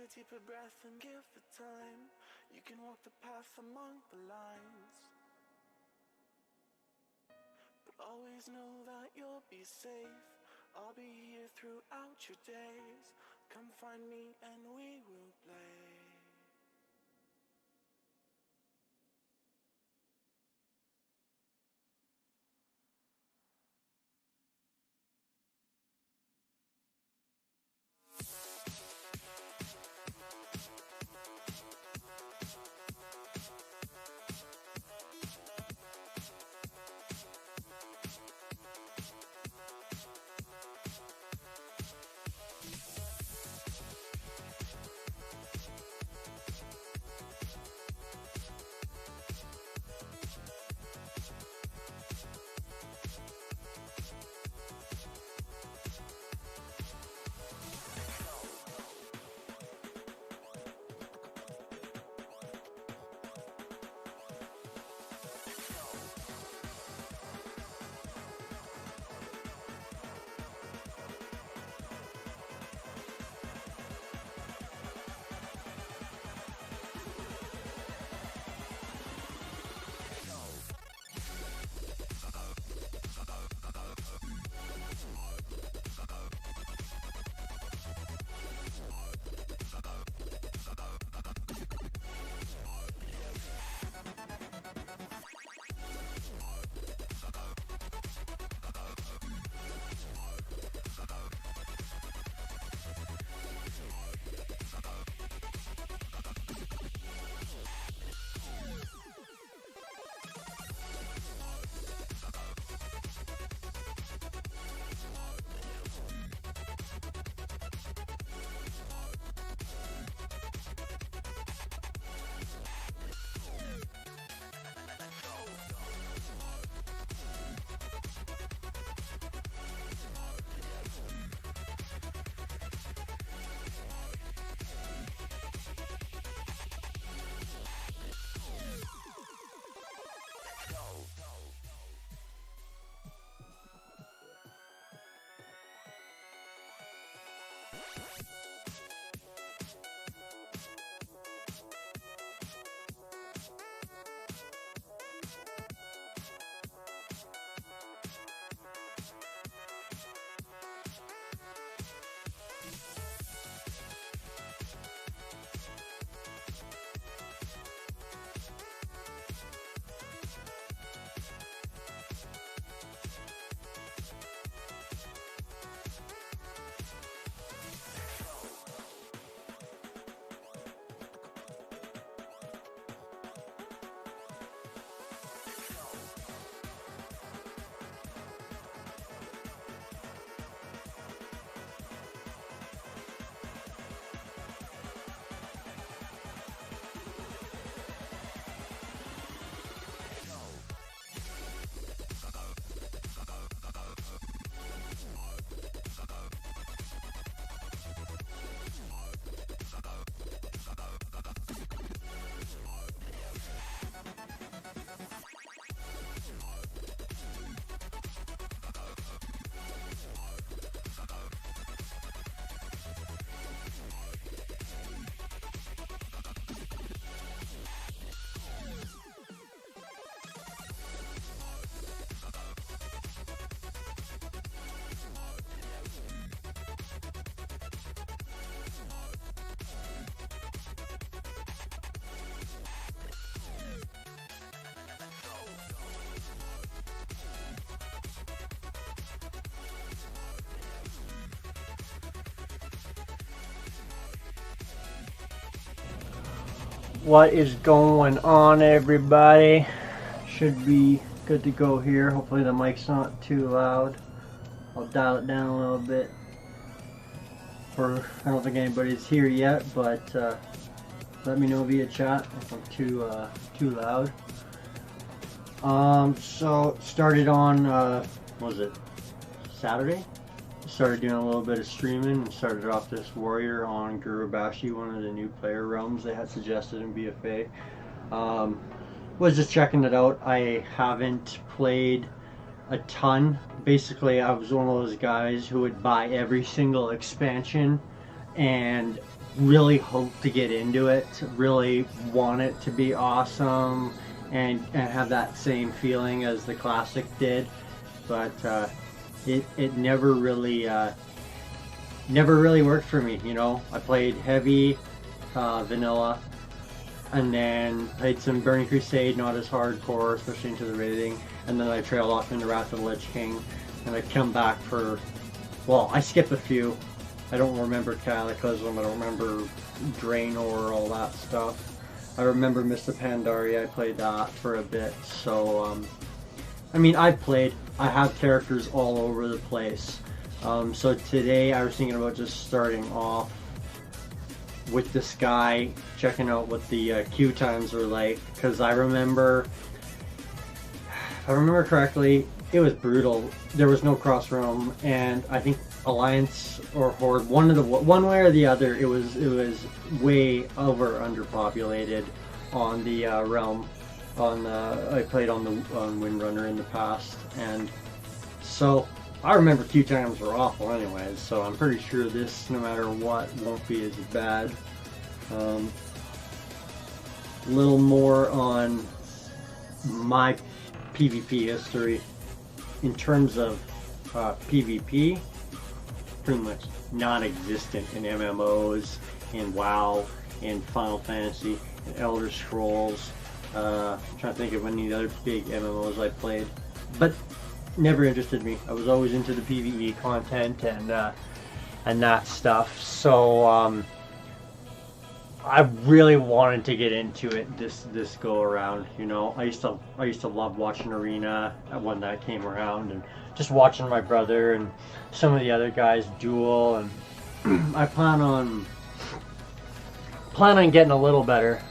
a deeper breath and give it time. You can walk the path among the lines, but always know that you'll be safe. I'll be here throughout your days. Come find me and we will play. What is going on, everybody? Should be good to go here. Hopefully the mic's not too loud. I'll dial it down a little bit. I don't think anybody's here yet, but let me know via chat if I'm too loud. So started on what was it, Saturday? Started doing a little bit of streaming and started off this warrior on Gurubashi, one of the new player realms they had suggested in BFA. Was just checking it out. I haven't played a ton. Basically, I was one of those guys who would buy every single expansion and really hope to get into it, really want it to be awesome, and have that same feeling as the classic did, but it never really worked for me. You know, I played heavy vanilla, and then played some Burning Crusade, not as hardcore, especially into the raiding, and then I trailed off into Wrath of the Lich King, and I come back for, well, I skipped a few. I don't remember Cataclysm, I don't remember Draenor, all that stuff. I remember Mr. Pandaria, I played that for a bit, so, I mean, I have characters all over the place. So today I was thinking about just starting off with this guy, checking out what the queue times were like, because I remember, if I remember correctly, it was brutal. There was no cross realm, and I think Alliance or Horde, one way or the other, it was way underpopulated on the realm. I played on Windrunner in the past, and so I remember queue times were awful anyways. So I'm pretty sure this, no matter what, won't be as bad. A little more on my PvP history in terms of PvP. Pretty much non-existent in MMOs, in WoW, in Final Fantasy, in Elder Scrolls. I'm trying to think of any other big MMOs I played, but never interested me. I was always into the PvE content and that stuff. So I really wanted to get into it this go around. You know, I used to love watching Arena when that came around, and just watching my brother and some of the other guys duel, and I plan on getting a little better.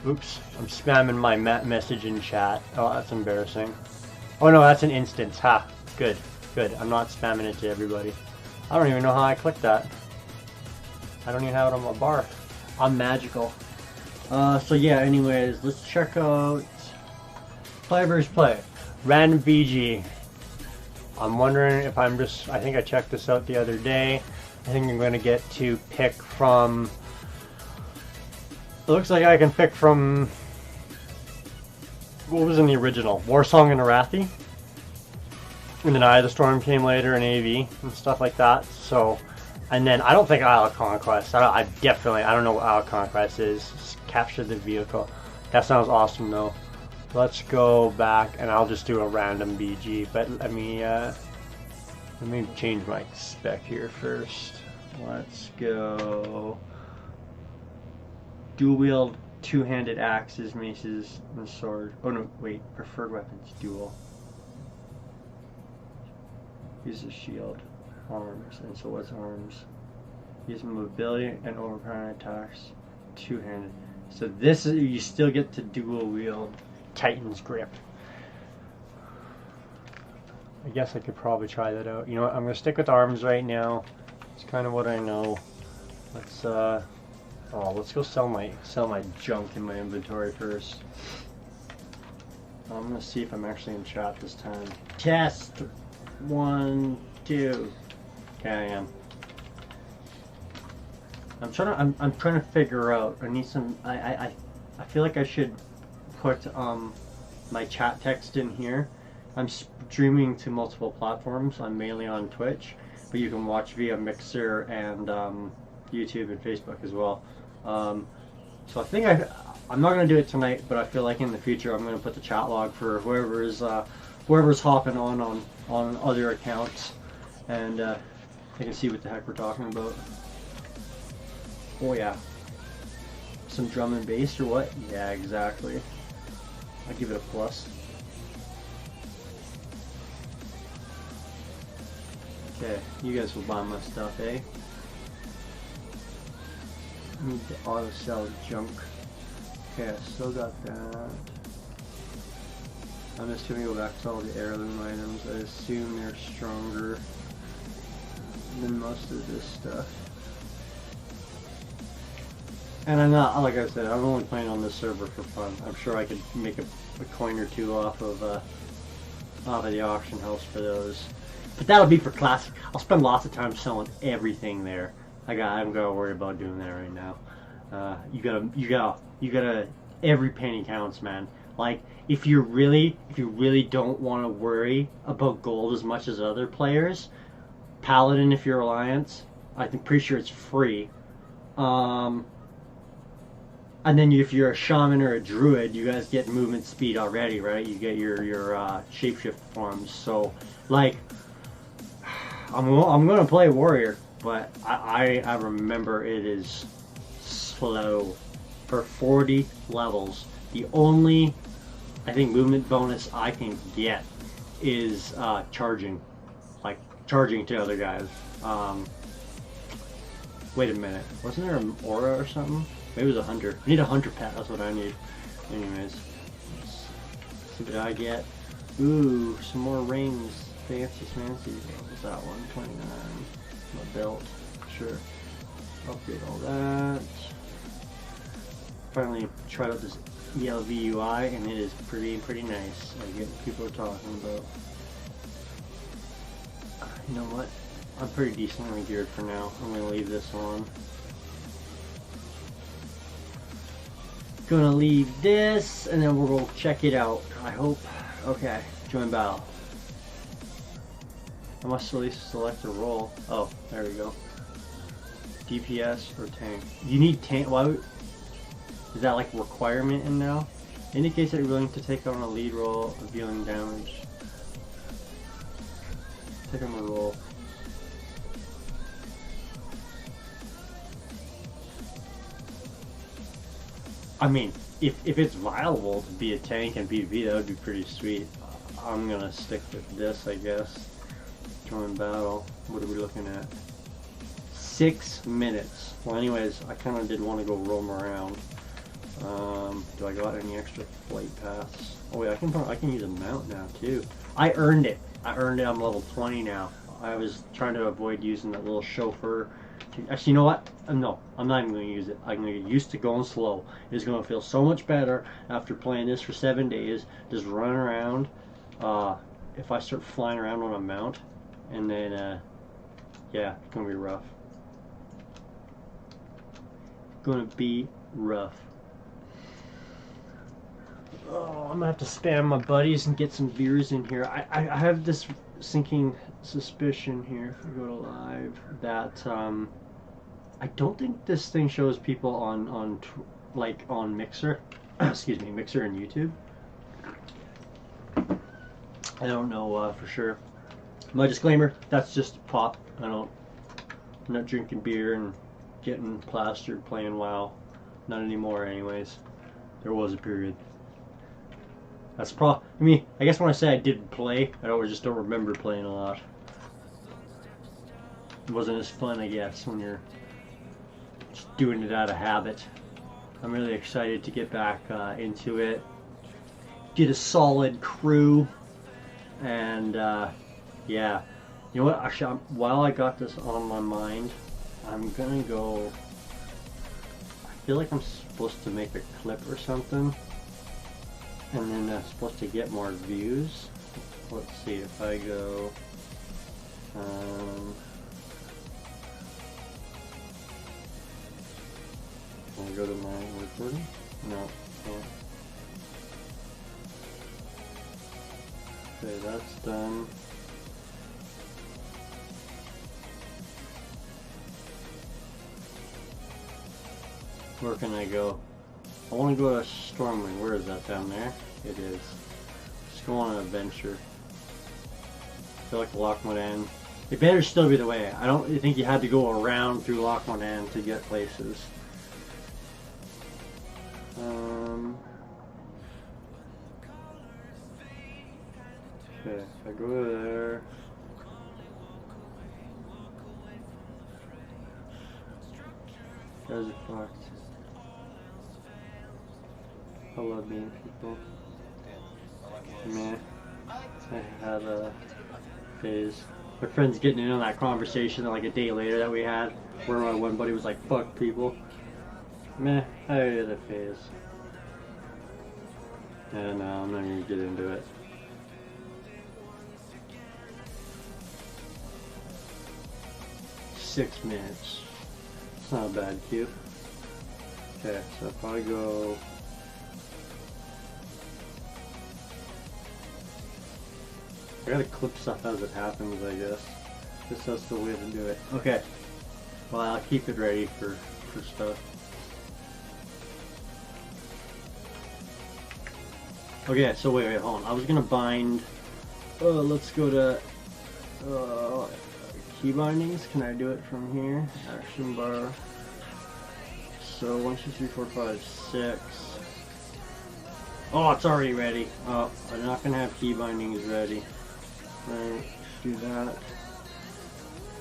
Oops, I'm spamming my message in chat. Oh, that's embarrassing. Oh no, that's an instance. Ha, good. I'm not spamming it to everybody. I don't even know how I clicked that. I don't even have it on my bar. I'm magical. So yeah, anyways, let's check out Play vs. Play. Random VG. I'm wondering if I think I checked this out the other day. I think I'm going to get to pick from, it looks like I can pick from, what was in the original? Warsong and Arathi. And then Eye of the Storm came later, and AV and stuff like that. So, and then I don't think Isle of Conquest. I don't know what Isle of Conquest is. Just capture the vehicle. That sounds awesome though. Let's go back, and I'll just do a random BG. But let me change my spec here first. Let's go dual wield, two-handed axes, maces, and sword. Oh no, wait, preferred weapons, dual. Use a shield, arms, and so what's arms? Use mobility and overpowering attacks, two-handed. So this is, you still get to dual wield Titan's grip. I guess I could probably try that out. You know what, I'm gonna stick with arms right now. It's kind of what I know. Let's let's go sell my junk in my inventory first. I'm gonna see if I'm actually in chat this time. Test 1, 2. Okay, I am. I'm trying to figure out. I need some. I feel like I should put my chat text in here. I'm streaming to multiple platforms. I'm mainly on Twitch, but you can watch via Mixer and YouTube and Facebook as well. So I think I'm not going to do it tonight, but I feel like in the future I'm going to put the chat log for whoever's hopping on other accounts, and they can see what the heck we're talking about. Oh yeah, some drum and bass or what? Yeah, exactly. I'll give it a plus. Okay, you guys will buy my stuff, eh? Need to auto sell junk. Okay, I still got that. I'm assuming go back to all the heirloom items. I assume they're stronger than most of this stuff. And I'm not, like I said, I'm only playing on this server for fun. I'm sure I could make a coin or two off of the auction house for those. But that'll be for classic. I'll spend lots of time selling everything there. I haven't got to worry about doing that right now. You gotta. Every penny counts, man. Like if you really don't want to worry about gold as much as other players, Paladin if you're Alliance, pretty sure it's free. And then if you're a shaman or a druid, you guys get movement speed already, right? You get your shapeshift forms. So, like, I'm gonna play warrior, but I remember it is slow for 40 levels. The only I think movement bonus I can get is charging, like charging to other guys. Wait a minute, wasn't there an aura or something? Maybe it was a hunter. I need a hunter pet, that's what I need. Anyways, let's see what I get. Ooh, some more rings. Fancy. What was that one? 29. My belt. Sure. Upgrade all that. Finally tried out this ELV UI and it is pretty nice. I get what people are talking about. You know what? I'm pretty decently geared for now. I'm gonna leave this on. Gonna leave this and then we'll go check it out. I hope. Okay, join battle. I must at least select a role. Oh, there we go. DPS or tank. You need tank. Why would, is that like a requirement in now? Indicates that you're willing to take on a lead role of dealing damage. Take on the role. I mean, if it's viable to be a tank in PvP, that would be pretty sweet. I'm gonna stick with this, I guess. Join battle. What are we looking at? 6 minutes. Well, anyways, I kind of did want to go roam around. Do I got any extra flight paths? Oh wait, I can use a mount now too. I earned it. I'm level 20 now. I was trying to avoid using that little chauffeur. Actually, you know what? No, I'm not even going to use it. I'm going to get used to going slow. It's going to feel so much better after playing this for 7 days. Just run around. If I start flying around on a mount, and then, yeah, it's going to be rough. Going to be rough. Oh, I'm going to have to spam my buddies and get some viewers in here. I have this sinking suspicion here, if we go to live, that I don't think this thing shows people on Mixer, excuse me, Mixer and YouTube. I don't know for sure. My disclaimer: that's just pop. I'm not drinking beer and getting plastered playing WoW. Not anymore, anyways. There was a period. That's I mean, I guess when I say I did play, I just don't remember playing a lot. It wasn't as fun, I guess, when you're just doing it out of habit. I'm really excited to get back into it. Get a solid crew, and yeah. You know what? Actually, while I got this on my mind, I'm gonna go. I feel like I'm supposed to make a clip or something. And then that's supposed to get more views. Let's see if I go. Can I go to my recording? No. Okay, that's done. Where can I go? I want to go to Stormwind. Where is that? Down there? It is. Let's go on an adventure. I feel like Lochmodan. It better still be the way. I don't think you had to go around through Lochmodan to get places. Okay, if I go there. Guys are fucked. I love meeting people. Meh. I had a phase. My friend's getting in on that conversation like a day later that we had, where my one buddy was like, fuck people. Meh, I had a phase. And no, I'm not gonna get into it. $6 minutes. That's not a bad cube. Okay, so if I go... I gotta clip stuff as it happens, I guess. This is the way to do it. Okay. Well, I'll keep it ready for stuff. Okay, so wait, hold on. I was gonna bind... let's go to... key bindings. Can I do it from here? Action bar. So 1, 2, 3, 4, 5, 6. Oh, it's already ready. Oh, I'm not gonna have key bindings ready. Right, do that.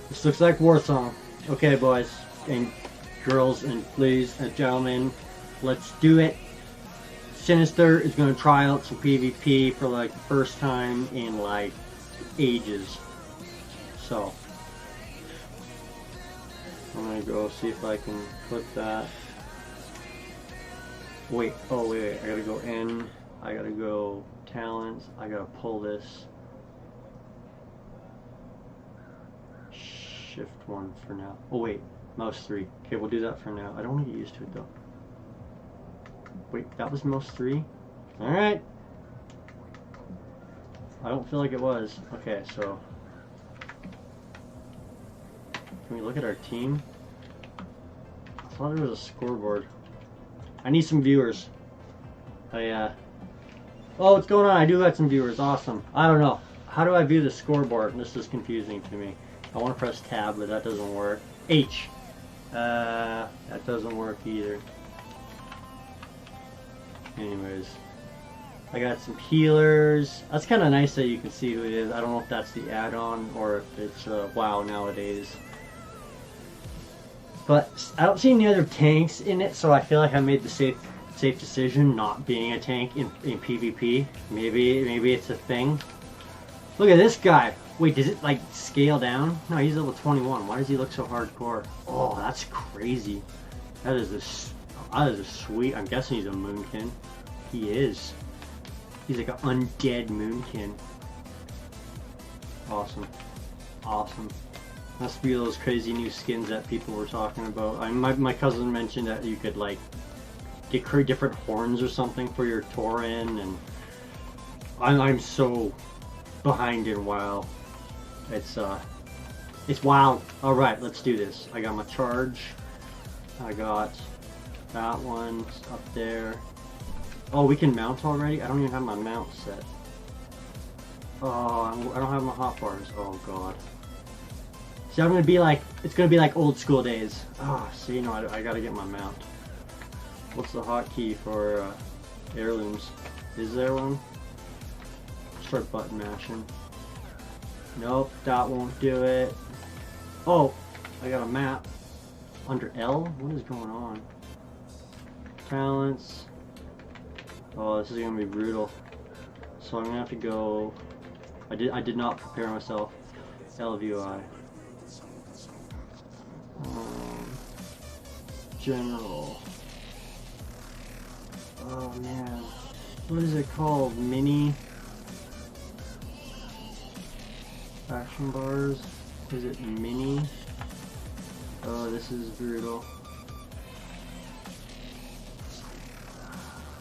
This looks like Warsong. Okay, boys and girls and ladies and gentlemen, let's do it. Sinister is gonna try out some PvP for like the first time in like ages. So I'm gonna go see if I can put that. Wait, oh wait, I gotta go in, I gotta go talents, I gotta pull this. Shift 1 for now. Oh wait, mouse 3. Okay, we'll do that for now. I don't want to get used to it though. Wait, that was mouse 3? Alright. I don't feel like it was. Okay, so can we look at our team? I thought there was a scoreboard. I need some viewers. Oh, what's going on? I do got some viewers. Awesome. I don't know. How do I view the scoreboard? This is confusing to me. I want to press tab, but that doesn't work. H. That doesn't work either. Anyways. I got some healers. That's kind of nice that you can see who it is. I don't know if that's the add-on or if it's WoW nowadays. But I don't see any other tanks in it, so I feel like I made the safe decision not being a tank in PvP. Maybe it's a thing. Look at this guy. Wait, does it like scale down? No, he's level 21. Why does he look so hardcore? Oh, that's crazy. That is a sweet. I'm guessing he's a moonkin. He is. He's like an undead moonkin. Awesome. Awesome. Must be those crazy new skins that people were talking about. My cousin mentioned that you could like get different horns or something for your Tauren, and I'm so behind in WoW. It's wild. All right, let's do this. I got my charge. I got that one up there. Oh, we can mount already? I don't even have my mount set. Oh, I don't have my hotbars. Oh god. See, I'm gonna be like, it's gonna be like old school days. Ah, oh, so you know, I gotta get my mount. What's the hotkey for heirlooms? Is there one? Start button mashing. Nope, that won't do it. Oh, I got a map. Under L? What is going on? Talents. Oh, this is gonna be brutal. So I'm gonna have to go. I did not prepare myself. LVI. General. Oh man. What is it called? Mini action bars? Is it mini? Oh, this is brutal.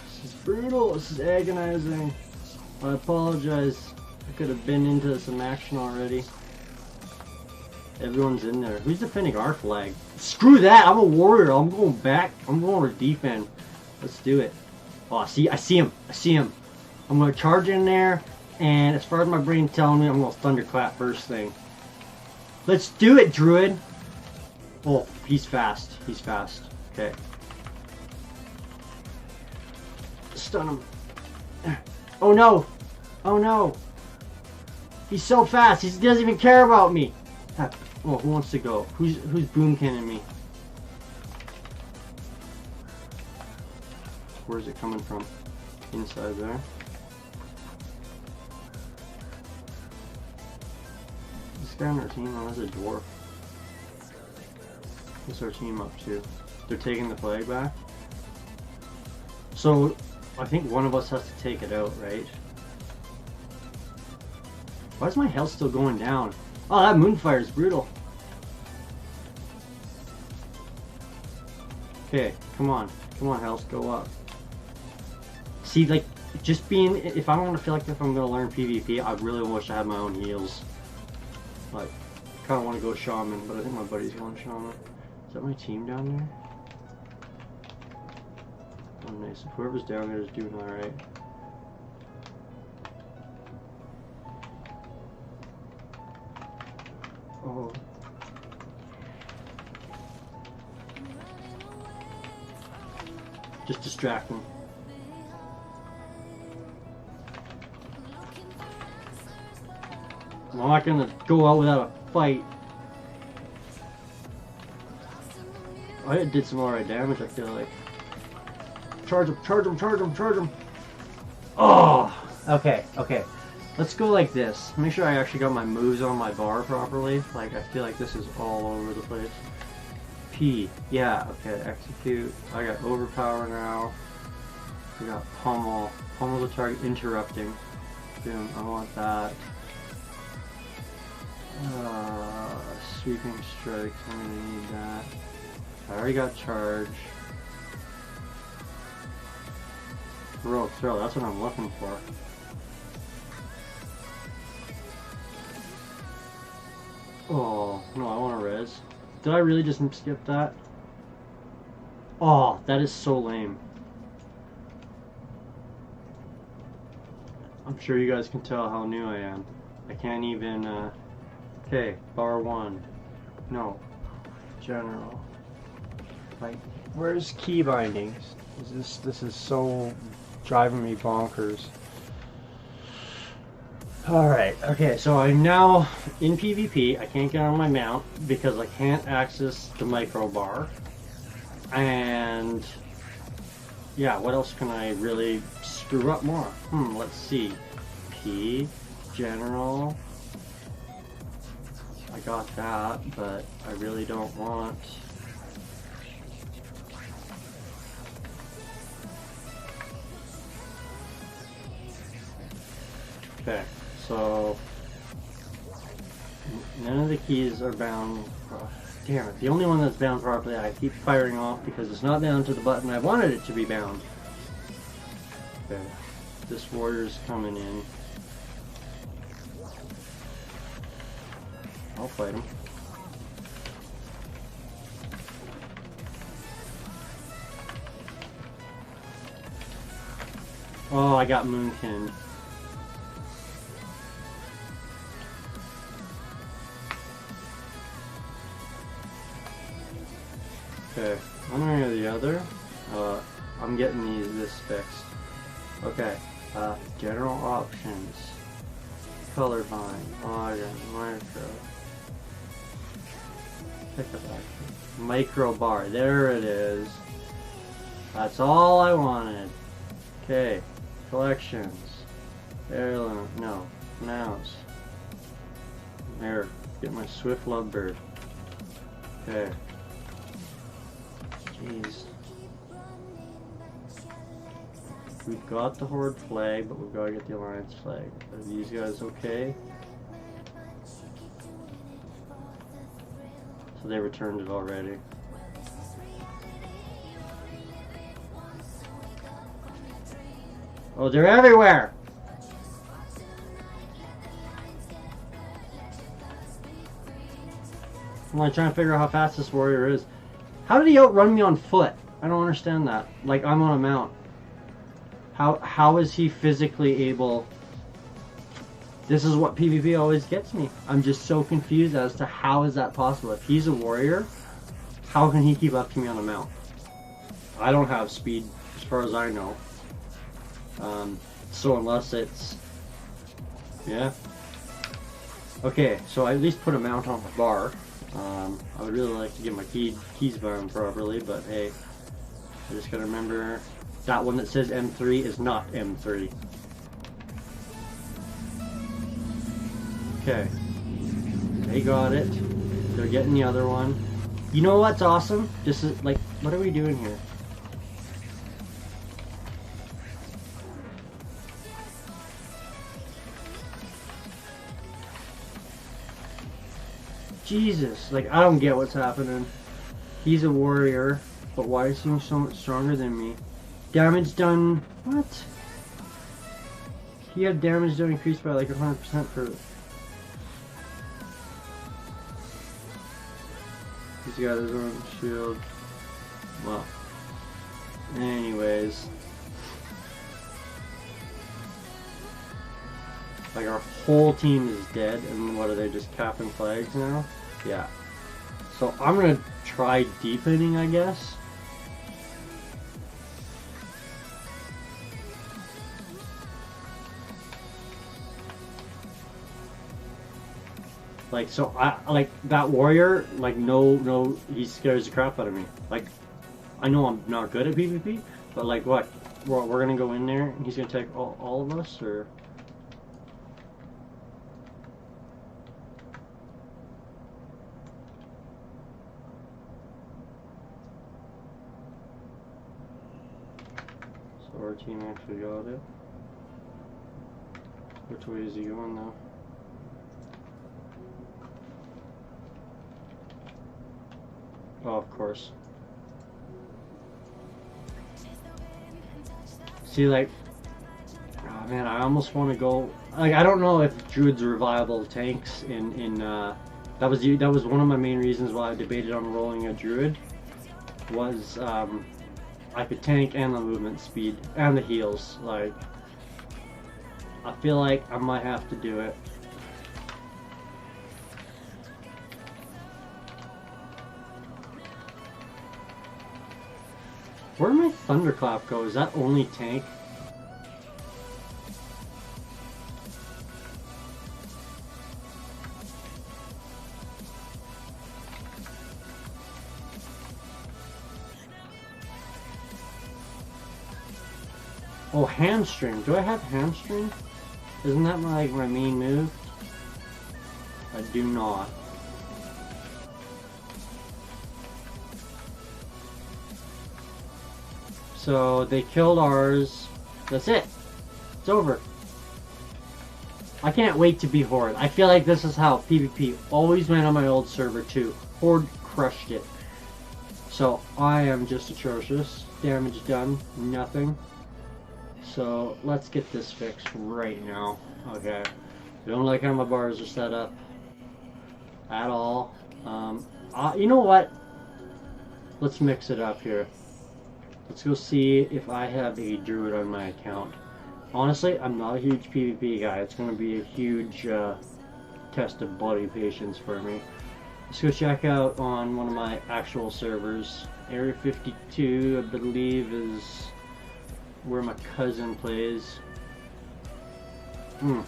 This is brutal. This is agonizing. I apologize. I could have been into some action already. Everyone's in there. Who's defending our flag? Screw that! I'm a warrior. I'm going back. I'm going to defend. Let's do it. Oh, I see him. I see him. I'm going to charge in there, and as far as my brain telling me, I'm going to thunderclap first thing. Let's do it, Druid! Oh, he's fast. He's fast. Okay. Stun him. Oh no! Oh no! He's so fast. He doesn't even care about me. Oh, who wants to go? Who's boomcanning me? Where's it coming from? Inside there. This guy on our team, oh, that's a dwarf. What's our team up to? They're taking the flag back? So, I think one of us has to take it out, right? Why is my health still going down? Oh, that moonfire is brutal. Okay, come on, health, go up. See, like, just being, if I want to feel like if I'm gonna learn PvP, I really wish I had my own heals. Like, kind of want to go shaman, but I think my buddy's going shaman. Is that my team down there? Oh, nice. Whoever's down there is doing alright. Oh. Just distract me. I'm not gonna go out without a fight. I did some alright damage, I feel like. Charge him, charge him, charge him, charge him! Oh! Okay, okay. Let's go like this. Make sure I actually got my moves on my bar properly. Like, I feel like this is all over the place. P. Yeah, okay, execute. I got overpower now. We got pummel. Pummel the target, interrupting. Boom, I want that. Sweeping strikes, I'm gonna need that. I already got charge. Heroic throw, that's what I'm looking for. Oh, no, I want to res. Did I really just skip that? Oh, that is so lame. I'm sure you guys can tell how new I am. I can't even, okay, bar 1. No. General. Like, where's key bindings? This is so driving me bonkers. Alright, okay, so I'm now in PvP. I can't get on my mount because I can't access the micro bar. And yeah, what else can I really screw up more? Let's see. P, general. I got that, but I really don't want. Okay, so none of the keys are bound. Damn it, the only one that's bound properly I keep firing off because it's not bound to the button I wanted it to be bound. Okay, this warrior's coming in. I'll fight him. Oh, I got Moonkin. Okay, one way or the other, I'm getting this fixed. Okay, general options, colorblind, login, micro, pickup action, micro bar, there it is. That's all I wanted. Okay, collections, heirloom, no, mouse, there, get my swift lovebird. Okay. Jeez. We've got the Horde flag, but we've got to get the Alliance flag. Are these guys okay? So they returned it already. Oh, they're everywhere! I'm like trying to figure out how fast this warrior is. How did he outrun me on foot? I don't understand that. Like, I'm on a mount. How is he physically able? This is what PvP always gets me. I'm just so confused as to how is that possible. If he's a warrior, how can he keep up to me on a mount? I don't have speed as far as I know. So unless it's... Yeah. Okay, so I at least put a mount on the bar. I would really like to get my keys bound properly, but hey, I just gotta remember that one that says M3 is not M3. Okay, they got it. They're getting the other one. You know what's awesome? This is like, what are we doing here? Jesus, like, I don't get what's happening. He's a warrior. But why is he so much stronger than me? Damage done... What? He had damage done increased by like 100% for... He's got his own shield. Well. Anyways. Like our whole team is dead, and what are they, just capping flags now? Yeah. So I'm gonna try deepening, I guess. Like, so I like that warrior, like no, he scares the crap out of me. Like, I know I'm not good at PvP, but like what? We're gonna go in there and he's gonna take all of us, or? So our team actually got it. Which way is he going now? Oh, of course. See, like, oh man, I almost want to go. Like, I don't know if druids are viable tanks that was one of my main reasons why I debated on rolling a druid. Was I could tank and the movement speed and the heals. Like, I feel like I might have to do it. Where did my thunderclap go? Is that only tank? Oh, hamstring. Do I have hamstring? Isn't that my main move? I do not. So they killed ours. That's it. It's over. I can't wait to be Horde. I feel like this is how PvP always went on my old server too. Horde crushed it. So I am just atrocious. Damage done. Nothing. So let's get this fixed right now. Okay. I don't like how my bars are set up at all. You know what? Let's mix it up here. Let's go see if I have a druid on my account. Honestly, I'm not a huge PvP guy. It's going to be a huge test of bloody patience for me. Let's go check out on one of my actual servers. Area 52, I believe, is where my cousin plays. I'm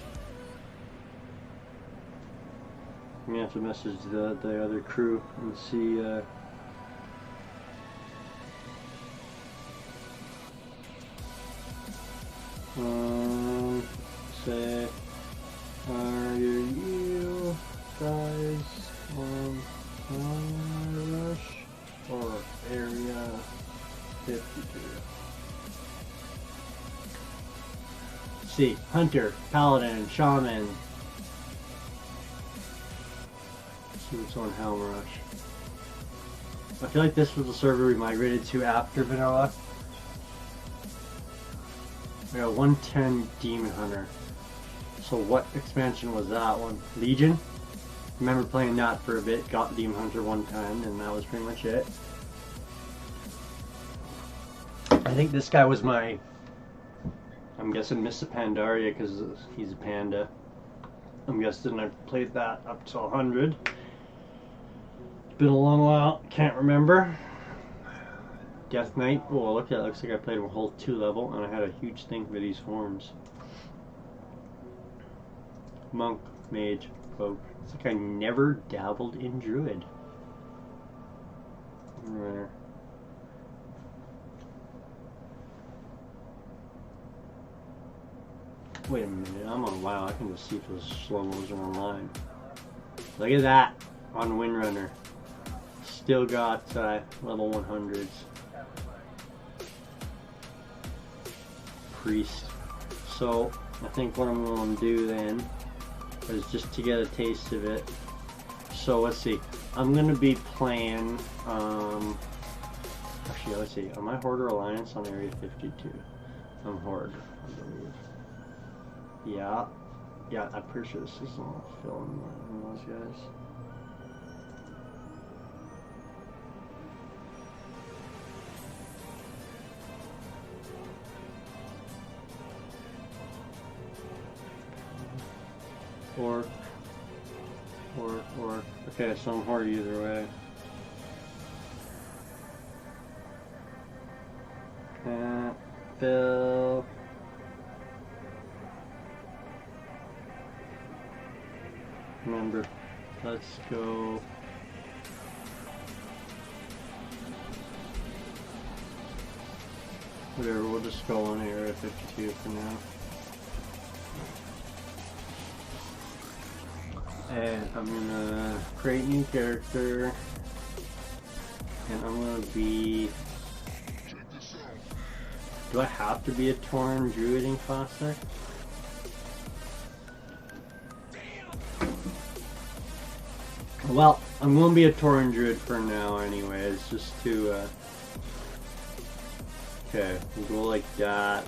gonna have to message the other crew and see. Say, are you guys on rush or area 52? See, hunter, paladin, shaman. Let's see what's on Helm Rush. I feel like this was the server we migrated to after vanilla. We got 110 Demon Hunter. So what expansion was that one? Legion? Remember playing that for a bit, got Demon Hunter one time, and that was pretty much it. I think this guy was my... I'm guessing Mr. Pandaria because he's a panda. I'm guessing I played that up to 100. It's been a long while, can't remember. Death Knight. Oh, look at that. Looks like I played a whole 2 level and I had a huge thing for these forms. Monk, Mage, Cloak. It's like I never dabbled in Druid. Runner. Wait a minute, I'm on WoW. I can just see if those slow-mos are online. Look at that on Windrunner. Still got level 100s. Priest. So I think what I'm going to do then is just to get a taste of it. So let's see. I'm going to be playing. Actually, Yeah, let's see. Am I Horde or Alliance on Area 52? I'm Horde, I believe. Yeah. Yeah, I'm pretty sure this is all filling those guys. Orc. Okay, so I'm Horde either way. Bill. Remember, let's go. Whatever, we'll just go on Area 52 for now. And I'm gonna create new character. And I'm gonna be... Do I have to be a Tauren Druid in Classic? Well, I'm gonna be a Tauren Druid for now anyways, just to, okay, we'll go like that.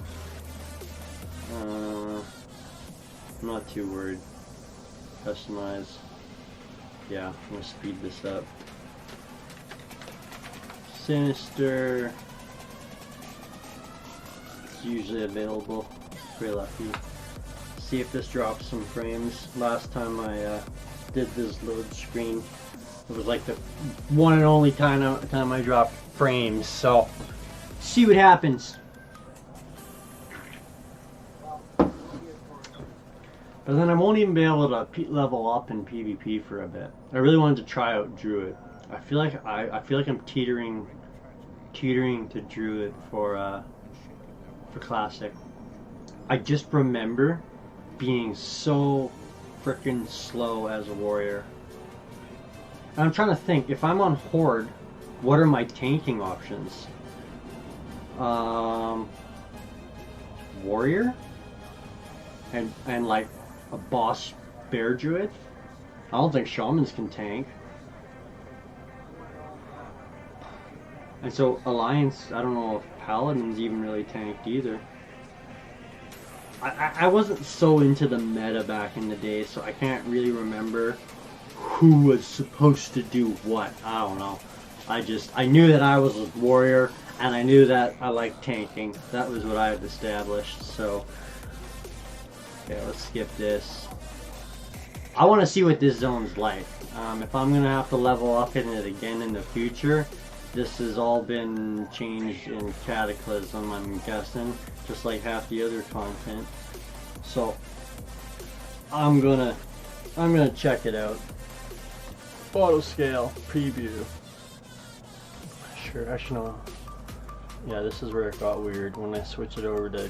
I'm not too worried. Customize. Yeah, I'm gonna speed this up. Sinister. It's usually available. Pretty lucky. See if this drops some frames. Last time I did this load screen, it was like the one and only time I dropped frames. So, see what happens. But then I won't even be able to level up in PvP for a bit. I really wanted to try out Druid. I feel like I'm teetering to Druid for Classic. I just remember being so freaking slow as a warrior. And I'm trying to think, if I'm on Horde, what are my tanking options? Warrior? And like a boss bear druid? I don't think shamans can tank. And so Alliance, I don't know if paladins even really tanked either. I wasn't so into the meta back in the day, so I can't really remember who was supposed to do what. I don't know. I knew that I was a warrior, and I knew that I liked tanking. That was what I had established, so... Okay, let's skip this. I want to see what this zone's like. If I'm going to have to level up in it again in the future, this has all been changed in Cataclysm, I'm guessing, just like half the other content. So I'm gonna check it out. Auto scale preview. Sure, actually no. Yeah, this is where it got weird when I switch it over to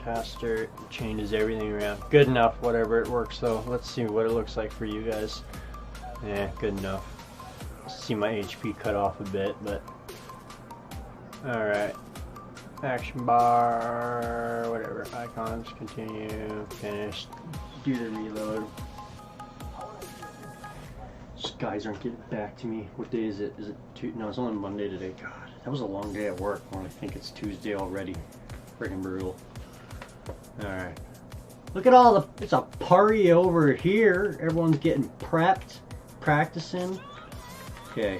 caster. It changes everything around. Good enough, whatever, it works though. Let's see what it looks like for you guys. Yeah, good enough. See my HP cut off a bit, but alright. Action bar, whatever. Icons, continue, finish, do the reload. These guys aren't getting back to me. What day is it? Is it Tuesday? No, it's only Monday today. God, that was a long day at work when I think it's Tuesday already. Freaking brutal. Alright. Look at all the, it's a party over here. Everyone's getting prepped, practicing. Okay.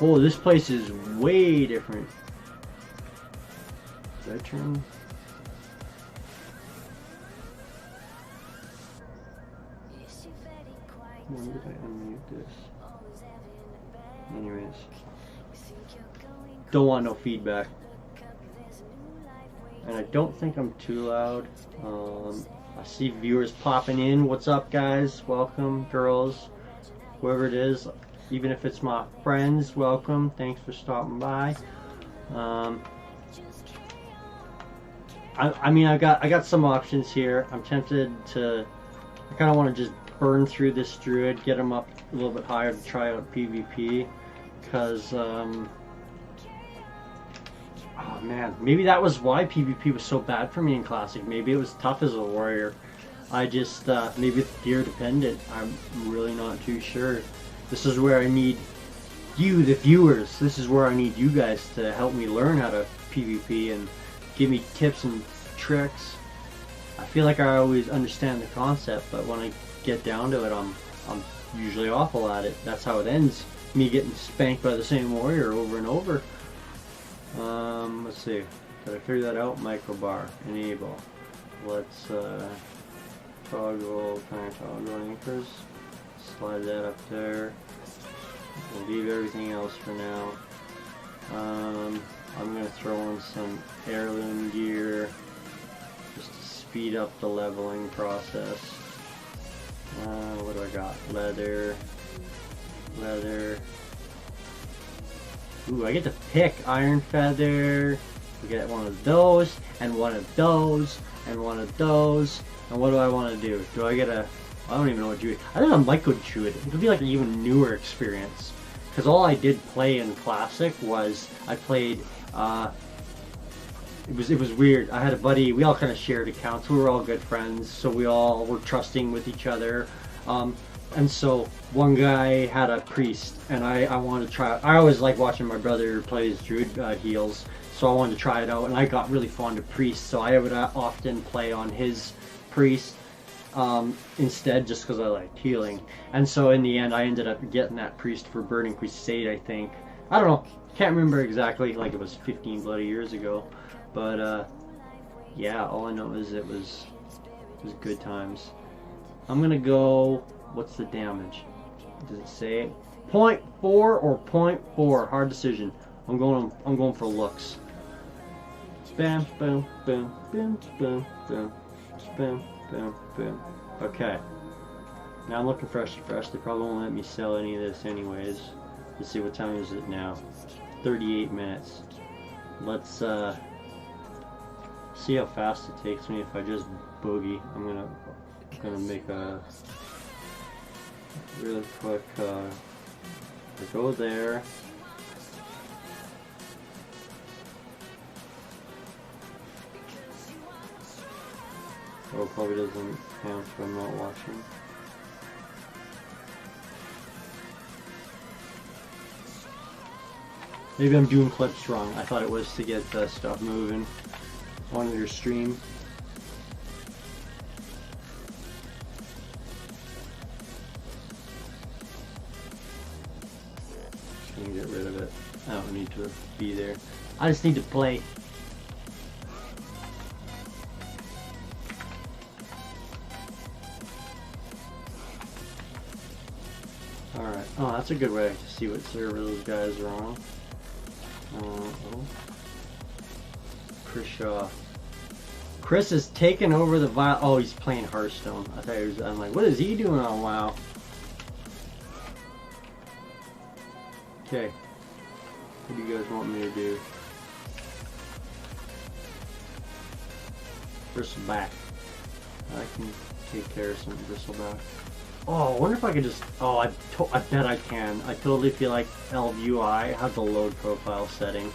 Oh, this place is way different. Veteran. When did I unmute this? Anyways. Don't want no feedback. And I don't think I'm too loud. I see viewers popping in. What's up, guys? Welcome, girls. Whoever it is. Even if it's my friends, welcome. Thanks for stopping by. I mean, I got some options here. I'm tempted to. I kind of want to just burn through this druid, get him up a little bit higher to try out PvP, because oh man, maybe that was why PvP was so bad for me in Classic. Maybe it was tough as a warrior. I just maybe it's gear dependent. I'm really not too sure. This is where I need you, the viewers, this is where I need you guys to help me learn how to PvP and give me tips and tricks. I feel like I always understand the concept, but when I get down to it, I'm usually awful at it. That's how it ends. Me getting spanked by the same warrior over and over. Let's see. Did I figure that out? Microbar. Enable. Let's toggle anchors. Slide that up there. We'll leave everything else for now. I'm gonna throw in some heirloom gear just to speed up the leveling process. What do I got? Leather. Ooh, I get to pick iron feather. We get one of those, and one of those, and one of those. And what do I want to do? Do I get a... I don't even know what to do. I think I might go to it. It'll be like an even newer experience. Because all I did play in Classic was I played... It was weird. I had a buddy. We all kind of shared accounts. We were all good friends, so we all were trusting with each other. And so one guy had a priest, and I wanted to try it. I always like watching my brother play his druid heals, so I wanted to try it out, and I got really fond of priests, so I would often play on his priest instead, just because I liked healing. And so in the end, I ended up getting that priest for Burning Crusade, I think. I don't know. Can't remember exactly, like it was 15 bloody years ago. But yeah, all I know is it was good times. I'm gonna go... What's the damage? Does it say 0.4 or 0.4? Hard decision. I'm going for looks. Bam, boom, boom, boom, boom, boom, boom, boom, boom. Okay. Now I'm looking fresh. They probably won't let me sell any of this anyways. Let's see, what time is it now? 38 minutes. Let's see how fast it takes me if I just boogie. I'm gonna make a really quick, I go there. Oh, probably doesn't count if I'm not watching. Maybe I'm doing clips wrong. I thought it was to get stuff moving on your stream. Get rid of it. I don't need to be there. I just need to play. Alright. Oh, that's a good way to see what server those guys are on. Chris has taken over the viol. Oh, he's playing Hearthstone. I thought he was. I'm like, what is he doing on WoW? Okay, what do you guys want me to do? Bristleback. I can take care of some bristleback. Oh, I wonder if I could just... Oh, I bet I can. I totally feel like LVUI has the load profile setting.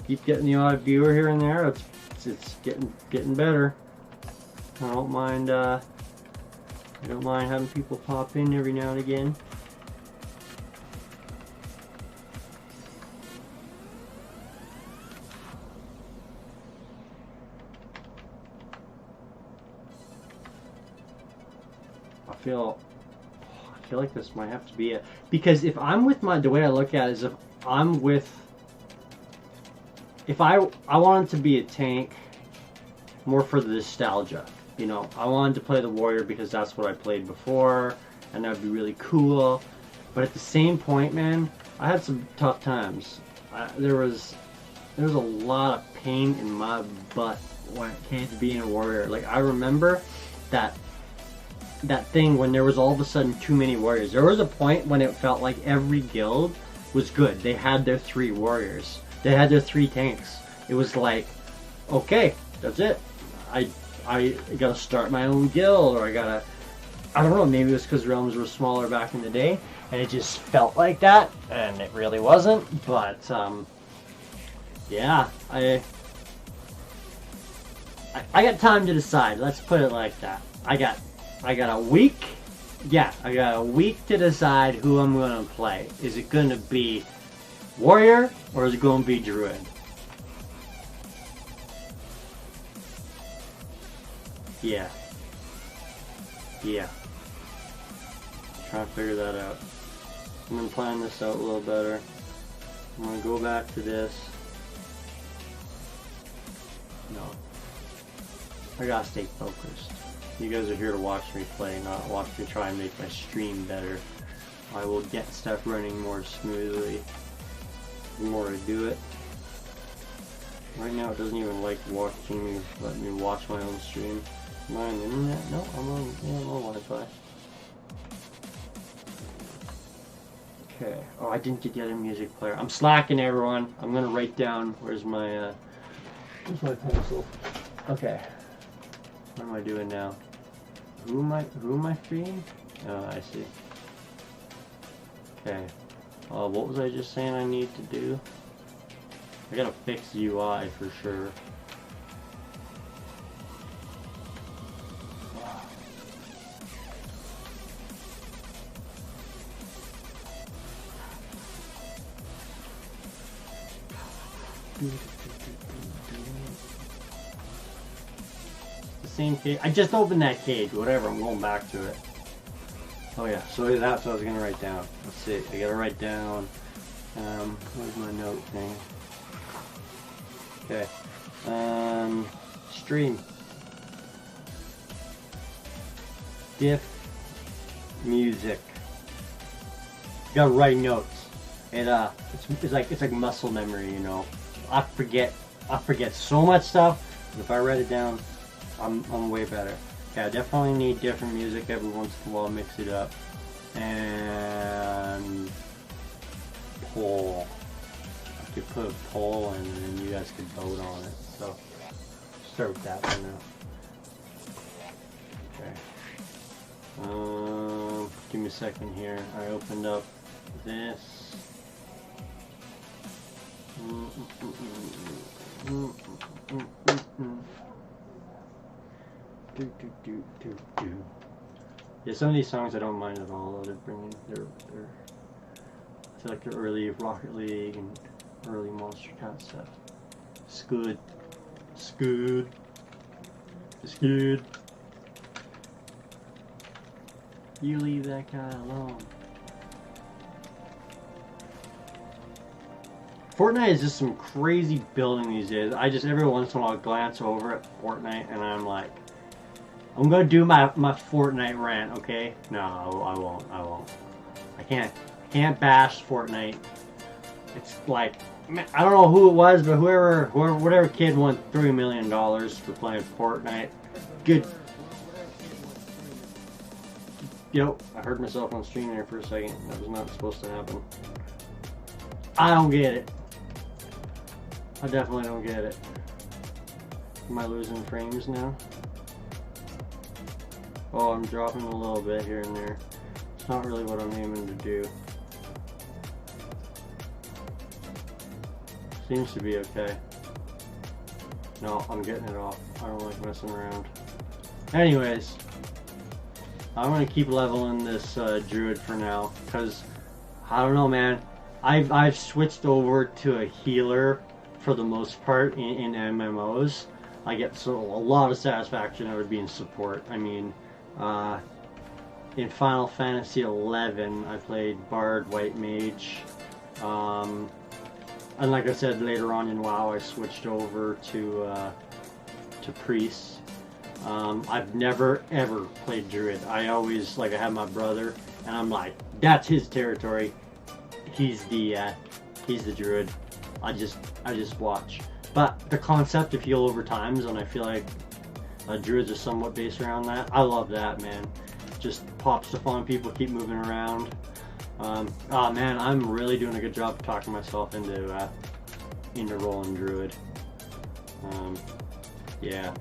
Keep getting the odd viewer here and there. It's getting better. I don't mind having people pop in every now and again. I feel like this might have to be it, because if I'm with the way I look at it is if I wanted to be a tank more for the nostalgia, you know, I wanted to play the warrior because that's what I played before, and that would be really cool. But at the same point, man, I had some tough times. There was a lot of pain in my butt when it came to being a warrior. Like, I remember that thing when there was all of a sudden too many warriors. There was a point when it felt like every guild was good. They had their 3 warriors. They had their 3 tanks. It was like, okay, that's it. I gotta start my own guild, or I gotta I don't know, maybe it was because realms were smaller back in the day, and it just felt like that, and it really wasn't. But yeah, I got time to decide. Let's put it like that. I got a week. Yeah, I got a week to decide who I'm gonna play. Is it gonna be warrior or is it gonna be druid? Yeah. Trying to figure that out. I'm gonna plan this out a little better. I'm gonna go back to this. No. I gotta stay focused. You guys are here to watch me play, not watch me try and make my stream better. I will get stuff running more smoothly the more I do it. Right now it doesn't even like watching me, let me watch my own stream. Am I on the internet? No, I'm on Wi-Fi. Okay. Oh, I didn't get the other music player. I'm slacking, everyone. I'm gonna write down. Where's my pencil? Okay. What am I doing now? Who am I feeding? Oh, I see. Okay. What was I just saying I need to do? I gotta fix UI for sure. The same cage. I just opened that cage. Whatever. I'm going back to it. Oh yeah. So that's what I was gonna write down. Let's see. I gotta write down. Where's my note thing? Okay. Stream. Diff. Music. You gotta write notes. It's like muscle memory, you know. I forget so much stuff. But if I write it down, I'm way better. Yeah, I definitely need different music every once in a while, mix it up. And poll. I could put a poll in and then you guys could vote on it. So start with that for now. Okay. Give me a second here. I opened up this. Yeah, some of these songs I don't mind at all. They're bringing I feel like the early Rocket League and early Monster Cat stuff. It's good. It's good. It's good. You leave that guy alone. Fortnite is just some crazy building these days. I just every once in a while glance over at Fortnite and I'm like, I'm gonna do my Fortnite rant, okay? No, I won't. I can't bash Fortnite. It's like, I don't know who it was, but whatever kid won $3 million for playing Fortnite. Good. Yo, I heard myself on stream there for a second. That was not supposed to happen. I don't get it. I definitely don't get it. Am I losing frames now? Oh, I'm dropping a little bit here and there. It's not really what I'm aiming to do. Seems to be okay. No, I'm getting it off. I don't like messing around. Anyways, I'm gonna keep leveling this druid for now, because I don't know, man. I've switched over to a healer for the most part in MMOs. I get a lot of satisfaction out of being support. I mean, in Final Fantasy XI, I played Bard, White Mage, and like I said, later on in WoW, I switched over to Priest. I've never ever played Druid. I always, like, I have my brother, and I'm like, that's his territory. He's the Druid. I just watch. But the concept of heal over times, and I feel like Druids are somewhat based around that. I love that, man. Just pop stuff on people, keep moving around. Oh man, I'm really doing a good job of talking myself into rolling Druid. Yeah.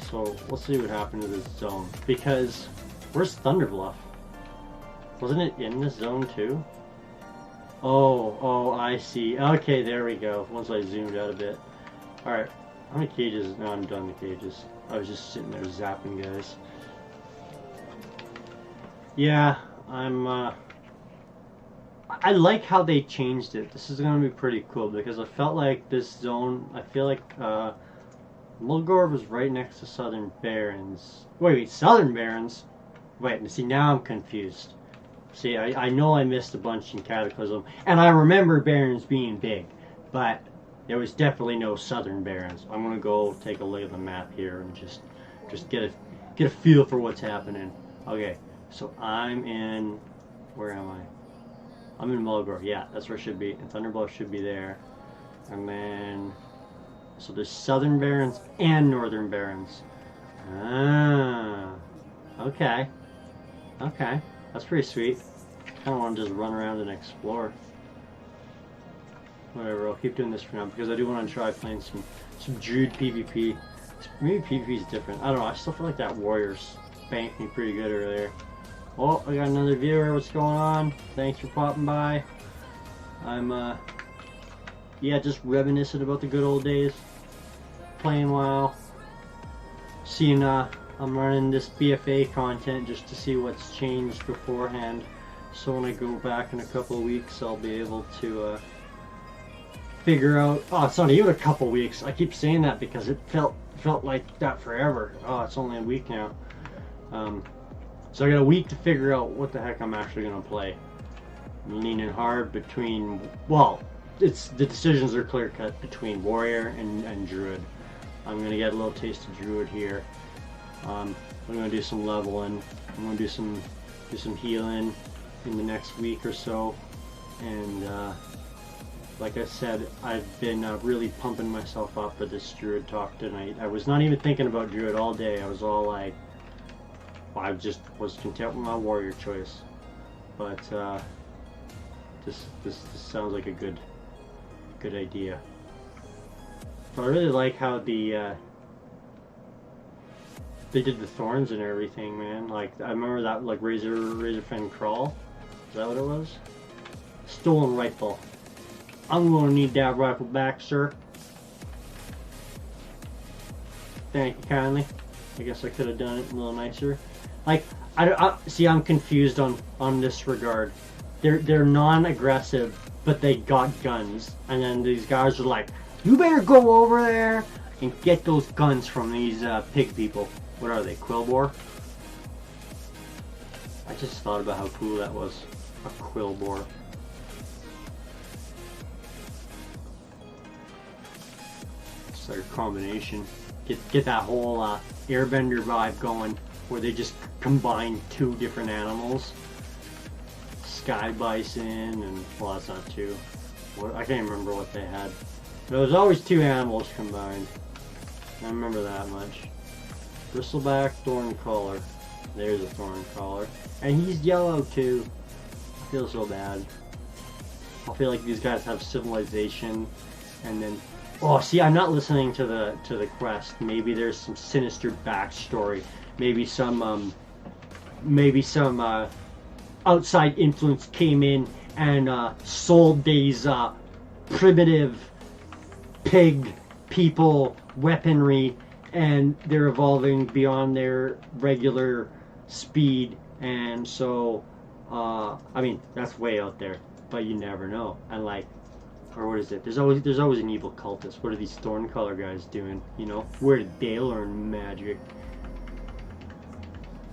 So let's see what happened to this zone. Because where's Thunderbluff? Wasn't it in this zone too? Oh, I see. Okay, there we go. Once I zoomed out a bit. Alright, how many cages? No, I'm done with cages. I was just sitting there zapping guys. Yeah, I like how they changed it. This is going to be pretty cool because I felt like this zone, I feel like Mulgore was right next to Southern Barrens. Wait, Southern Barrens? Wait, see, now I'm confused. See, I know I missed a bunch in Cataclysm, and I remember Barrens being big, but there was definitely no Southern Barrens. I'm going to go take a look at the map here and just get a feel for what's happening. Okay, so I'm in, where am I? I'm in Mulgore, yeah, that's where it should be, and Thunderbluff should be there. And then, so there's Southern Barrens and Northern Barrens. Ah, okay, that's pretty sweet. I don't want to just run around and explore. Whatever, I'll keep doing this for now, because I do want to try playing some Druid PvP. Maybe PvP is different, I don't know, I still feel like that Warrior spanked me pretty good earlier. Oh, I got another viewer. What's going on? Thanks for popping by. I'm, yeah, just reminiscing about the good old days. Playing WoW. Seeing, I'm running this BFA content just to see what's changed beforehand. So when I go back in a couple of weeks, I'll be able to, figure out... Oh, it's not even a couple of weeks. I keep saying that because it felt like that forever. Oh, it's only a week now. So I got a week to figure out what the heck I'm actually going to play. I'm leaning hard between, well, the decisions are clear cut between Warrior and Druid. I'm going to get a little taste of Druid here. I'm going to do some leveling. I'm going to do some healing in the next week or so. And like I said, I've been really pumping myself up for this Druid talk tonight. I was not even thinking about Druid all day. I was all like, I just was content with my Warrior choice, but this sounds like a good idea. But I really like how they did the thorns and everything, man. Like I remember that, like Razorfen Crawl. Is that what it was? Stolen rifle. I'm gonna need that rifle back, sir. Thank you kindly. I guess I could have done it a little nicer. Like, I see, I'm confused on this regard. They're non-aggressive, but they got guns, and then these guys are like, you better go over there and get those guns from these pig people. What are they, Quillbore? I just thought about how cool that was, a Quillbore. It's like a combination. Get that whole Airbender vibe going, where they just combine two different animals. Sky Bison and, well, that's not two. I can't remember what they had. There was always two animals combined. I remember that much. Bristleback, Thorncaller. There's a Thorncaller. And he's yellow too. I feel so bad. I feel like these guys have civilization, and then... Oh, see, I'm not listening to the quest. Maybe there's some sinister backstory. Maybe some outside influence came in and sold these primitive pig people weaponry, and they're evolving beyond their regular speed, and so I mean, that's way out there, but you never know. And like, or what is it? There's always an evil cultist. What are these Thorncaller guys doing? You know, where did they learn magic?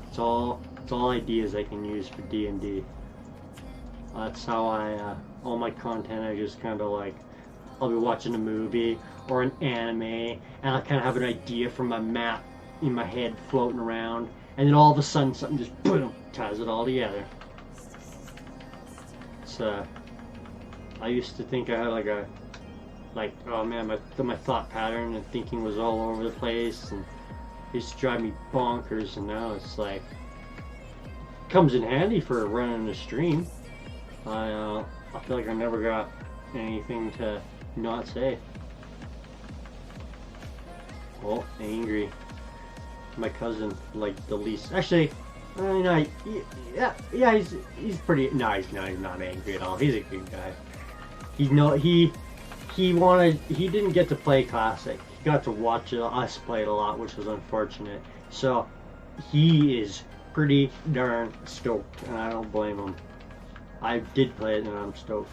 It's all ideas I can use for D&D. That's how all my content, I just kind of like, I'll be watching a movie or an anime, and I'll kind of have an idea from my map in my head floating around, and then all of a sudden something just boom, ties it all together. It's I used to think I had oh man, my thought pattern and thinking was all over the place, and it used to drive me bonkers, and now it's like, comes in handy for running a stream. I feel like I never got anything to not say. Oh, angry. my cousin, like the least. Actually, yeah, he's pretty. No, he's not angry at all. He's a good guy. He didn't get to play Classic. He got to watch us play it a lot, which was unfortunate. So he is pretty darn stoked, and I don't blame him. I did play it, and I'm stoked.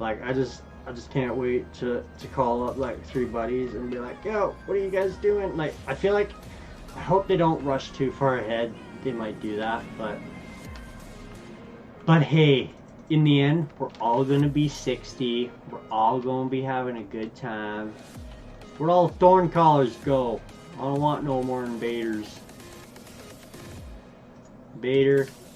Like I just can't wait to call up like 3 buddies and be like, yo, what are you guys doing? Like I feel like I hope they don't rush too far ahead. They might do that, but hey, in the end, we're all gonna be 60. We're all gonna be having a good time. Where'd all the thorn collars go? I don't want no more invaders.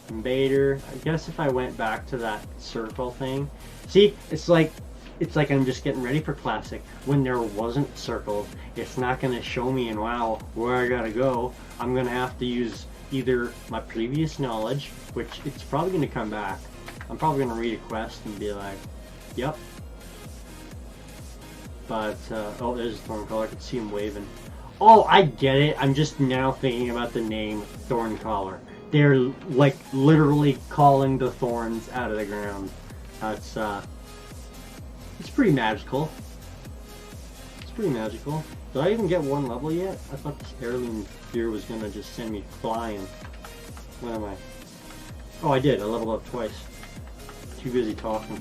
Invader. I guess if I went back to that circle thing, see, it's like I'm just getting ready for Classic. When there wasn't circles, it's not gonna show me in WoW where I gotta go. I'm gonna have to use either my previous knowledge, which it's probably gonna come back. I'm probably gonna read a quest and be like, yep. But oh, there's a thorn collar. I can see him waving. Oh, I get it. I'm just now thinking about the name thorn collar. They're like literally calling the thorns out of the ground. That's it's pretty magical. It's pretty magical. Did I even get 1 level yet? I thought this heirloom gear was gonna just send me flying. What am I? Oh, I did. I leveled up twice. Too busy talking.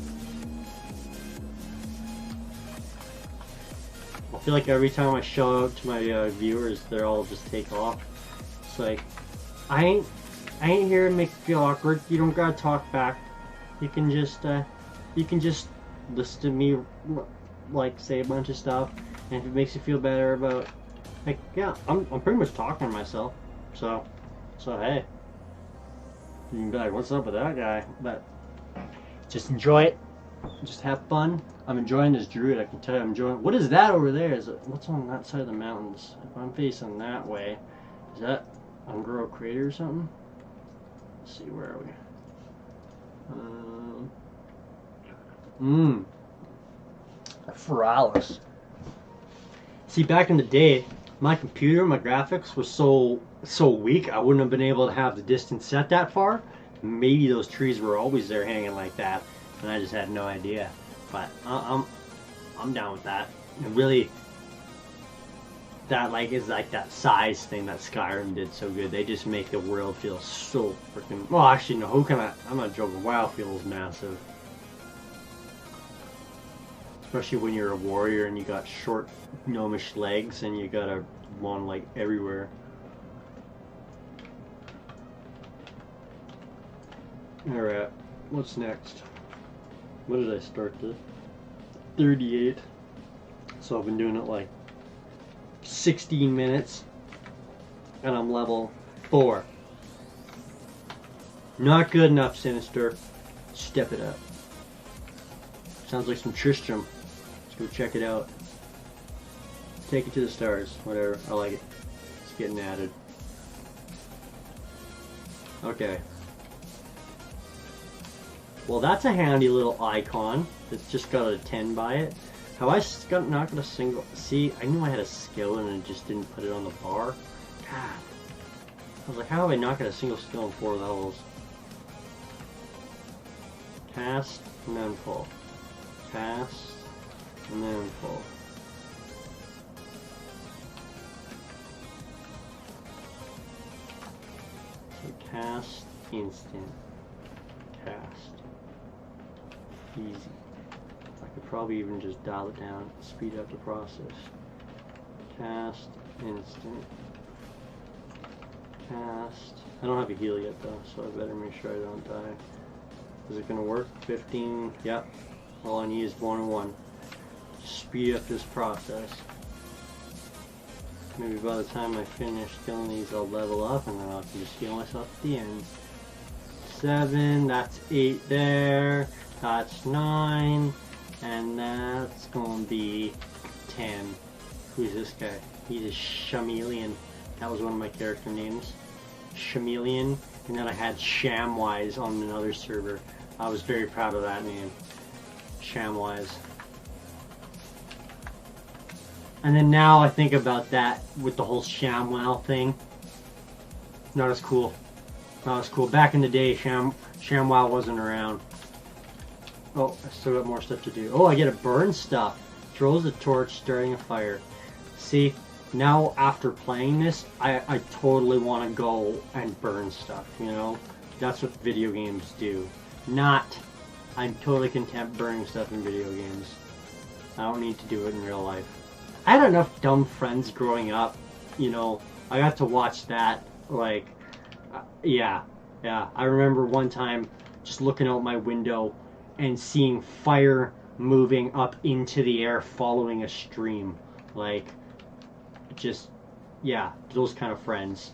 I feel like every time I show out to my viewers, they're all just take off. It's like, I ain't here to make you feel awkward. You don't gotta talk back. You can just listen to me, like, say a bunch of stuff, and if it makes you feel better about, like, yeah, I'm pretty much talking to myself. So hey, you can be like, what's up with that guy? But just enjoy it. Just have fun. I'm enjoying this druid. I can tell you, I'm enjoying. What is that over there? Is it, what's on that side of the mountains? If I'm facing that way, is that Ungro Crater or something? Let's see, where are we? Feralis. See, back in the day, my computer, my graphics was so weak, I wouldn't have been able to have the distance set that far. Maybe those trees were always there hanging like that, and I just had no idea. But I'm down with that. And really, that is like that size thing that Skyrim did so good. They just make the world feel so freaking. Well, actually, no. I'm not joking. WoW feels massive, especially when you're a warrior and you got short gnomish legs and you got a long leg everywhere. Alright, what's next? What did I start this? 38. So I've been doing it like 16 minutes. And I'm level 4. Not good enough, Sinister. Step it up. Sounds like some Tristram. Let's go check it out. Take it to the stars. Whatever. I like it. It's getting added. Okay. Well, that's a handy little icon that's just got a 10 by it. Have I not got a single... See, I knew I had a skill and I just didn't put it on the bar. God. I was like, how have I not got a single skill in 4 levels? Cast, and then pull. Cast, and then pull. So cast, instant. Cast. Easy. I could probably even just dial it down, speed up the process. Cast, instant. Cast. I don't have a heal yet though, so I better make sure I don't die. Is it gonna work? 15, yep. All I need is 1 and 1. Speed up this process. Maybe by the time I finish killing these I'll level up and then I can just heal myself at the end. 7, that's 8 there. That's 9, and that's gonna be 10. Who's this guy? He's a Chameleon. That was one of my character names. Chameleon, and then I had Shamwise on another server. I was very proud of that name. Shamwise. And then now I think about that with the whole ShamWow thing. Not as cool. Not as cool. Back in the day, ShamWow wasn't around. Oh, I still got more stuff to do. Oh, I get to burn stuff. Throws a torch, starting a fire. See, now after playing this, I totally want to go and burn stuff, you know? That's what video games do. Not, I'm totally content burning stuff in video games. I don't need to do it in real life. I had enough dumb friends growing up, you know, I got to watch that, like, yeah. I remember one time just looking out my window and seeing fire moving up into the air following a stream. Like, just, yeah, those kind of friends.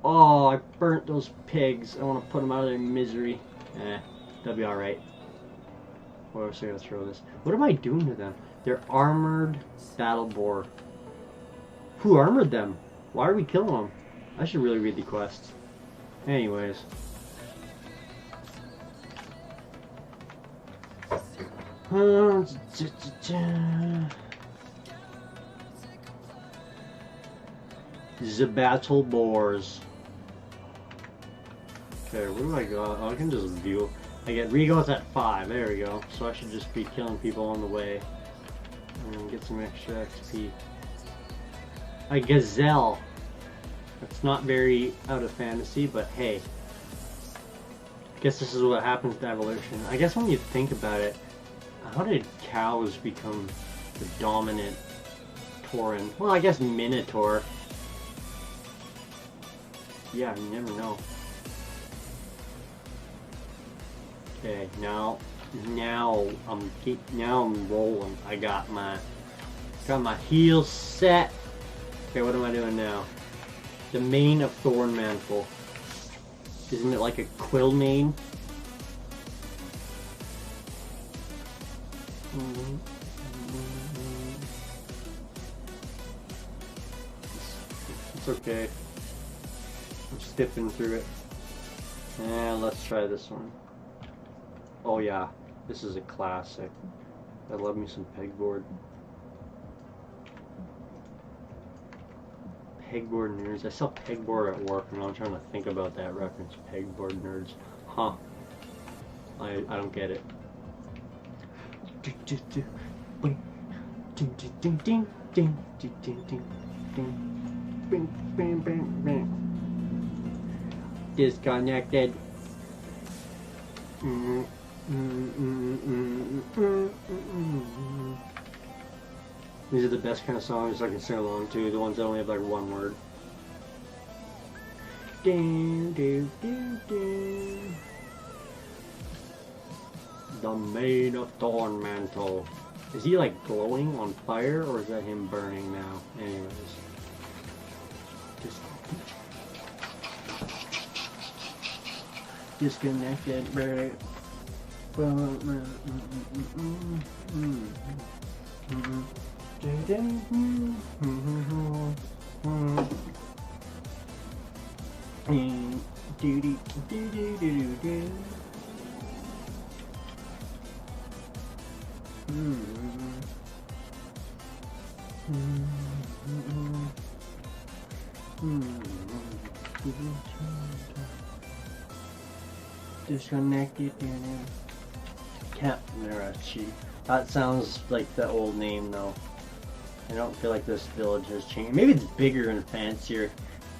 Oh, I burnt those pigs. I want to put them out of their misery. They'll be alright. What else am I going to throw this? What am I doing to them? They're armored battle boar. Who armored them? Why are we killing them? I should really read the quests. Anyways. The battle boars. Okay, where do I go? Oh, I can just view. I get regos at 5. There we go. So I should just be killing people on the way and get some extra XP. A gazelle. That's not very out of fantasy, but hey. I guess this is what happens to evolution. I guess when you think about it, how did cows become the dominant tauren? Well, I guess minotaur. Yeah, you never know. Okay, now I'm rolling. I got my heels set. Okay, what am I doing now? The mane of thorn mantle. Isn't it like a quill mane? It's okay. I'm stiffing through it. Let's try this one. Oh yeah, this is a classic. I love me some pegboard. Pegboard nerds. I sell pegboard at work, and I'm trying to think about that reference. Pegboard nerds. Huh. I don't get it. Disconnected. These are the best kind of songs I can sing along to, the ones that only have like one word. The mane of thorn mantle. Is he like glowing on fire, or is that him burning now? Anyways. Disconnected. Disconnected. Capnerachi. That sounds like the old name though. I don't feel like this village has changed. Maybe it's bigger and fancier.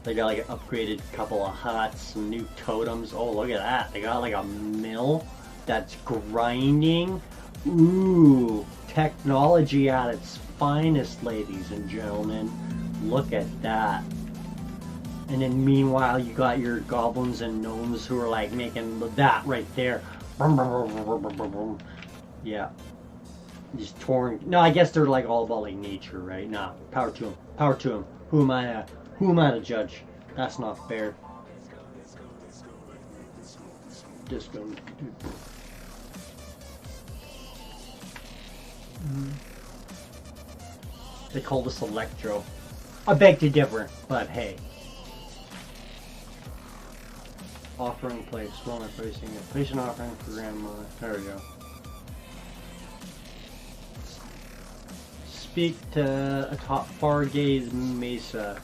They got like an upgraded couple of huts, some new totems. Oh, look at that. They got like a mill that's grinding. Ooh, technology at its finest, ladies and gentlemen. Look at that. And then meanwhile, you got your goblins and gnomes who are like making that right there. Yeah. Just torn. No, I guess they're like all about like nature, right? Nah, power to them. Power to them. Who am I to judge? That's not fair. Disco. They call this electro. I beg to differ, but hey. Offering place. What am I placing it? Place an offering for grandma. There we go. speak to a top Fargaze Mesa.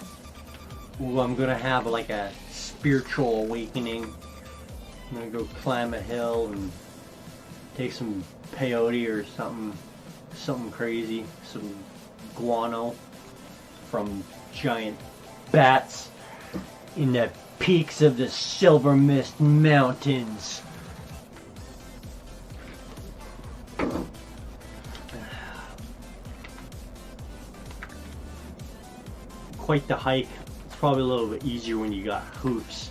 Ooh, I'm gonna have like a spiritual awakening. I'm gonna go climb a hill and take some peyote or something crazy, some guano from giant bats in the peaks of the Silver Mist Mountains. Quite the hike. It's probably a little bit easier when you got hoofs.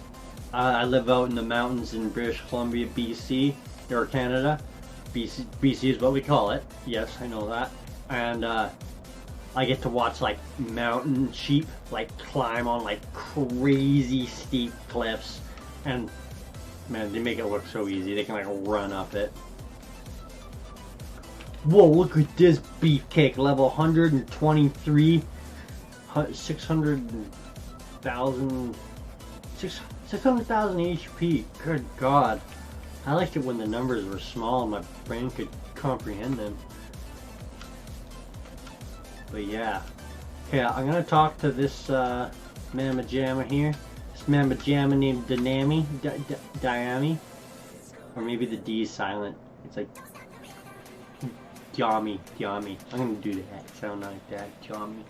I live out in the mountains in British Columbia, BC, or Canada. BC is what we call it. Yes, I know that. And I get to watch like mountain sheep like climb on like crazy steep cliffs, and man, they make it look so easy. They can like run up it. Whoa, look at this beefcake, level 123, 600,000 HP. Good God. I liked it when the numbers were small and my brain could comprehend them. But yeah. Okay, I'm gonna talk to this Mamma Jamma here. This Mamma Jamma named Diami. Or maybe the D is silent. It's like Diami. I'm gonna do that. Sound like that. Diami.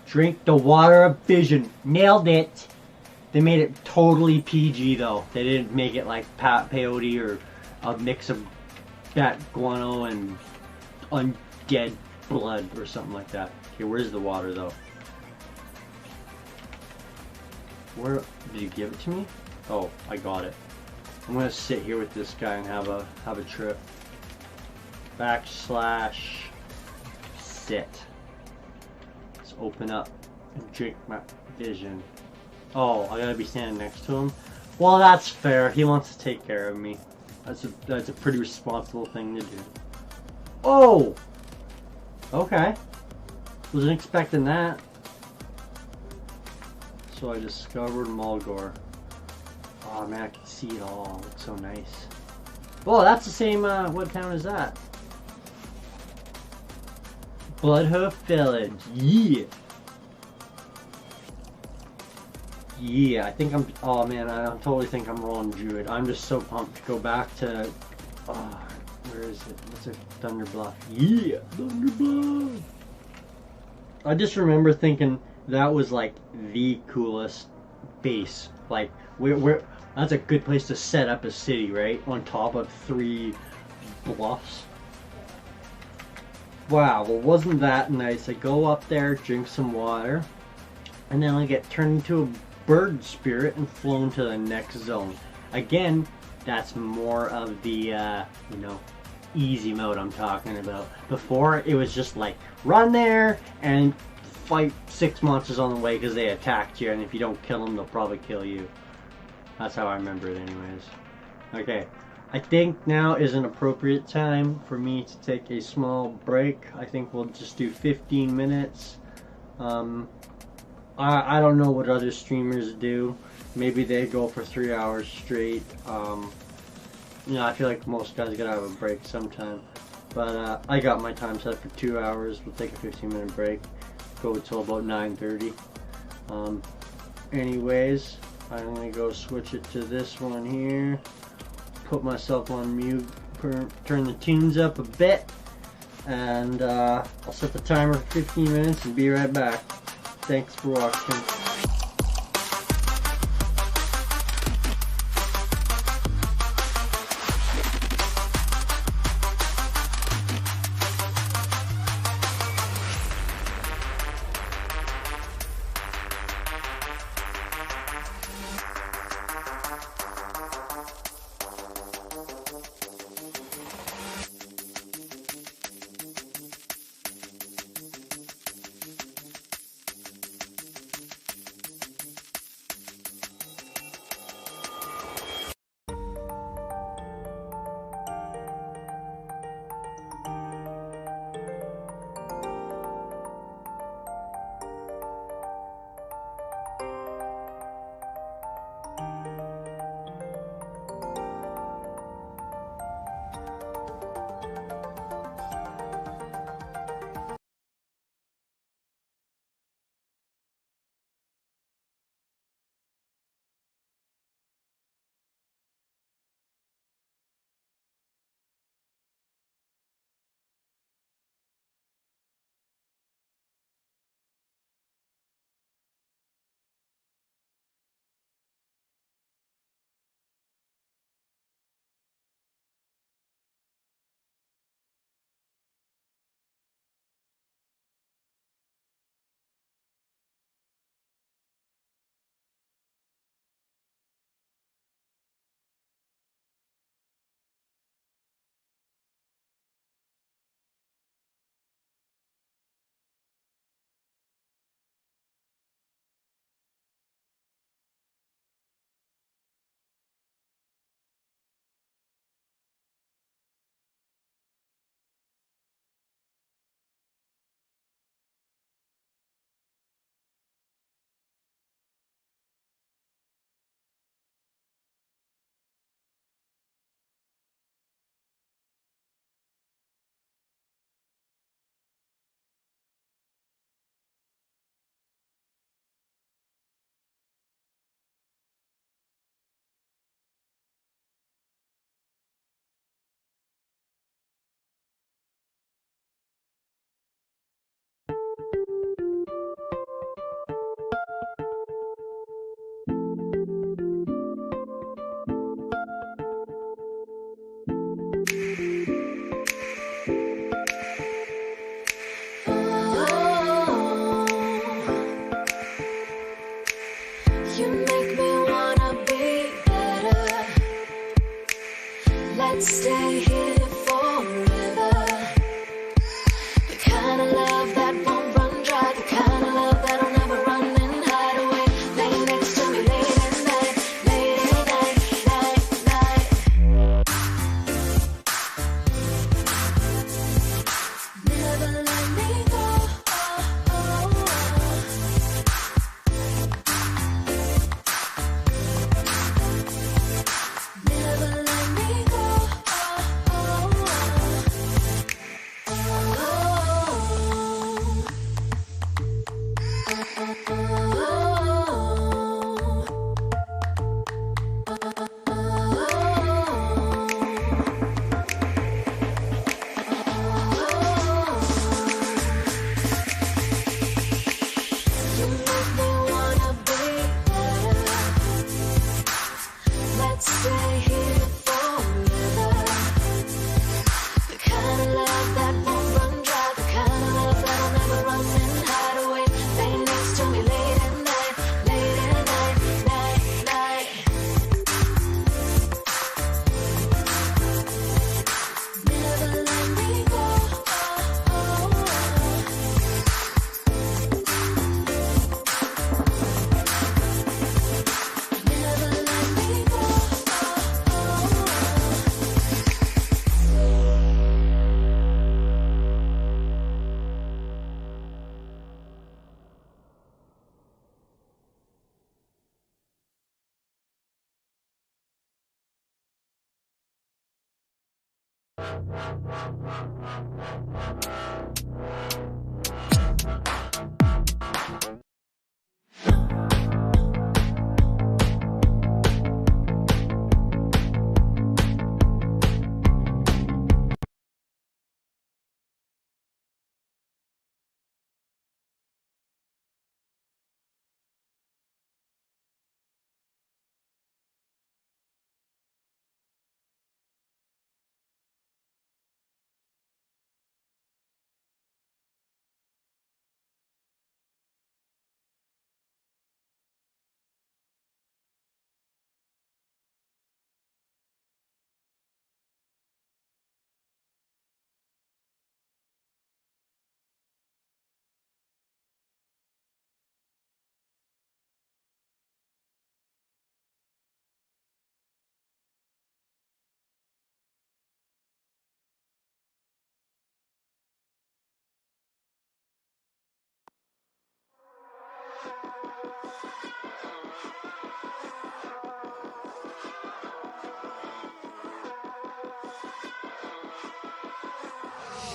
Drink the water of vision. Nailed it. They made it totally PG though. They didn't make it like peyote or a mix of bat guano and undead blood or something like that. Okay, where's the water though? Where did you give it to me? Oh, I got it. I'm gonna sit here with this guy and have a trip. / sit. Let's open up and drink my vision. Oh, I gotta be standing next to him. Well, that's fair. He wants to take care of me. That's a pretty responsible thing to do. Oh! Okay. Wasn't expecting that. So I discovered Mulgore. Oh man, I can see it all. It's so nice. Oh, that's the same, what town is that? Bloodhoof Village. Yeah! Yeah, I think oh man, I totally think I'm rolling Druid. I'm just so pumped to go back to, where is it? What's it? Thunderbluff. Yeah, Thunderbluff. I just remember thinking that was like the coolest base. Like, that's a good place to set up a city, right? On top of 3 bluffs. Wow, well wasn't that nice? I go up there, drink some water, and then I get turned into a bird spirit and flown to the next zone. Again, that's more of the, you know, easy mode I'm talking about. Before, it was just like, run there and fight 6 monsters on the way because they attacked you, and if you don't kill them, they'll probably kill you. That's how I remember it anyways. Okay, I think now is an appropriate time for me to take a small break. I think we'll just do 15 minutes. I don't know what other streamers do. Maybe they go for 3 hours straight. You know, I feel like most guys gotta have a break sometime. But I got my time set for 2 hours. We'll take a 15-minute break. Go until about 9:30. Anyways, I'm gonna go switch it to this one here. Put myself on mute. Turn the tunes up a bit. And I'll set the timer for 15 minutes and be right back. Thanks for watching.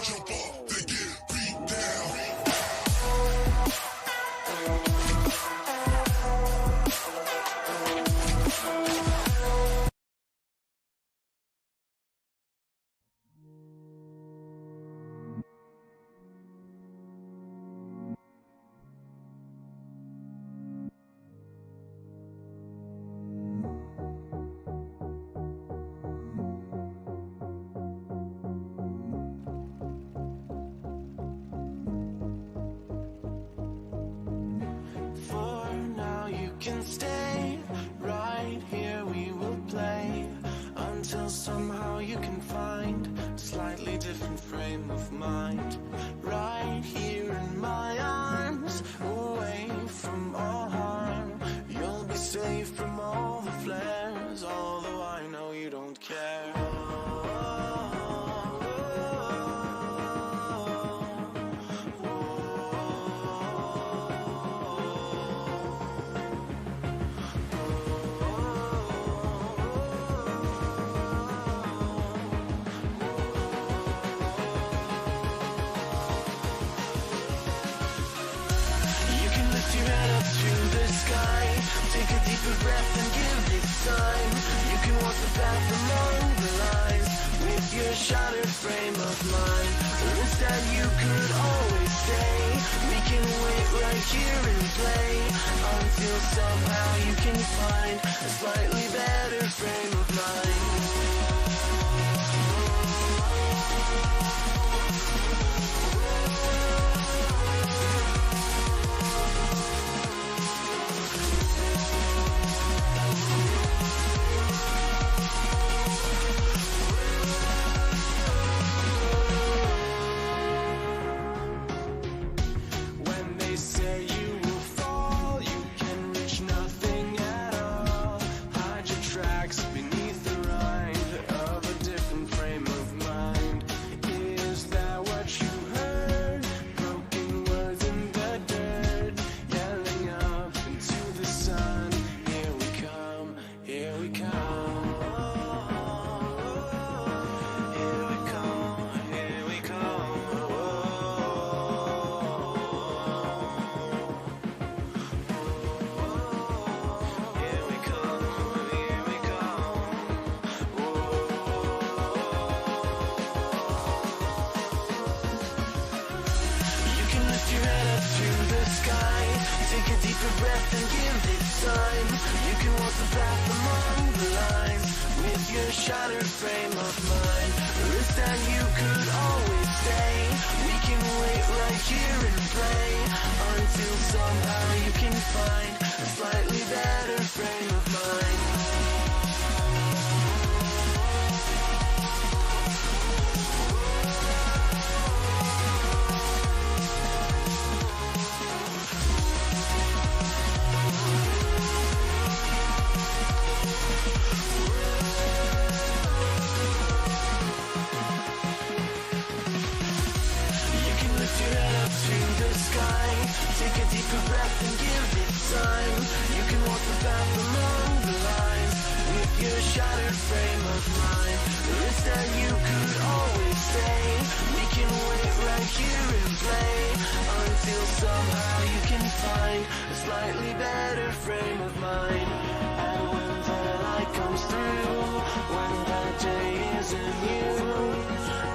Jump up, they get beat down. Can stay right here, we will play until somehow you can find a slightly different frame of mind. Right here in my arms, away from all harm, you'll be safe from all the flares, although I know you don't care. Take a deeper breath and give it time. You can walk the path among the lines with your shattered frame of mind. Or instead you could always stay. We can wait right here and play until somehow you can find a slightly better frame of mind. Breath and give it time. You can walk the path among the lines with your shattered frame of mind. Or instead you could always stay. We can wait right here and play until somehow you can find a slightly better frame of mind. Take a deeper breath and give it time. shattered frame of mind. Instead you could always say, we can wait right here and play until somehow you can find a slightly better frame of mind. And when the light comes through, when the day isn't you,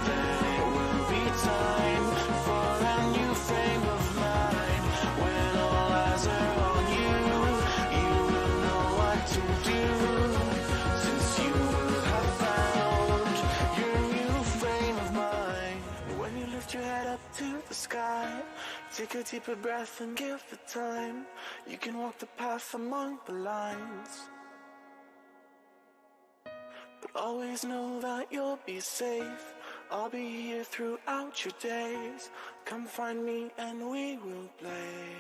then it will be time for a new frame of mind. When all eyes are on you, you will know what to do, since you will have found your new frame of mind. When you lift your head up to the sky, take a deeper breath and give it time. You can walk the path among the lines, but always know that you'll be safe. I'll be here throughout your days. Come find me and we will play.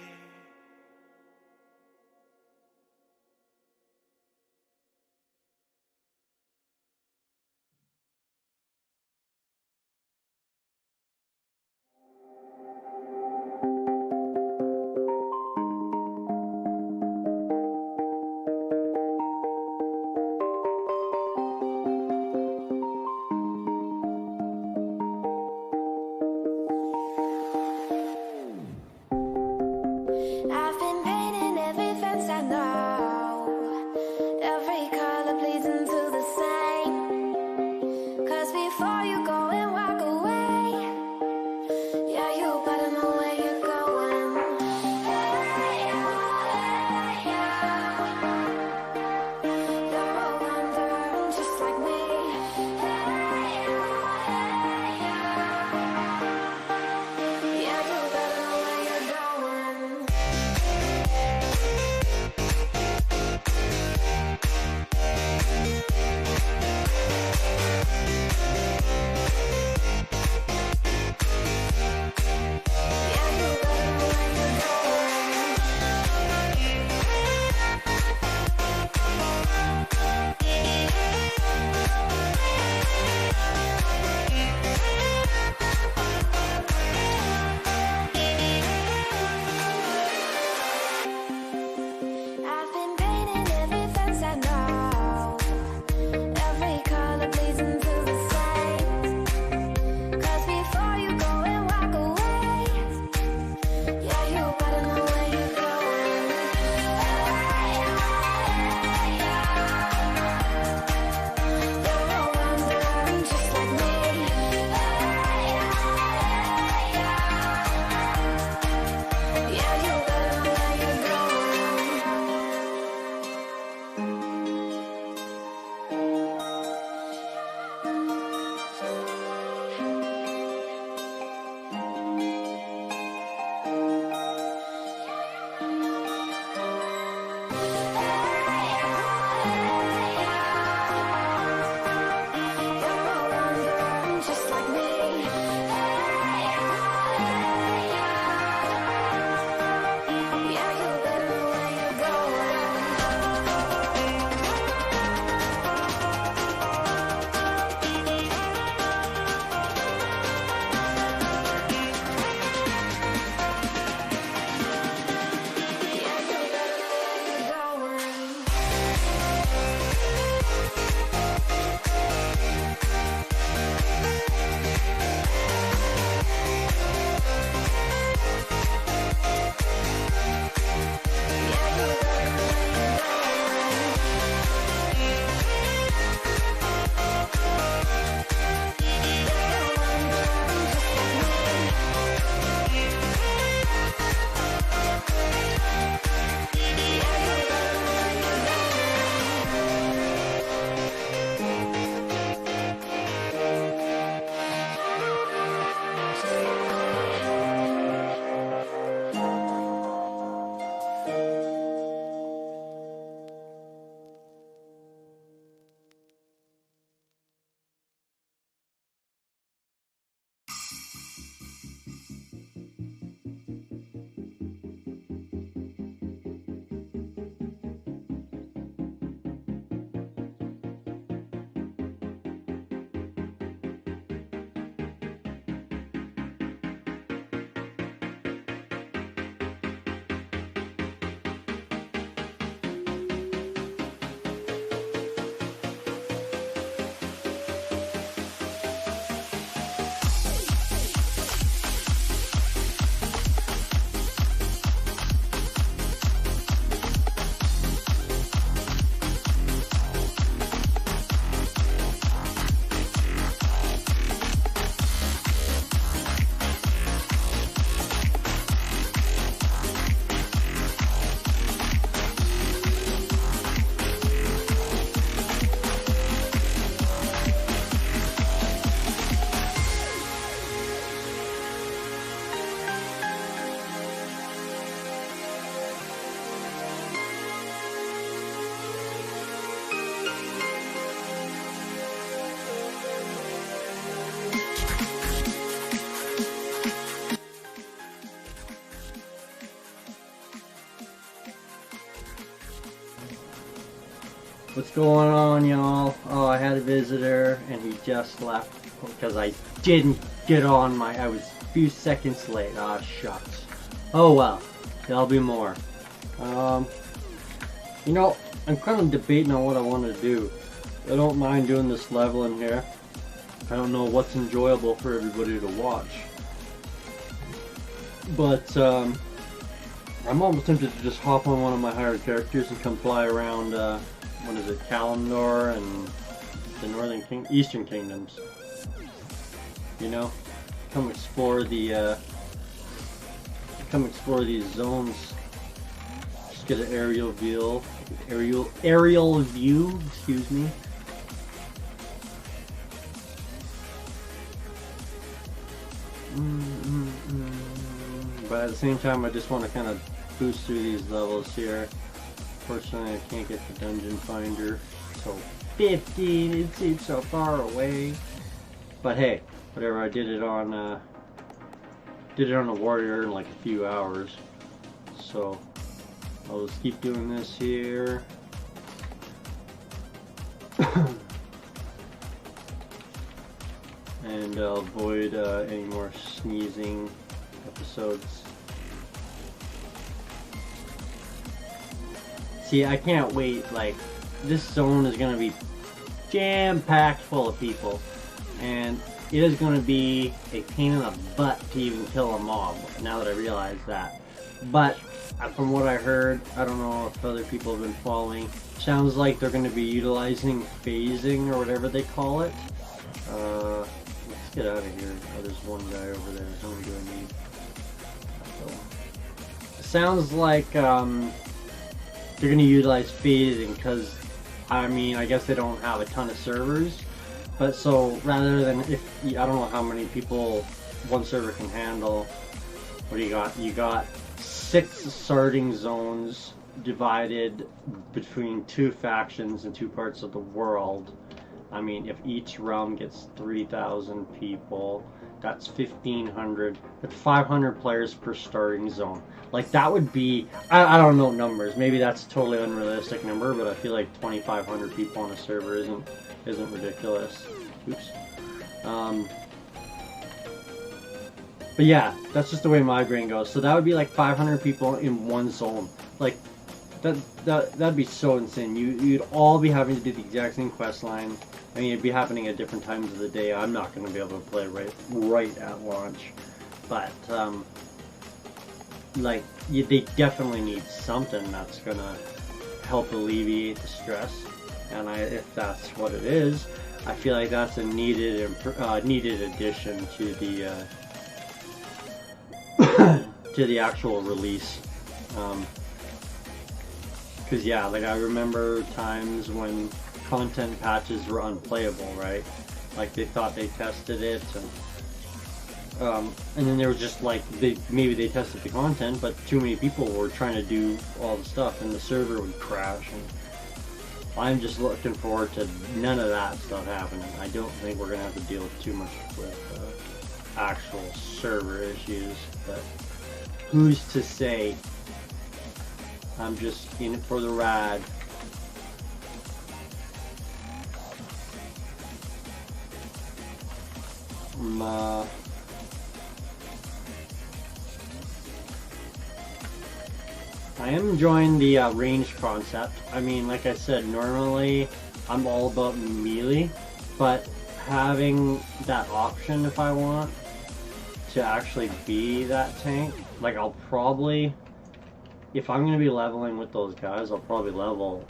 What's going on, y'all? Oh, I had a visitor and he just left because I didn't get on my... I was a few seconds late. Ah, shucks. Oh well, there'll be more. You know, I'm kind of debating on what I want to do. I don't mind doing this level in here. I don't know what's enjoyable for everybody to watch. But, I'm almost tempted to just hop on one of my hired characters and come fly around, what is it, Kalimdor and the Eastern Kingdoms. You know? Come explore these zones. Just get an aerial view, excuse me. But at the same time, I just want to kind of boost through these levels here. Fortunately, I can't get the dungeon finder. So 15, it seems so far away. But hey, whatever. I did it on a warrior in like a few hours. So I'll just keep doing this here. And I'll avoid any more sneezing episodes. See, I can't wait. Like, this zone is going to be jam-packed full of people, and it is going to be a pain in the butt to even kill a mob, now that I realize that. But from what I heard, I don't know if other people have been following, sounds like they're going to be utilizing phasing or whatever they call it. Let's get out of here. Oh, there's one guy over there. How many do I need? Sounds like they're going to utilize phasing because, I mean, I guess they don't have a ton of servers. But so rather than, I don't know how many people one server can handle. What do you got? You got 6 starting zones divided between 2 factions in 2 parts of the world. I mean, if each realm gets 3,000 people, that's 1,500. That's 500 players per starting zone. Like, that would be, I don't know numbers. Maybe that's a totally unrealistic number, but I feel like 2,500 people on a server isn't ridiculous. Oops. But yeah, that's just the way my brain goes. So that would be like 500 people in one zone. Like, that'd be so insane. You'd all be having to do the exact same quest line. I mean, it'd be happening at different times of the day. I'm not going to be able to play right at launch. But, like, they definitely need something that's going to help alleviate the stress. And if that's what it is, I feel like that's a needed addition to the to the actual release. Because yeah, like I remember times when content patches were unplayable, right? Like they thought they tested it, and then they were just like, maybe they tested the content, but too many people were trying to do all the stuff, and the server would crash. And I'm just looking forward to none of that stuff happening. I don't think we're gonna have to deal too much with actual server issues, but who's to say? I'm just in it for the ride. I am enjoying the range concept. I mean, like I said, normally I'm all about melee, but having that option if I want to actually be that tank, like I'll probably, if I'm going to be leveling with those guys, I'll probably level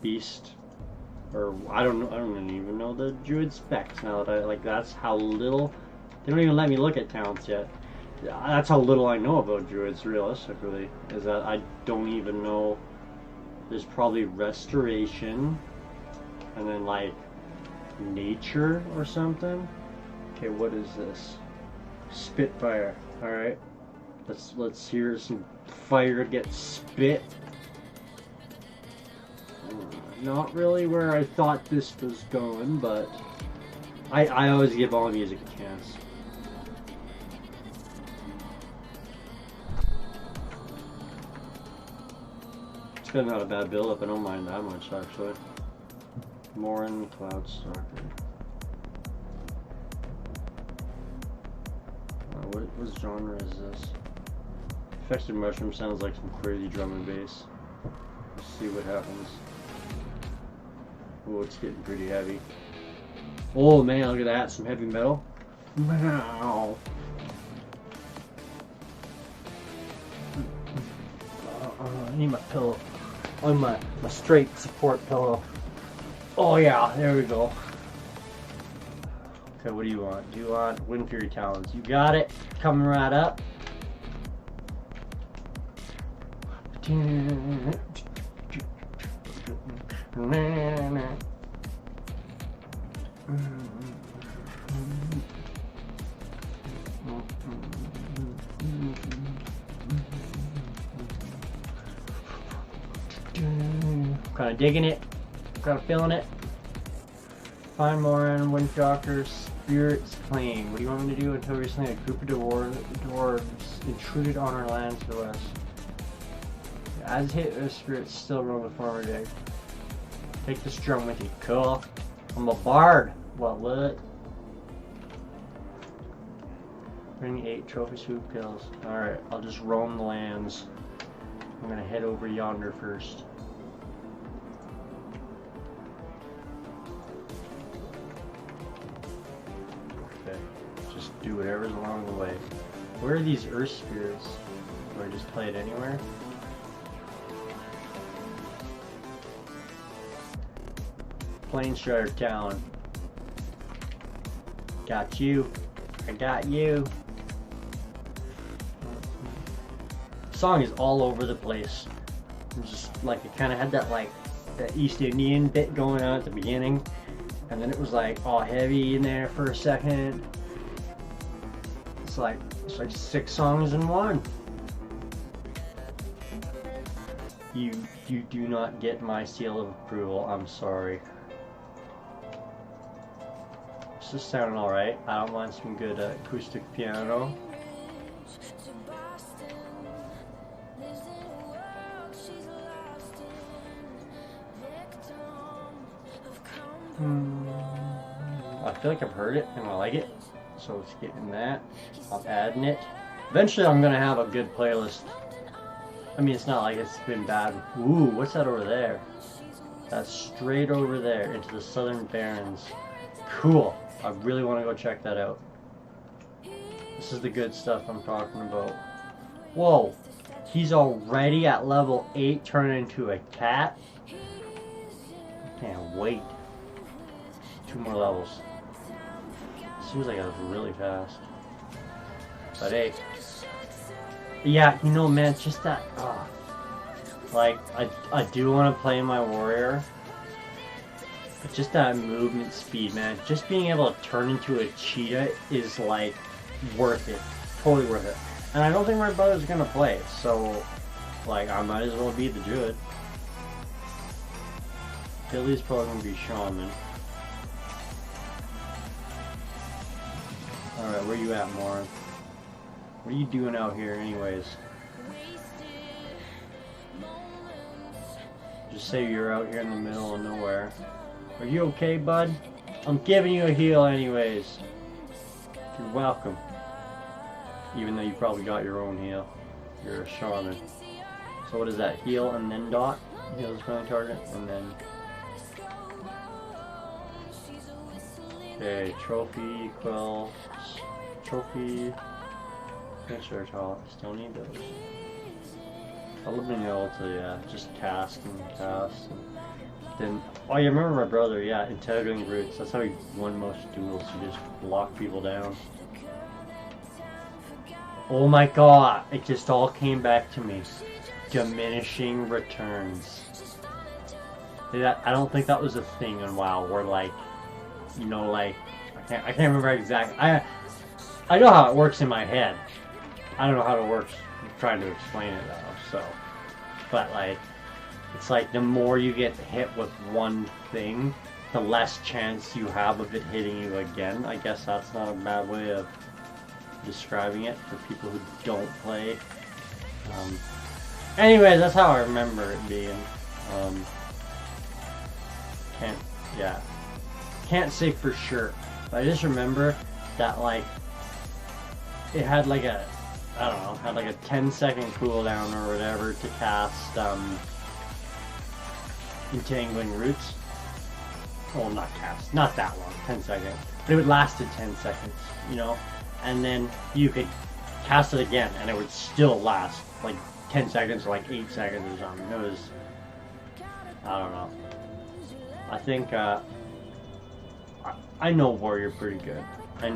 Beast, or I don't even know the Druid specs now that that's how little, they don't even let me look at talents yet. That's how little I know about Druids realistically, is that I don't even know. There's probably Restoration, and then like Nature or something. Okay, what is this? Spitfire. Alright. Let's hear some fire get spit. Not really where I thought this was going, but I always give all music a chance. It's got not a bad build up, I don't mind that much actually. Morin Cloud Stalker. What genre is this? Infected Mushroom sounds like some crazy drum and bass. Let's see what happens. Oh, it's getting pretty heavy. Oh man, look at that, some heavy metal. Wow. I need my pillow. On my straight support pillow. Oh yeah, there we go. Okay, what do you want? Do you want Wind Fury Talons? You got it. Coming right up. Kind of digging it. Kind of feeling it. Find Morin, Windtalker, Spirit's Claim. What do you want me to do? Until recently, a group of dwarves intruded on our lands to the west. As hit, the spirits still roam the former day. Take this drum with you. Cool. I'm a bard. What? Bring 8 trophy swoop kills. Alright, I'll just roam the lands. I'm gonna head over yonder first. Okay. Just do whatever's along the way. Where are these earth spirits? Do I just play it anywhere? Planeshark Town. Got you. I got you. The song is all over the place. It's just like it kind of had that that East Indian bit going on at the beginning, and then it was like all heavy in there for a second. It's like 6 songs in one. You do not get my seal of approval. I'm sorry. This is sounding alright. I don't mind some good acoustic piano. I feel like I've heard it and I like it, so let's get in that. I'm adding it. Eventually I'm gonna have a good playlist. I mean, it's not like it's been bad. Ooh, what's that over there? That's straight over there into the Southern Barrens. Cool. I really want to go check that out. This is the good stuff I'm talking about. Whoa, he's already at level 8 turning into a cat? I can't wait. 2 more levels. Seems like I was really fast. But hey. Yeah, you know man, just that, like, I do want to play my warrior. But just that movement speed, man. Just being able to turn into a cheetah is like worth it. Totally worth it. And I don't think my brother's gonna play, so like I might as well be the druid. Billy's probably gonna be shaman. Alright, where you at, Morin? What are you doing out here anyways? Just say you're out here in the middle of nowhere. Are you okay, bud? I'm giving you a heal anyways. You're welcome. Even though you probably got your own heal. You're a shaman. So what is that? Heal and then dot? Heal the friendly target and then... Okay, trophy, quill, trophy, finisher tall. Still need those. I'll live in the ulti, yeah. Just cast and cast. And then, oh, you remember my brother? Yeah, Integrating Roots. That's how he won most duels. He just locked people down. Oh my god! It just all came back to me. Diminishing returns. I don't think that was a thing in WoW where like, you know, like I can't remember exactly. I know how it works in my head. I don't know how it works. I'm trying to explain it though. So, but like, it's like the more you get hit with one thing, the less chance you have of it hitting you again. I guess that's not a bad way of describing it for people who don't play. Anyway, that's how I remember it being. Yeah. Can't say for sure, but I just remember that like it had like a, I don't know, had like a 10-second cooldown or whatever to cast Entangling Roots. Well, not cast, not that long, 10 seconds. But it would last 10 seconds, you know? And then you could cast it again and it would still last like 10 seconds or like 8 seconds or something. It was, I don't know. I think, I know Warrior pretty good. I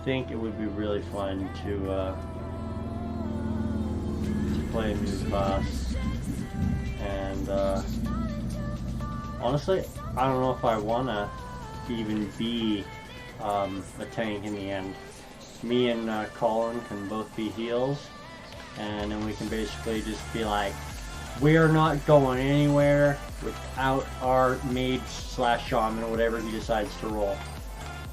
think it would be really fun to play a new class. And, honestly, I don't know if I want to even be a tank in the end. Me and Colin can both be heals, and then we can basically just be like, we're not going anywhere without our mage / shaman or whatever he decides to roll.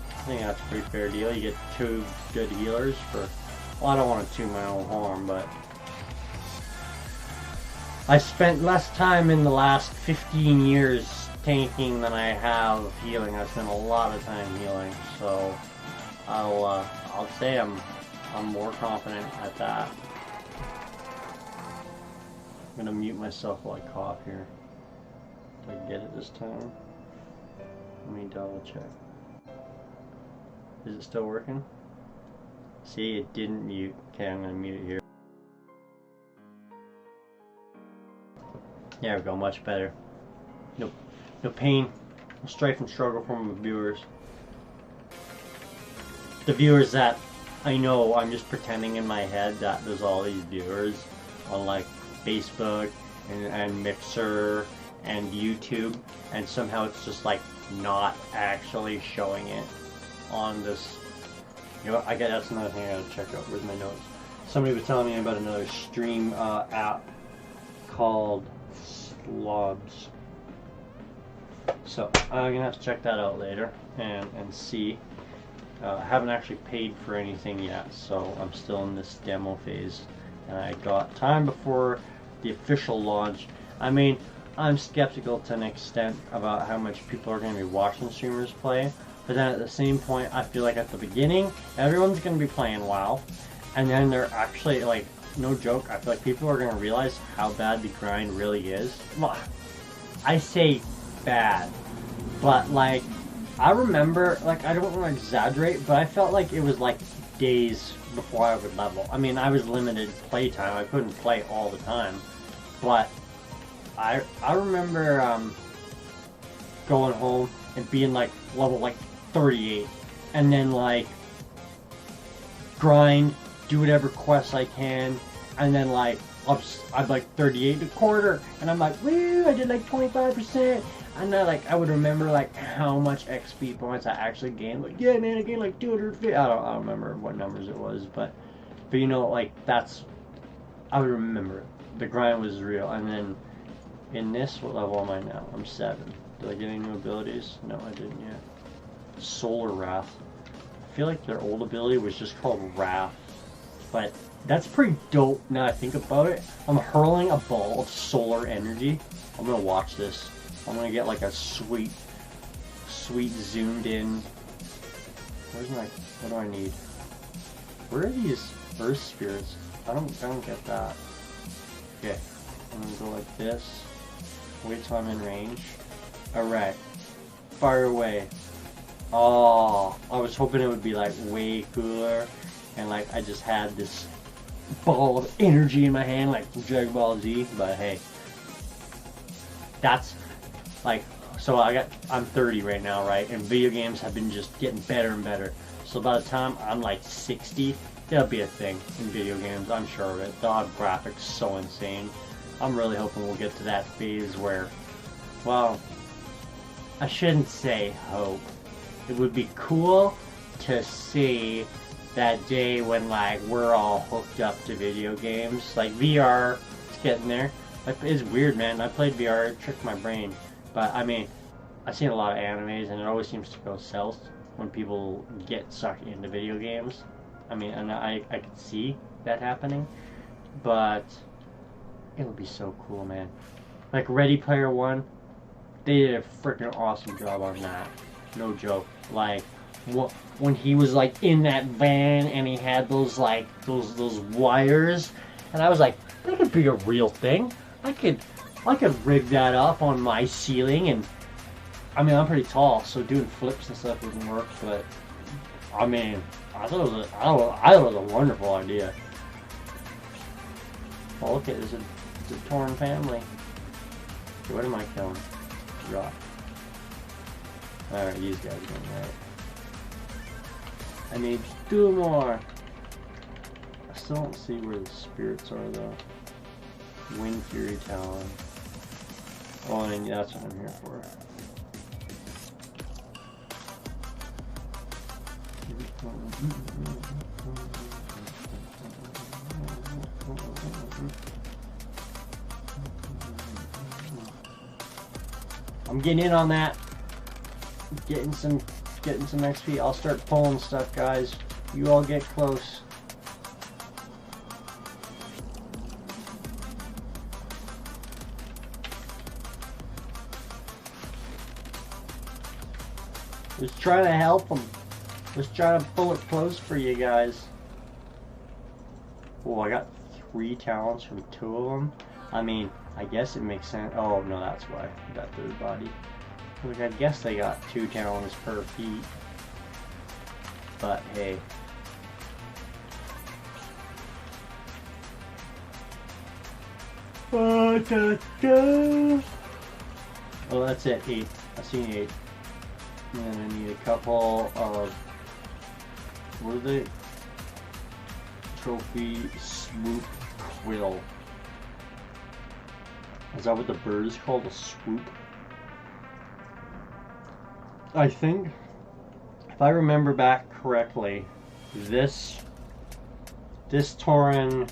I think that's a pretty fair deal. You get 2 good healers for, well, I don't want to toot my own horn, but I spent less time in the last 15 years tanking than I have healing. I spent a lot of time healing, so I'll say I'm more confident at that. I'm gonna mute myself while I cough here. Did I get it this time? Let me double check. Is it still working? See, it didn't mute. Okay, I'm gonna mute it here. There we go, much better. No pain, no strife and struggle from the viewers. The viewers that I know, I'm just pretending in my head that there's all these viewers on like Facebook and Mixer and YouTube, and somehow it's just like not actually showing it on this. You know, I guess that's another thing I gotta check out. Where's my notes? Somebody was telling me about another stream app called Slobs. So I'm gonna have to check that out later and see. I haven't actually paid for anything yet, so I'm still in this demo phase, and I got time before the official launch. I mean, I'm skeptical to an extent about how much people are going to be watching streamers play, but then at the same point, I feel like at the beginning, everyone's going to be playing WoW, and then they're actually, like, no joke, I feel like people are going to realize how bad the grind really is. Well, I say bad, but like, I remember, like, I don't want to exaggerate, but I felt like it was like days before I would level. I mean, I was limited playtime, I couldn't play all the time, but I remember going home and being like level like 38, and then like grind, do whatever quests I can, and then like I'm like 38 and a quarter, and I'm like, woo, I did like 25%, and then like I would remember like how much XP points I actually gained. Like, yeah, man, I gained like 250. I don't remember what numbers it was, but you know, like that's, I would remember it. The grind was real. And then in this, what level am I now? I'm 7. Did I get any new abilities? No, I didn't yet. Solar Wrath. I feel like their old ability was just called Wrath, but that's pretty dope now I think about it. I'm hurling a ball of solar energy. I'm gonna watch this. I'm gonna get like a sweet zoomed in. Where's my, what do I need? Where are these earth spirits? I don't get that. Okay, I'm gonna go like this. Wait till I'm in range. Alright. Fire away. Oh, I was hoping it would be like way cooler, and like I just had this ball of energy in my hand like from Dragon Ball Z, but hey. That's like, so I'm 30 right now, right? And video games have been just getting better and better. So by the time I'm like 60, there'll be a thing in video games, I'm sure of it. They'll have graphics so insane. I'm really hoping we'll get to that phase where, well, I shouldn't say hope. It would be cool to see that day when like we're all hooked up to video games. Like VR, it's getting there. It's weird, man. I played VR, it tricked my brain. But I mean, I've seen a lot of animes, and it always seems to go south when people get sucked into video games. I mean, and I could see that happening, but it would be so cool, man. Like Ready Player One, they did a freaking awesome job on that. No joke. Like, when he was like in that van and he had those like those wires, and I was like, that could be a real thing. I could rig that up on my ceiling, and I mean I'm pretty tall, so doing flips and stuff wouldn't work. But I mean, I thought it was a wonderful idea. Oh, look at this. It's a torn family. Okay, what am I killing? Drop. Alright, these guys are going right. I need 2 more. I still don't see where the spirits are though. Wind Fury Talon. Oh, and that's what I'm here for. I'm getting in on that. Getting some XP. I'll start pulling stuff, guys. You all get close. Just trying to help them. Just trying to pull it close for you guys. Oh, I got 3 talents from 2 of them. I mean, I guess it makes sense. Oh, no, that's why. That third body. Like, I guess they got 2 talents per feet. But, hey. Oh, that's it. 8. I seen 8. And I need a couple of... What are they? Trophy Swoop Quill. Is that what the bird is called? A swoop? I think, if I remember back correctly, this Tauren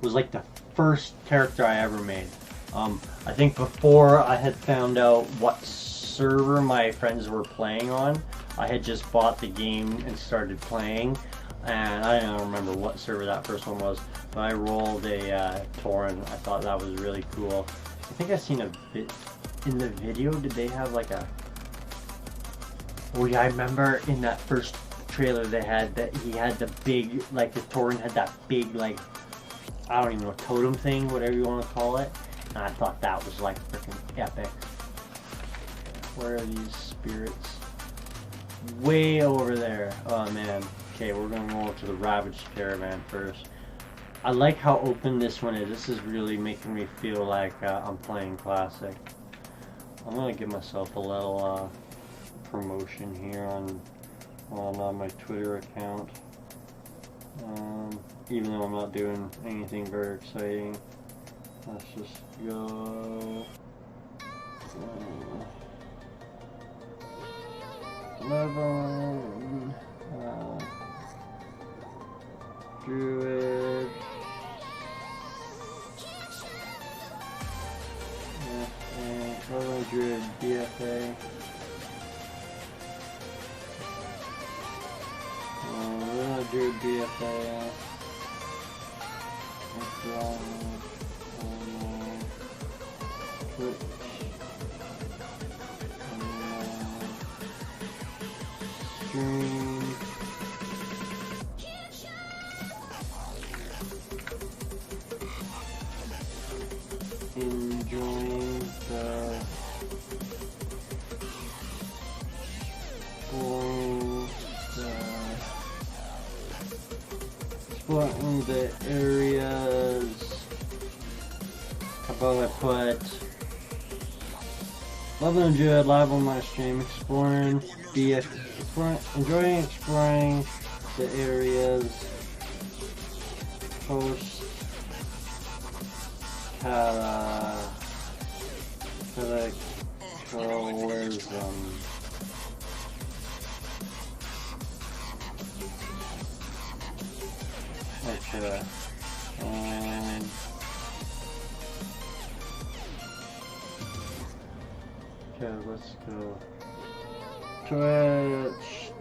was like the first character I ever made. I think before I had found out what server my friends were playing on, I had just bought the game and started playing, and I don't remember what server that first one was, but I rolled a Tauren. I thought that was really cool. I think I seen a bit in the video. Did they have like a... Oh yeah, I remember in that first trailer they had that he had the big, like the Tauren had that big, like, I don't even know, totem thing, whatever you want to call it. And I thought that was like freaking epic. Where are these spirits? Way over there. Oh man. Okay, we're gonna go to the Ravaged Caravan first. I like how open this one is. This is really making me feel like I'm playing Classic. I'm gonna give myself a little promotion here on my Twitter account. Even though I'm not doing anything very exciting. Let's just go. Level Druid. Level Druid BFA. Level Druid BFA. Enjoying the exploring the areas. How about I put Level Druid live on my stream, enjoying exploring the areas post cataclysm. Okay. Okay, let's go. Twitch.tv/Cyrus13.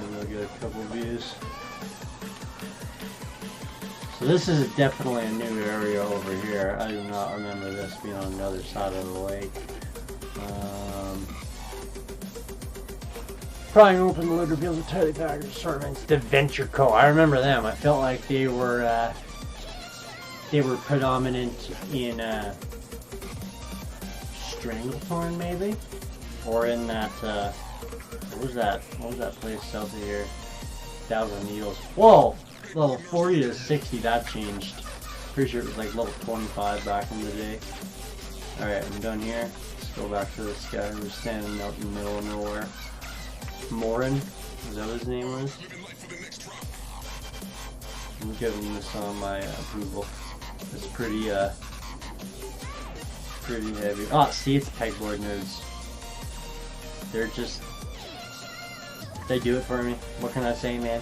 Maybe I'll get a couple views. So this is definitely a new area over here. I do not remember this being on the other side of the lake. Prying open the lid reveals a tightly packed assortments. The Venture Co. I remember them. I felt like they were predominant in Stranglethorn, maybe, or in that what was that place south of here? Thousand Needles. Whoa, level 40 to 60. That changed. Pretty sure it was like level 25 back in the day. All right, I'm done here. Let's go back to this guy who's standing out in the middle of nowhere. Morin, is that what his name was? I'm giving this on my approval. It's pretty heavy. Oh, see, it's pegboard nerds. They're just, they do it for me. What can I say, man?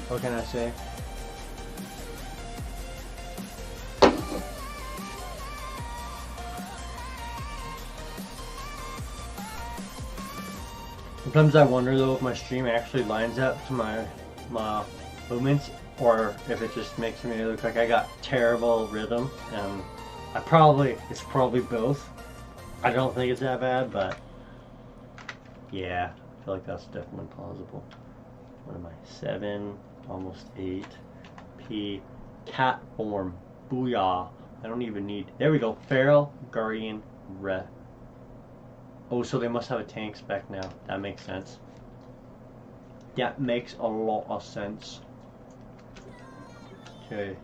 What can I say? Sometimes I wonder though if my stream actually lines up to my movements, or if it just makes me look like I got terrible rhythm. It's probably both. I don't think it's that bad, but yeah, I feel like that's definitely plausible. What am I? 7, almost 8. P, cat form, booyah. I don't even need. There we go. Feral Guardian Re. Oh, so they must have a tank spec now. That makes sense. That makes a lot of sense. Okay.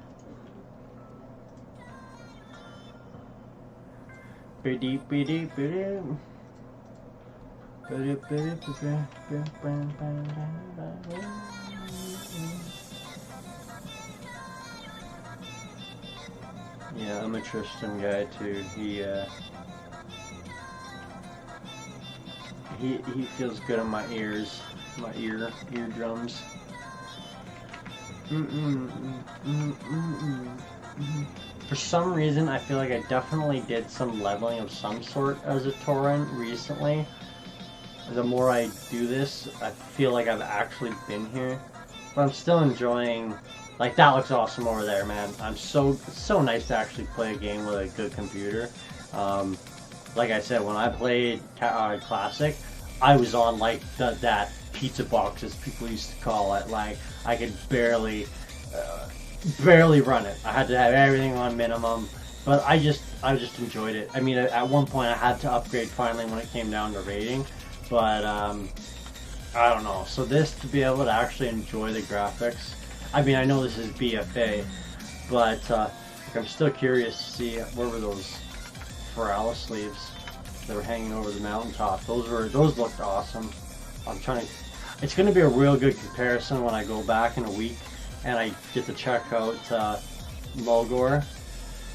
Yeah, I'm a Tristan guy too. He feels good on my ears, my eardrums. For some reason, I feel like I definitely did some leveling of some sort as a Tauren recently. The more I do this, I feel like I've actually been here. But I'm still enjoying. Like, that looks awesome over there, man. It's so nice to actually play a game with a good computer. Like I said, when I played Classic, I was on like that pizza box, as people used to call it. Like, I could barely run it. I had to have everything on minimum, but I just enjoyed it. I mean, at one point I had to upgrade finally when it came down to rating, but I don't know. So this, to be able to actually enjoy the graphics, I mean, I know this is BFA, but I'm still curious to see where were those Ferala sleeves that were hanging over the mountaintop. Those looked awesome. It's going to be a real good comparison when I go back in a week and I get to check out Mulgore.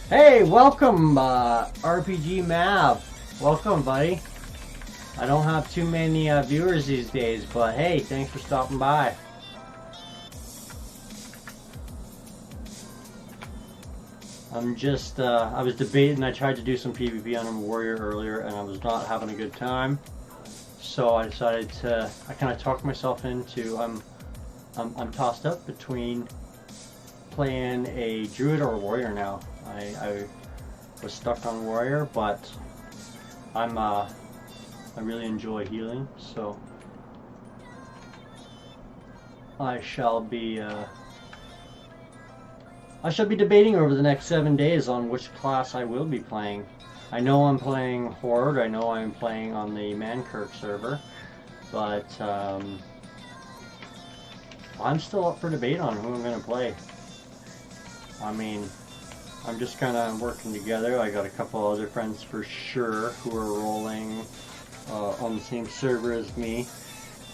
Hey, welcome RPG Mav. Welcome, buddy. I don't have too many viewers these days, but hey, thanks for stopping by. I'm just, I was debating. I tried to do some PvP on a warrior earlier, and I was not having a good time. So I decided to, I kind of talked myself into, I'm tossed up between playing a druid or a warrior now. I was stuck on warrior, but I really enjoy healing, so I shall be debating over the next 7 days on which class I will be playing. I know I'm playing Horde, I know I'm playing on the Mankirk server, but I'm still up for debate on who I'm going to play. I mean, I'm just kind of working together. I got a couple other friends for sure who are rolling on the same server as me,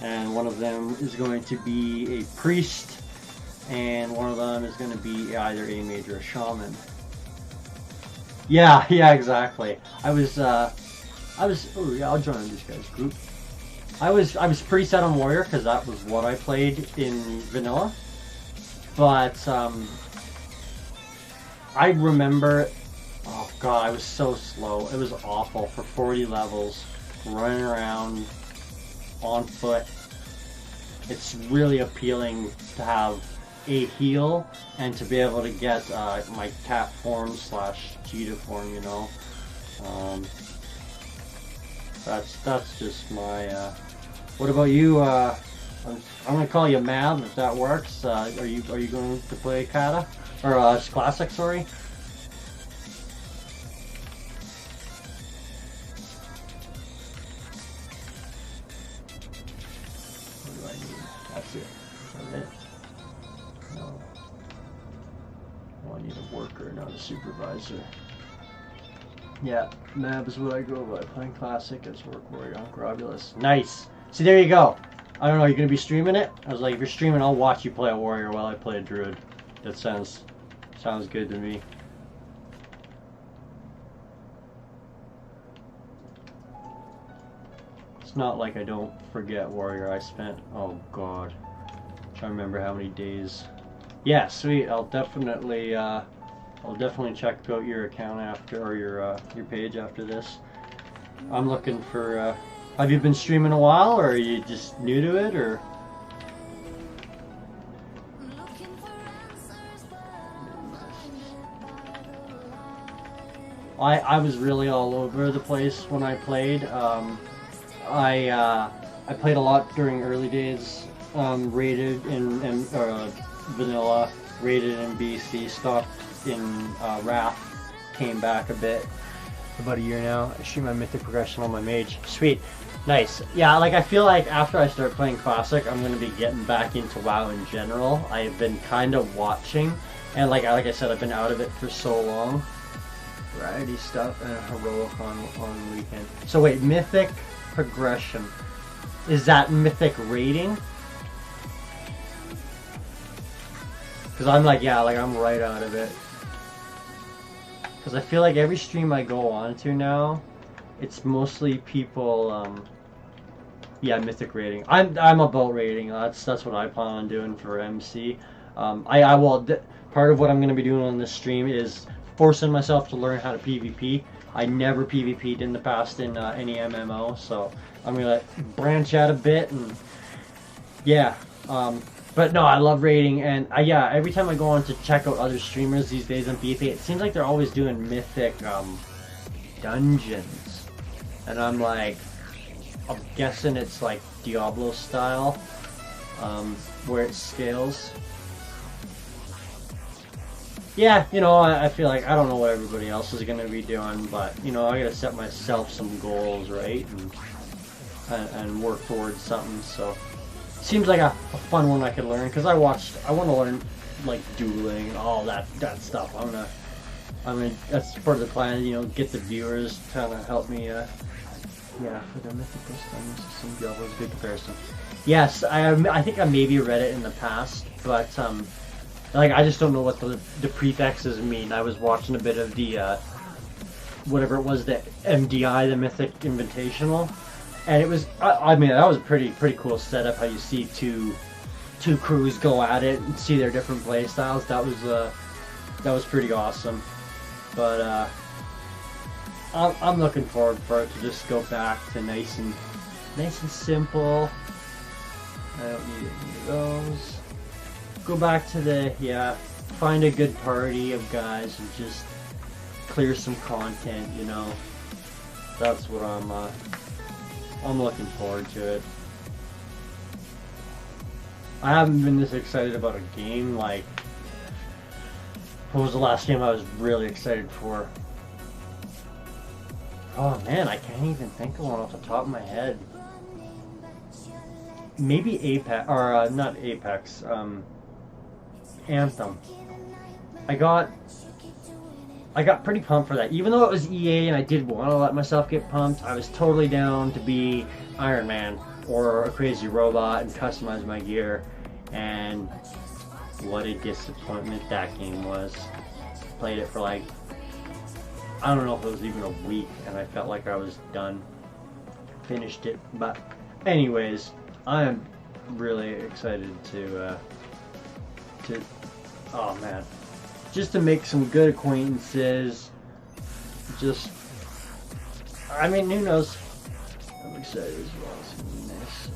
and one of them is going to be a priest, and one of them is going to be either a mage or a shaman. Yeah, exactly. Oh yeah, I'll join this guy's group. I was pretty set on warrior because that was what I played in vanilla, but I remember, oh god, I was so slow. It was awful for 40 levels, running around on foot. it's really appealing to have a heal and to be able to get my cat form slash cheetah form, you know. That's just my. What about you? I'm gonna call you Mab if that works. Are you going to play Kata or Classic? Sorry. What do I need? That's it. Is that it? No. Oh, I need a worker, not a supervisor. Yeah, Mab is what I go by. Playing Classic as Work Warrior on Grobulus. Nice! See, there you go. I don't know, you're gonna be streaming it? I was like, if you're streaming, I'll watch you play a warrior while I play a druid. That sounds good to me. It's not like I don't forget warrior. I spent, oh god, I'm trying to remember how many days. Yeah, sweet. I'll definitely check out your account after, or your page after this. I'm looking for. Have you been streaming a while, or are you just new to it, or? I was really all over the place when I played. I played a lot during early days, rated in vanilla, rated in BC, stopped in Wrath, came back a bit. About a year now. I shoot my mythic progression on my mage. Sweet. Nice. Yeah, like I feel like after I start playing Classic, I'm going to be getting back into WoW in general. I've been kind of watching, and like I said, I've been out of it for so long. Variety stuff and a heroic on the weekend. So wait, mythic progression. Is that mythic rating? Because I'm like, yeah, like I'm right out of it. Because I feel like every stream I go on to now, it's mostly people, yeah, mythic rating. I'm about rating. That's what I plan on doing for MC. I will. Part of what I'm going to be doing on this stream is forcing myself to learn how to PvP. I never PvP'd in the past in any MMO, so I'm going to branch out a bit and yeah. But no, I love raiding, and yeah, every time I go on to check out other streamers these days on BFA, it seems like they're always doing mythic dungeons, and I'm like, I'm guessing it's like Diablo style, where it scales. Yeah, you know, I feel like I don't know what everybody else is gonna be doing, but you know, I gotta set myself some goals, right, and work towards something. So. Seems like a fun one I could learn, because I want to learn like dueling and all that stuff. That's part of the plan, you know, get the viewers kind of help me, yeah, for the mythical stunnings, some Diablo's a good comparison. Yes, I think I maybe read it in the past, but like I just don't know what the prefixes mean. I was watching a bit of the whatever it was, the MDI, the Mythic Invitational. And it was, I mean, that was a pretty cool setup. How you see two crews go at it and see their different play styles. That was pretty awesome. But I'm looking forward for it to just go back to nice and simple. I don't need any of those. Go back to find a good party of guys and just clear some content. You know, that's what I'm looking forward to it. I haven't been this excited about a game. Like, what was the last game I was really excited for? Oh man, I can't even think of one off the top of my head. Maybe Apex, or not Apex, Anthem. I got pretty pumped for that. Even though it was EA and I did want to let myself get pumped, I was totally down to be Iron Man or a crazy robot and customize my gear. And what a disappointment that game was. Played it for like, I don't know if it was even a week, and I felt like I was done. Finished it, but anyways, I am really excited to oh man, just to make some good acquaintances. Just, I mean, who knows? I'm excited as well. It's gonna be nice.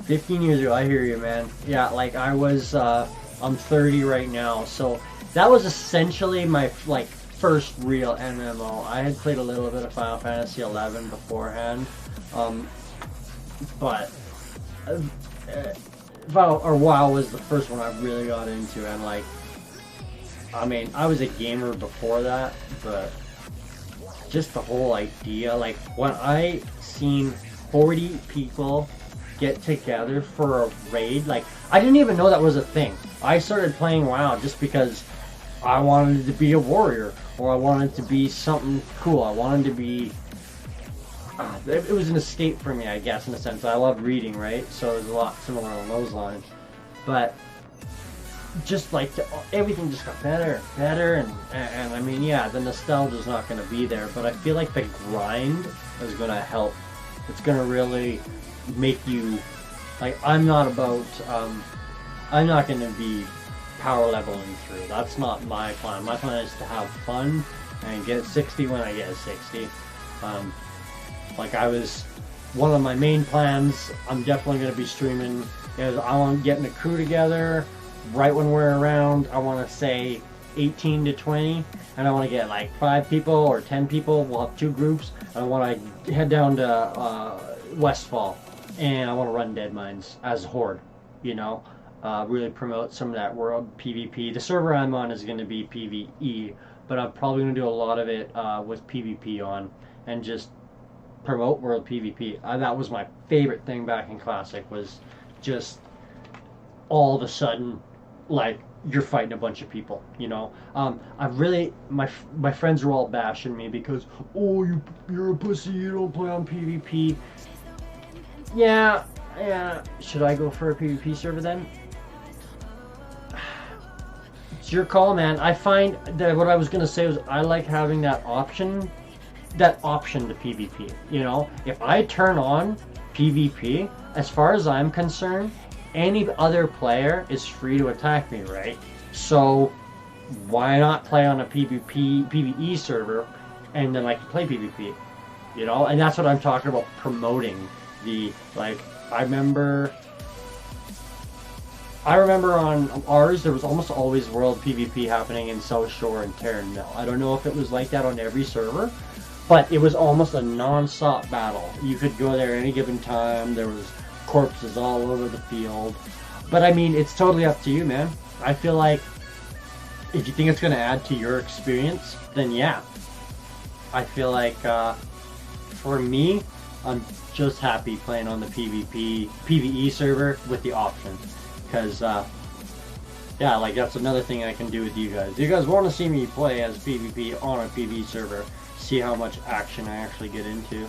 15 years ago, I hear you, man. Yeah, like I was, I'm 30 right now, so that was essentially my like first real MMO. I had played a little bit of Final Fantasy 11 beforehand, but WoW was the first one I really got into, and like, I mean, I was a gamer before that, but just the whole idea, like when I seen 40 people get together for a raid, like I didn't even know that was a thing. I started playing WoW just because I wanted to be a warrior, or I wanted to be something cool. I wanted to be, it was an escape for me, I guess, in a sense. I love reading, right? So it was a lot similar on those lines. But just like everything just got better, and I mean, yeah, the nostalgia's not going to be there, but I feel like the grind is going to help. It's going to really make you, like, I'm not about, I'm not going to be power leveling through. That's not my plan. My plan is to have fun and get 60 when I get a 60. Like one of my main plans, I'm definitely going to be streaming, is I want getting a crew together right when we're around, I want to say 18 to 20, and I want to get like 5 people or 10 people. We'll have 2 groups. I want to head down to Westfall, and I want to run Dead Mines as Horde, you know, really promote some of that world PvP. The server I'm on is going to be PvE, but I'm probably going to do a lot of it with PvP on, and just promote world PvP. That was my favorite thing back in Classic, was just all of a sudden, like, you're fighting a bunch of people, you know. I really, my friends are all bashing me because, oh, you're a pussy, you don't play on PvP. Yeah. Should I go for a PvP server then? It's your call, man. I find that what I was gonna say was I like having that option to PvP. You know, if I turn on PvP, as far as I'm concerned, any other player is free to attack me, right? So why not play on a PvE server, and then I can play PvP, you know? And that's what I'm talking about, promoting the, like, I remember on ours there was almost always world PvP happening in South Shore and Terran Mill. I don't know if it was like that on every server, but it was almost a non-stop battle. You could go there any given time. There was corpses all over the field. But I mean, it's totally up to you, man. I feel like if you think it's going to add to your experience, then yeah. I feel like for me, I'm just happy playing on the PvE server with the option, because yeah, like, that's another thing I can do with you guys. You guys want to see me play as PvP on a PvE server, see how much action I actually get into.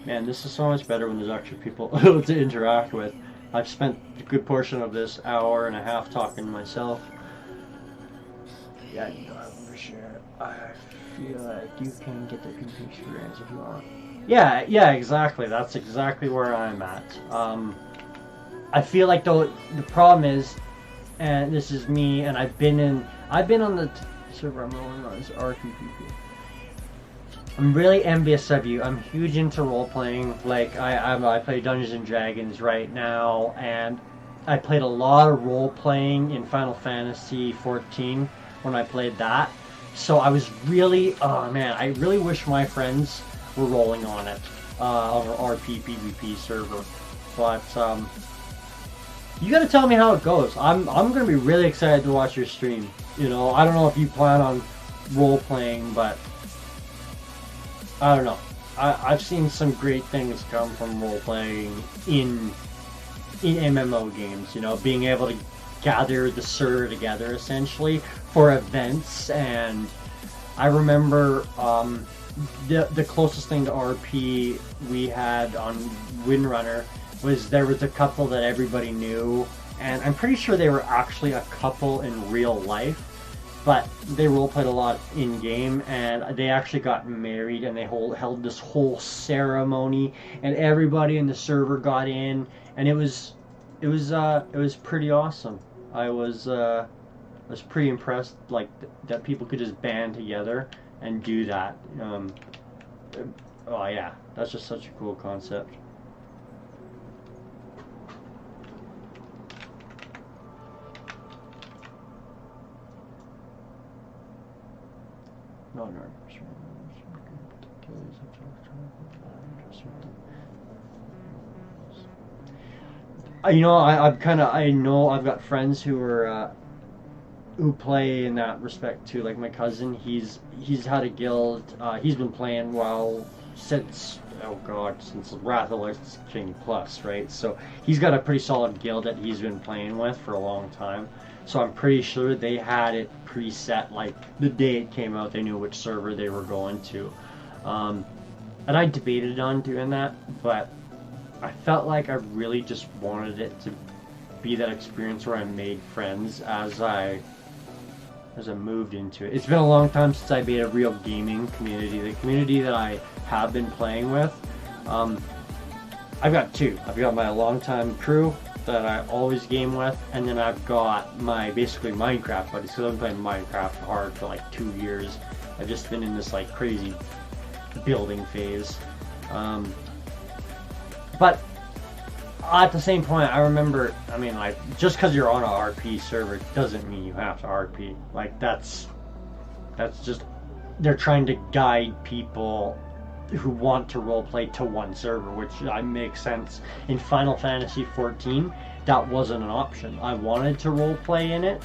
Man, this is so much better when there's actually people to interact with. I've spent a good portion of this hour and a half talking to myself. Yeah, you know, for sure. I feel like you can get the PvP experience if you want. Yeah, exactly. That's exactly where I'm at. I feel like the problem is, and this is me, and I've been on the server I'm rolling on is RPPP. I'm really envious of you. I'm huge into role playing. Like, I play Dungeons and Dragons right now, and I played a lot of role playing in Final Fantasy 14 when I played that. So I was really, oh man, I really wish my friends were rolling on it, on our RP server. But you gotta tell me how it goes. I'm gonna be really excited to watch your stream. You know, I don't know if you plan on role playing, but I don't know. I've seen some great things come from role playing in MMO games. You know, being able to gather the server together essentially for events. And I remember the closest thing to RP we had on Windrunner was there was a couple that everybody knew, and I'm pretty sure they were actually a couple in real life, but they roleplayed a lot in game, and they actually got married, and they held this whole ceremony, and everybody in the server got in, and it was pretty awesome. I was was pretty impressed, like that people could just band together and do that. Oh yeah, that's just such a cool concept. No, no. You know, I know I've got friends who are who play in that respect too. Like my cousin, he's had a guild. He's been playing WoW since, oh god, since Wrath of the Lich King Plus, right? So he's got a pretty solid guild that he's been playing with for a long time. So I'm pretty sure they had it preset, like the day it came out, they knew which server they were going to. And I debated on doing that, but I felt like I really just wanted it to be that experience where I made friends as I moved into it. It's been a long time since I made a real gaming community. The community that I have been playing with, I've got two. I've got my longtime crew that I always game with, and then I've got my basically Minecraft buddies, because I've been playing Minecraft hard for like 2 years. I've just been in this like crazy building phase. But at the same point, I remember, I mean, like, just because you're on a RP server doesn't mean you have to RP. Like, that's just, they're trying to guide people who want to roleplay to one server, which makes sense. In Final Fantasy XIV, that wasn't an option. I wanted to roleplay in it,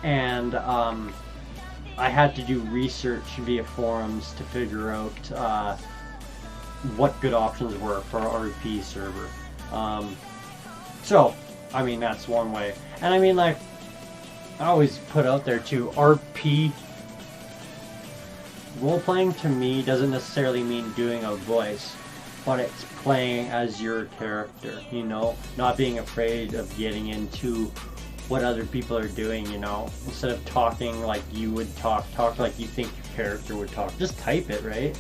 and I had to do research via forums to figure out what good options were for an RP server. So, I mean, that's one way. And I mean, like, I always put out there too, RP role-playing to me doesn't necessarily mean doing a voice, but it's playing as your character, you know? Not being afraid of getting into what other people are doing, you know? Instead of talking like you would talk like you think your character would talk. Just type it, right?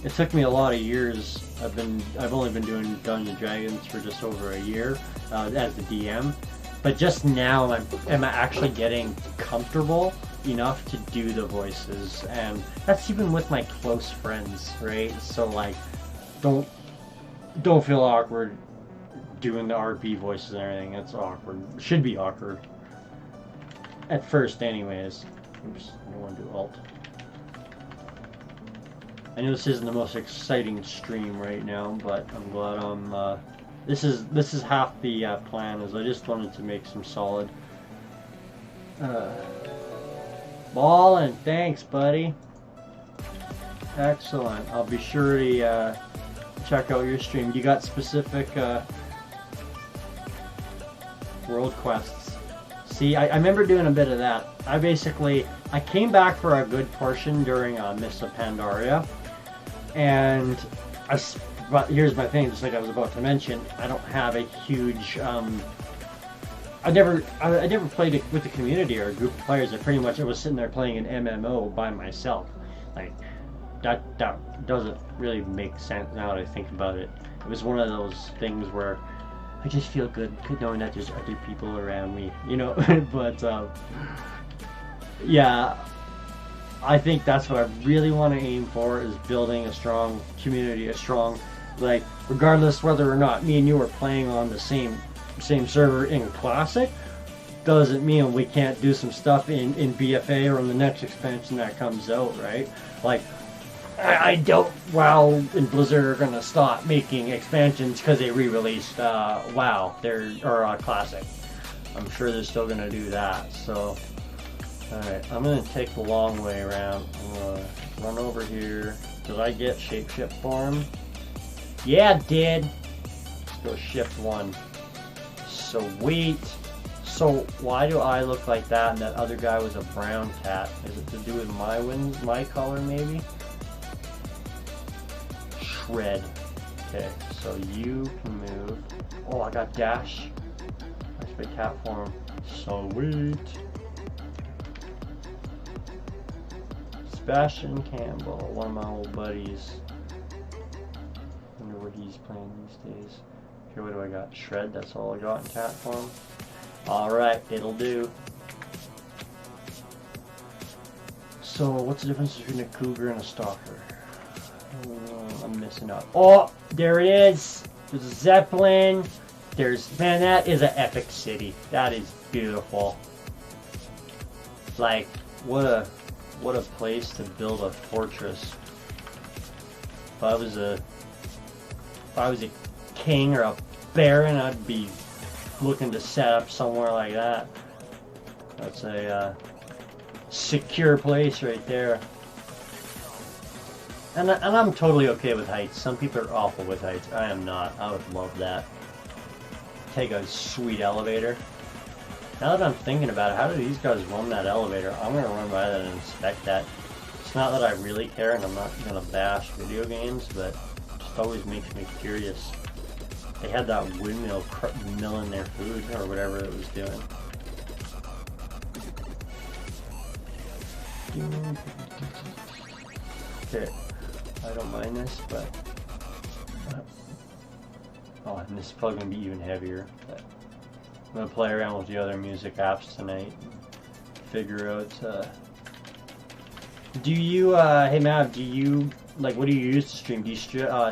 It took me a lot of years. I've only been doing Dungeons & Dragons for just over a year as the DM, but just now I'm actually getting comfortable enough to do the voices, and that's even with my close friends, right? So like, don't feel awkward doing the RP voices and everything. It's awkward. It should be awkward at first, anyways. Oops, I don't want to do alt. I know this isn't the most exciting stream right now, but I'm glad this is half the plan. Is I just wanted to make some solid ball, and thanks, buddy. Excellent. I'll be sure to check out your stream. You got specific world quests? See, I remember doing a bit of that. I came back for a good portion during Mists of Pandaria. And but here's my thing, just like I was about to mention, I don't have a huge I never played with the community or a group of players. I was sitting there playing an MMO by myself. Like that doesn't really make sense now that I think about it. It was one of those things where I just feel good knowing that there's other people around me, you know. But yeah, I think that's what I really want to aim for, is building a strong community, like, regardless whether or not me and you are playing on the same server in Classic, doesn't mean we can't do some stuff in BFA or in the next expansion that comes out, right? Like, I doubt WoW and Blizzard are going to stop making expansions because they re-released WoW, or Classic. I'm sure they're still going to do that, so... Alright, I'm going to take the long way around. I'm going to run over here. Did I get shapeshift form? Yeah, I did! Let's go shift 1. Sweet! So, why do I look like that and that other guy was a brown cat? Is it to do with my color, maybe? Shred. Okay, so you can move. Oh, I got dash. That's my cat form. Sweet! Sebastian Campbell, one of my old buddies. Wonder what he's playing these days. Okay, what do I got? Shred, that's all I got in cat form. Alright, it'll do. So, what's the difference between a cougar and a stalker? I'm missing out. Oh, there it is. There's a Zeppelin. Man, that is an epic city. That is beautiful. Like, what a place to build a fortress. If I was a king or a baron, I'd be looking to set up somewhere like that. That's a secure place right there. And I'm totally okay with heights. Some people are awful with heights. I am not. I would love that. Take a sweet elevator. Now that I'm thinking about it, how do these guys run that elevator? I'm going to run by that and inspect that. It's not that I really care, and I'm not going to bash video games, but it just always makes me curious. They had that windmill milling their food, or whatever it was doing. Okay, I don't mind this, but... Oh, and this is probably going to be even heavier, but... I'm going to play around with the other music apps tonight and figure out, Do you, hey Mav, do you, like, what do you use to stream? Do you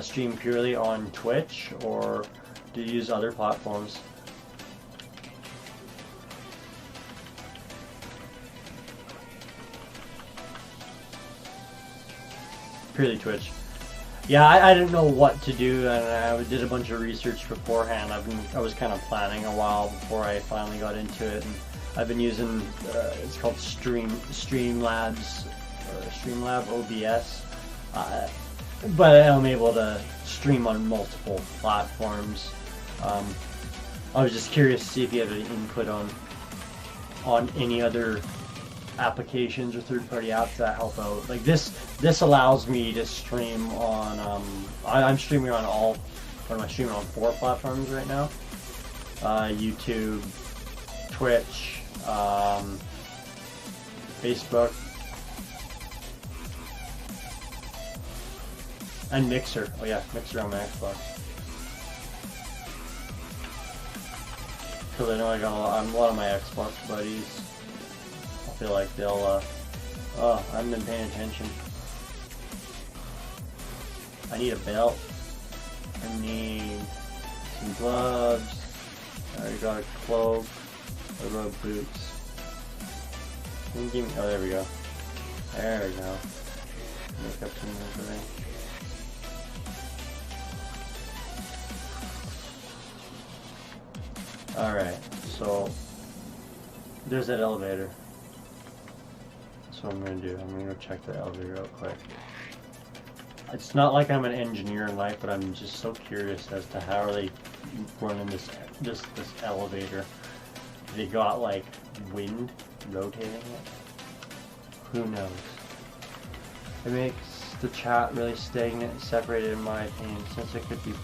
stream purely on Twitch, or do you use other platforms? Purely Twitch. Yeah, I didn't know what to do, and I did a bunch of research beforehand. I was kind of planning a while before I finally got into it, and I've been using it's called Streamlab OBS, but I'm able to stream on multiple platforms. I was just curious to see if you have any input on any other applications or third-party apps that help out. Like this allows me to stream on I'm streaming on I'm streaming on 4 platforms right now. YouTube, Twitch, Facebook, and Mixer. Oh yeah, Mixer on my Xbox. Because I know I got a lot of my Xbox buddies. I feel like they'll, oh, I haven't been paying attention. I need a belt. I need some gloves. I already got a cloak. What about boots? Can you give me, oh, there we go. There we go. Make up some everything. Alright, so there's that elevator. That's what I'm going to do. I'm going to go check the elevator out quick. It's not like I'm an engineer in life, but I'm just so curious as to how are they running this elevator. They got like wind rotating it? Who knows? It makes the chat really stagnant and separated in my opinion, since it could be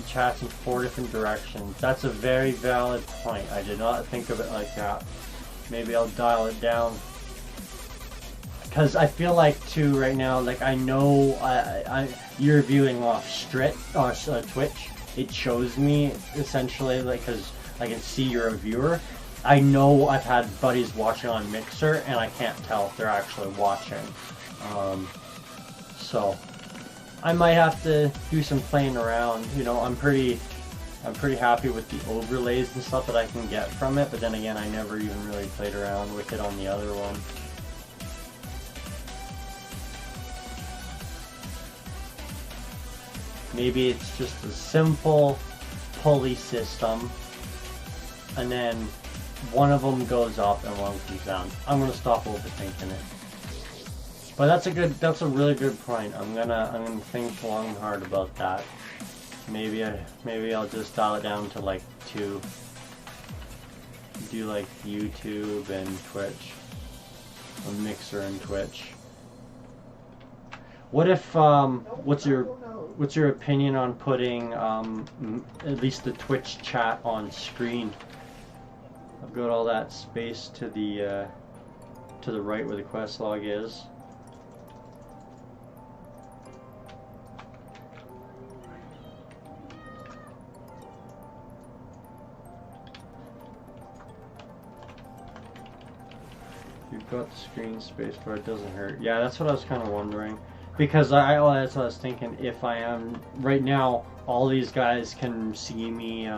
chats in 4 different directions. That's a very valid point. I did not think of it like that. Maybe I'll dial it down. Because I feel like too right now, like I know you're viewing off Twitch. It shows me essentially, like, because I can see you're a viewer. I know I've had buddies watching on Mixer, and I can't tell if they're actually watching. So I might have to do some playing around. You know, I'm pretty happy with the overlays and stuff that I can get from it, but then again, I never even really played around with it on the other one. Maybe it's just a simple pulley system, and then one of them goes up and one comes down. I'm gonna stop overthinking it. But that's a really good point. I'm gonna think long and hard about that. Maybe I'll just dial it down to like 2. Do like YouTube and Twitch, a Mixer and Twitch. What if what's your opinion on putting at least the Twitch chat on screen? I've got all that space to the right where the quest log is. You've got the screen space, but it doesn't hurt. Yeah, that's what I was kind of wondering. Because well, that's what I was thinking. If I am right now, all these guys can see me.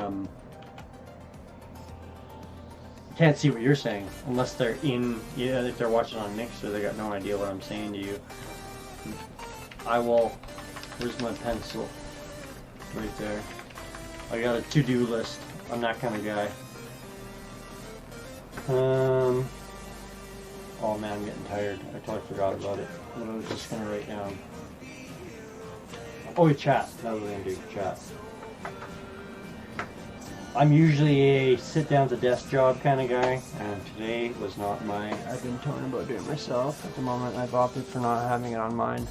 Can't see what you're saying unless they're in. Yeah, if they're watching on Mixer, they got no idea what I'm saying to you. I will. Where's my pencil? Right there. I got a to-do list. I'm that kind of guy. Oh man, I'm getting tired. I totally forgot about it. What I was just gonna write down. Oh, chat. That's what we're gonna do. Chat. I'm usually a sit down to desk job kind of guy, and today was not my. I've been talking about doing it myself. At the moment, I've opted for not having it on mine.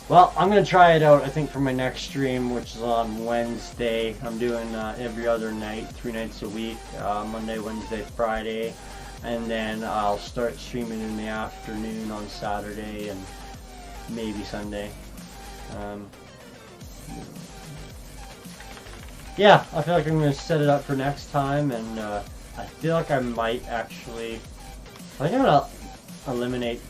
Well, I'm gonna try it out. I think for my next stream, which is on Wednesday. I'm doing every other night, 3 nights a week, Monday, Wednesday, Friday, and then I'll start streaming in the afternoon on Saturday and maybe Sunday. Yeah, I feel like I'm gonna set it up for next time, and I feel like I might actually. I think I'm gonna eliminate.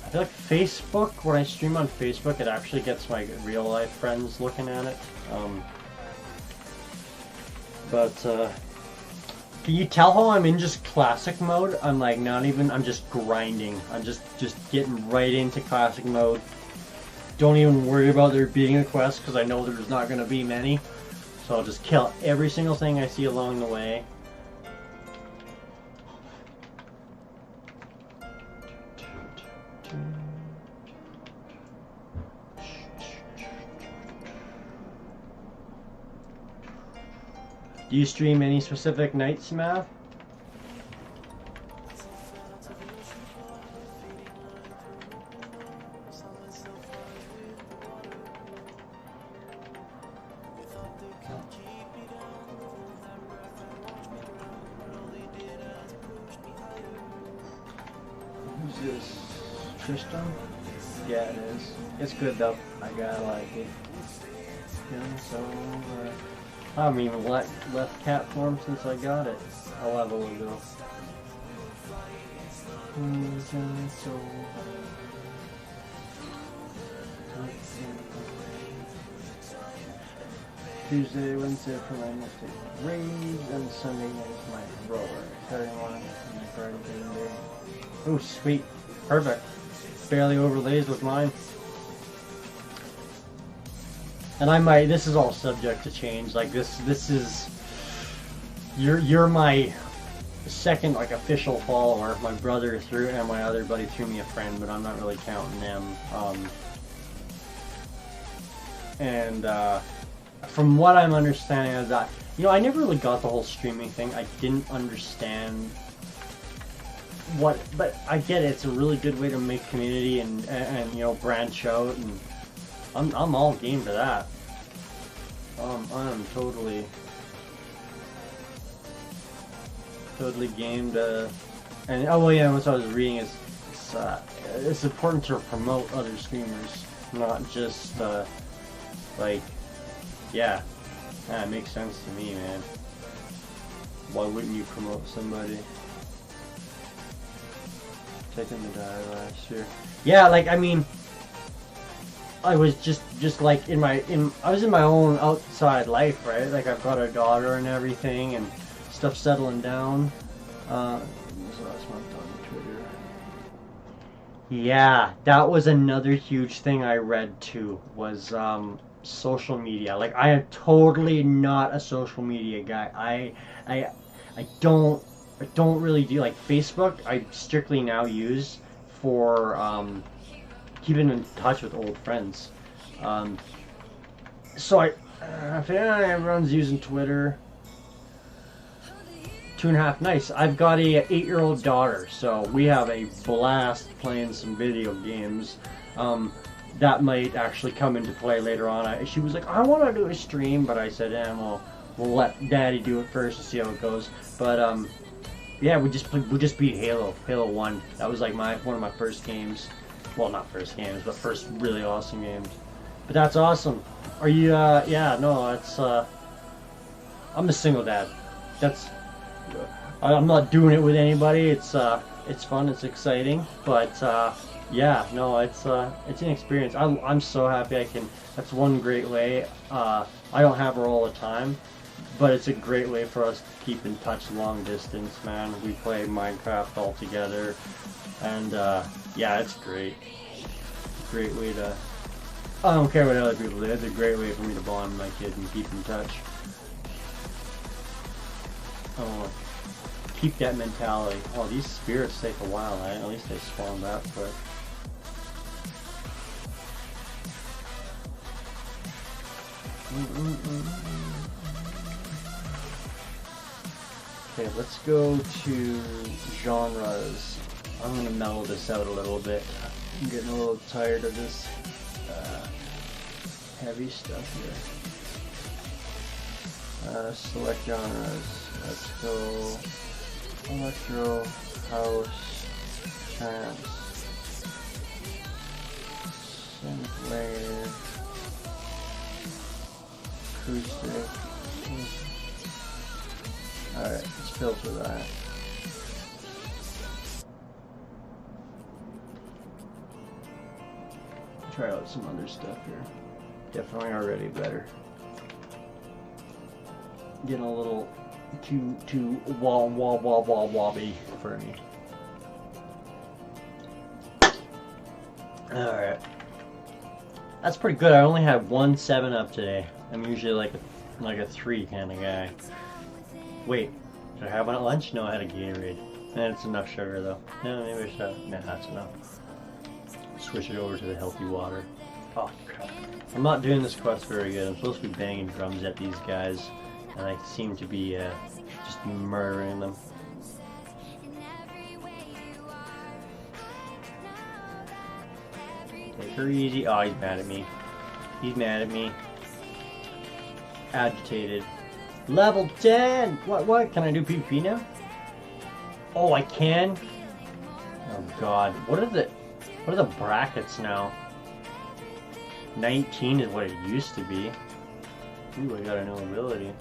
I feel like Facebook, when I stream on Facebook, it actually gets my real life friends looking at it. Can you tell how I'm in just classic mode? I'm like not even, I'm just grinding. I'm just getting right into classic mode. Don't even worry about there being a quest because I know there's not going to be many. So I'll just kill every single thing I see along the way. Do you stream any specific nights, Math? Who's this? Tristan? Yeah, it is. It's good though. I gotta like it. I haven't even left cat form since I got it a level ago. Tuesday, Wednesday for my next raid, and Sunday is my roller. Saturday morning is my Friday day. Oh, sweet. Perfect. Barely overlays with mine. And I might, this is all subject to change. Like this is, you're my second like official follower. My brother threw, and my other buddy threw me a friend, but I'm not really counting them. From what I'm understanding is that, you know, I never really got the whole streaming thing. I didn't understand what, but I get it. It's a really good way to make community and you know, branch out, and I'm all game for that. I'm totally game to, and oh well, yeah. What I was reading is it's important to promote other streamers, not just like, yeah, it makes sense to me, man. Why wouldn't you promote somebody? Taking the die last year. Yeah, like I mean, I was just like I was in my own outside life, right? Like I've got a daughter and everything, and stuff settling down. Last month on Twitter. Yeah, that was another huge thing I read too. Was social media. Like I am totally not a social media guy. I don't really do, like Facebook. I strictly now use for keeping in touch with old friends. So I think everyone's using Twitter. 2.5. Nice. I've got a 8-year-old daughter, so we have a blast playing some video games. That might actually come into play later on. She was like, I want to do a stream, but I said, we'll let Daddy do it first and see how it goes. But yeah, we just beat Halo 1. That was like one of my first games. Well, not first games, but first really awesome games. But that's awesome. Are you? Yeah, no, it's. I'm a single dad. That's. I'm not doing it with anybody. It's it's fun, it's exciting, but yeah, no, it's an experience. I'm so happy I can. That's one great way. I don't have her all the time, but it's a great way for us to keep in touch long distance, man. We play Minecraft all together, and yeah, it's great. Great way to. I don't care what other people do. It's a great way for me to bond with my kids and keep in touch. Oh, keep that mentality. Oh, these spirits take a while, right? At least they spawn that quick. Okay, let's go to genres. I'm gonna mellow this out a little bit. I'm getting a little tired of this heavy stuff here. Select genres. Let's go electro, house, trance, synth-wave, acoustic. Alright, let's filter that. Try out some other stuff here. Definitely already better. Getting a little too wobby for me. Alright. That's pretty good. I only had one 7-Up today. I'm usually like a 3 kind of guy. Wait, did I have one at lunch? No, I had a Gatorade. That's enough sugar though. No, maybe I should have. Nah, that's enough. Switch it over to the healthy water. Oh crap. I'm not doing this quest very good. I'm supposed to be banging drums at these guys, and I seem to be just murdering them. Take her easy. Oh, he's mad at me. He's mad at me. Agitated. Level 10! What? Can I do PvP now? Oh, I can? Oh god. What are the brackets now? 19 is what it used to be. Ooh, I got a new ability.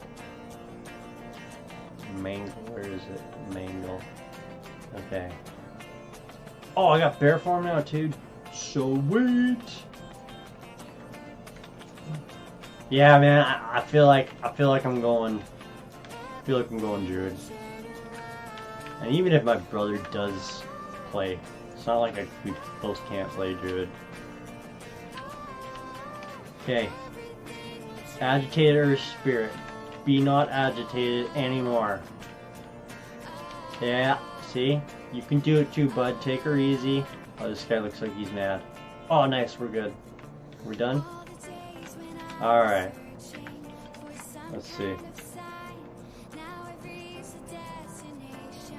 Mangle, where is it? Mangle. Okay. Oh, I got bear form now too. Sweet. Yeah, man, I feel like I'm going Druid. And even if my brother does play, it's not like we both can't play Druid. Okay. Agitator spirit. Be not agitated anymore. Yeah, see? You can do it too, bud. Take her easy. Oh, this guy looks like he's mad. Oh, nice, we're good. We're done? Alright. Let's see.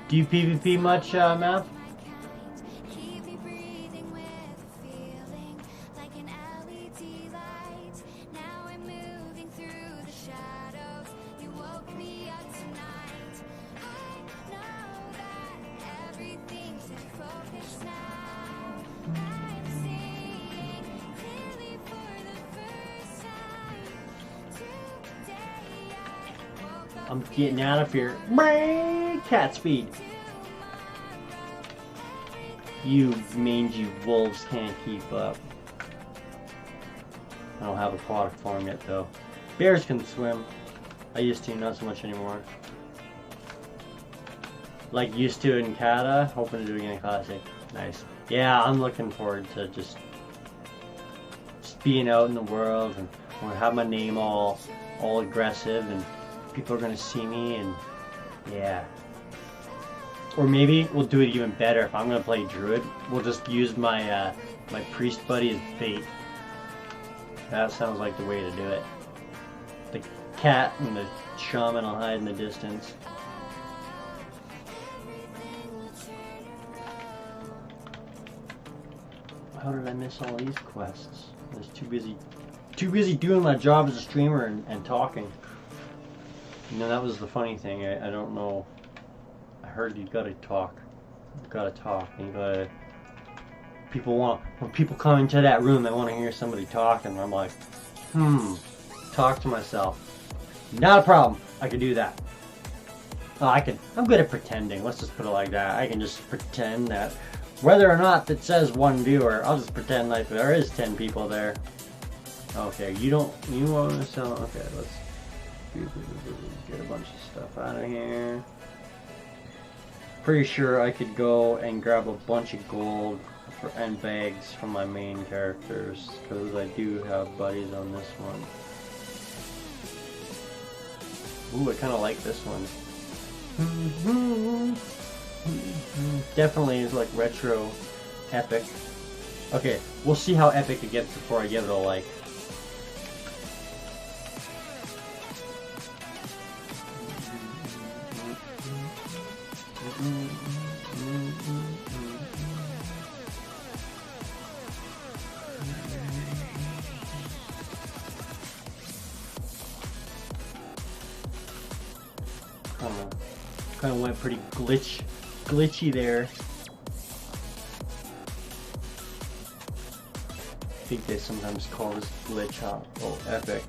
Do you PvP much, Matt? I'm getting out of here. Cat speed. You mangy wolves can't keep up. I don't have a product for them yet though. Bears can swim. I used to, not so much anymore. Like used to in Kata, hoping to do it again in Classic. Nice. Yeah, I'm looking forward to just being out in the world and have my name all aggressive and people are gonna see me and yeah. Or maybe we'll do it even better. If I'm gonna play Druid, we'll just use my my priest buddy as bait. That sounds like the way to do it. The cat and the shaman will hide in the distance. How did I miss all these quests? I was too busy doing my job as a streamer and talking. You know, that was the funny thing. I don't know. I heard you gotta talk. You gotta talk. And you gotta. When people come into that room, they want to hear somebody talking. And I'm like, talk to myself. Not a problem. I can do that. Oh, I'm good at pretending. Let's just put it like that. I can just pretend that whether or not it says 1 viewer, I'll just pretend like there is 10 people there. Okay, you want to sell? Okay, let's get a bunch of stuff out of here. Pretty sure I could go and grab a bunch of gold and bags from my main characters, because I do have buddies on this one. Ooh, I kind of like this one. Definitely is like retro epic. Okay, we'll see how epic it gets before I give it a like. Kind of went pretty glitchy there. I think they sometimes call this glitch oh, epic.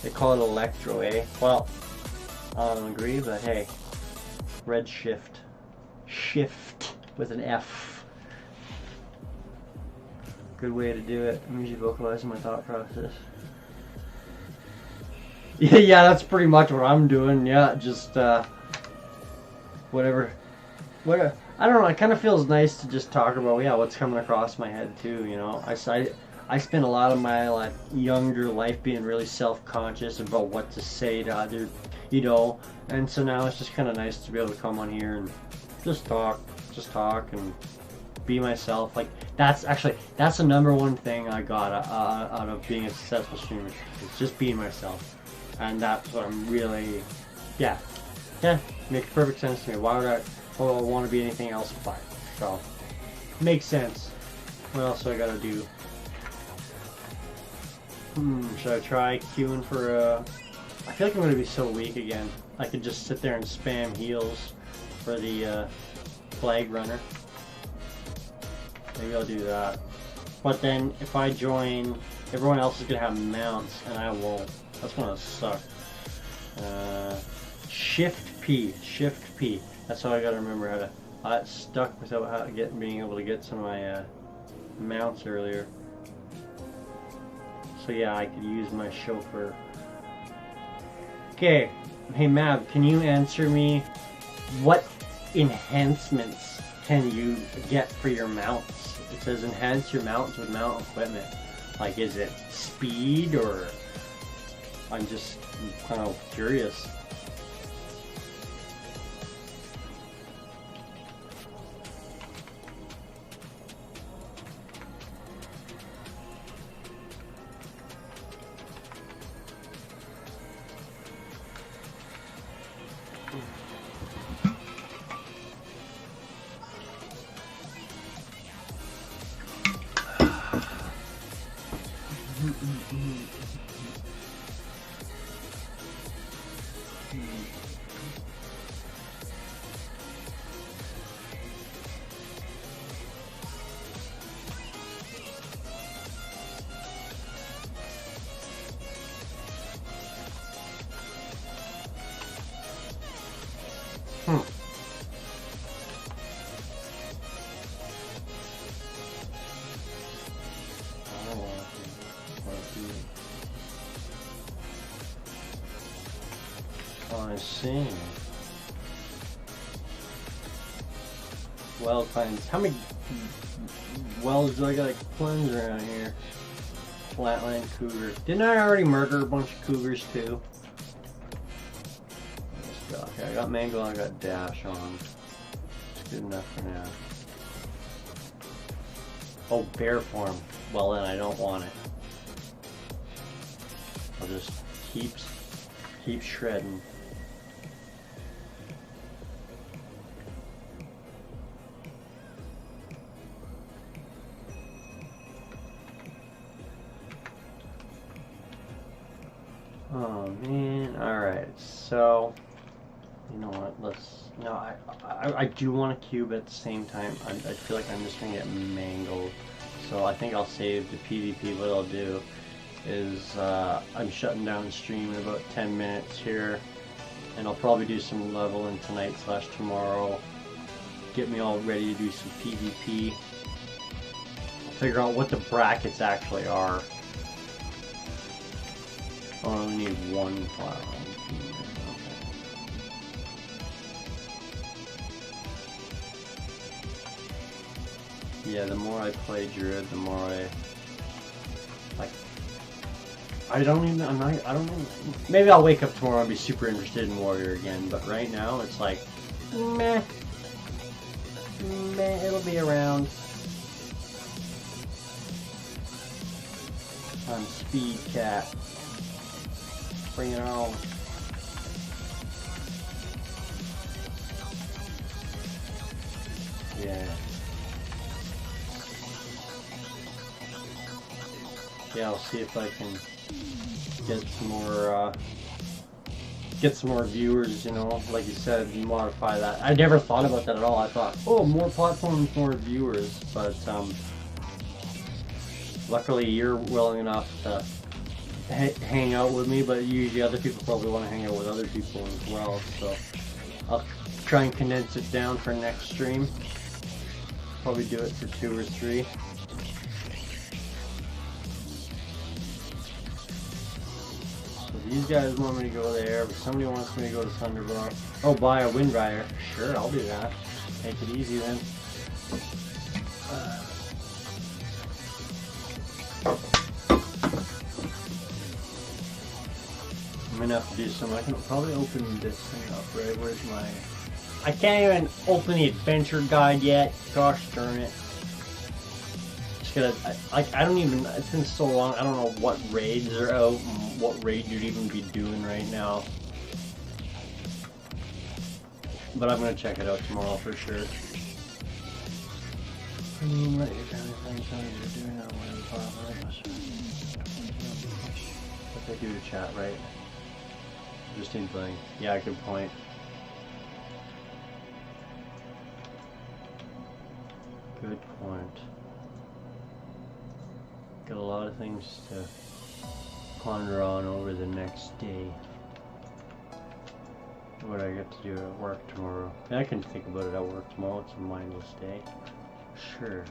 They call it electro, eh? Well, I don't agree, but hey, red shift with an F. Good way to do it. I'm usually vocalizing my thought process. Yeah, that's pretty much what I'm doing. Yeah, just whatever. I don't know. It kind of feels nice to just talk about what's coming across my head too. You know, I spent a lot of my younger life being really self-conscious about what to say to other, and so now it's just kind of nice to be able to come on here and just talk and be myself. Like that's the number one thing I got out of being a successful streamer. It's just being myself. And that's what I'm really, makes perfect sense to me. Why would I want to be anything else but? So, makes sense. What else do I gotta do? Should I try queuing for I feel like I'm gonna be so weak again. I could just sit there and spam heals for the flag runner. Maybe I'll do that. But then if I join, everyone else is gonna have mounts and I won't. That's gonna suck. Shift P. That's how I gotta remember how to. I got stuck without being able to get some of my mounts earlier. So yeah, I could use my chauffeur. Okay, hey Mav, can you answer me? What enhancements can you get for your mounts? It says enhance your mounts with mount equipment. Like, is it speed or? I'm just kind of curious. I see. Well cleanse. How many wells do I gotta cleanse around here? Flatland cougar. Didn't I already murder a bunch of cougars too? Okay, I got mango and I got dash on. It's good enough for now. Oh, bear form. Well then I don't want it. I'll just keep shredding. Oh man, alright, so you know what, I do want to cube at the same time. I feel like I'm just gonna get mangled, so I think I'll save the PvP. What I'll do is I'm shutting down the stream in about 10 minutes here, and I'll probably do some leveling tonight / tomorrow. Get me all ready to do some PvP. I'll figure out what the brackets actually are. I only need one file. Yeah, the more I play Druid, the more I don't even, I don't even, maybe I'll wake up tomorrow and be super interested in Warrior again, but right now it's like, meh, it'll be around. I'm Speed Cat. Bring it on. Yeah. Yeah, I'll see if I can get some more viewers, you know, like you said, modify that. I never thought about that at all. I thought, oh, more platforms, more viewers, but luckily you're willing enough to hang out with me, but usually other people probably want to hang out with other people as well, so I'll try and condense it down for next stream. Probably do it for 2 or 3. These guys want me to go there, but somebody wants me to go to Thunderbar. Oh, buy a Windrider. Sure, I'll do that. Take it easy then. I'm gonna have to do some. I can probably open this thing up, right? Where's my... I can't even open the adventure guide yet. Gosh darn it. Just gotta... I don't even... It's been so long, I don't know what raids are out and what raid you'd even be doing right now. But I'm gonna check it out tomorrow for sure. Let your family friends know you're doing that one what they do to chat, right? Interesting thing. Yeah, good point. Good point. Got a lot of things to ponder on over the next day. What I get to do at work tomorrow. I can think about it at work tomorrow. It's a mindless day. Sure.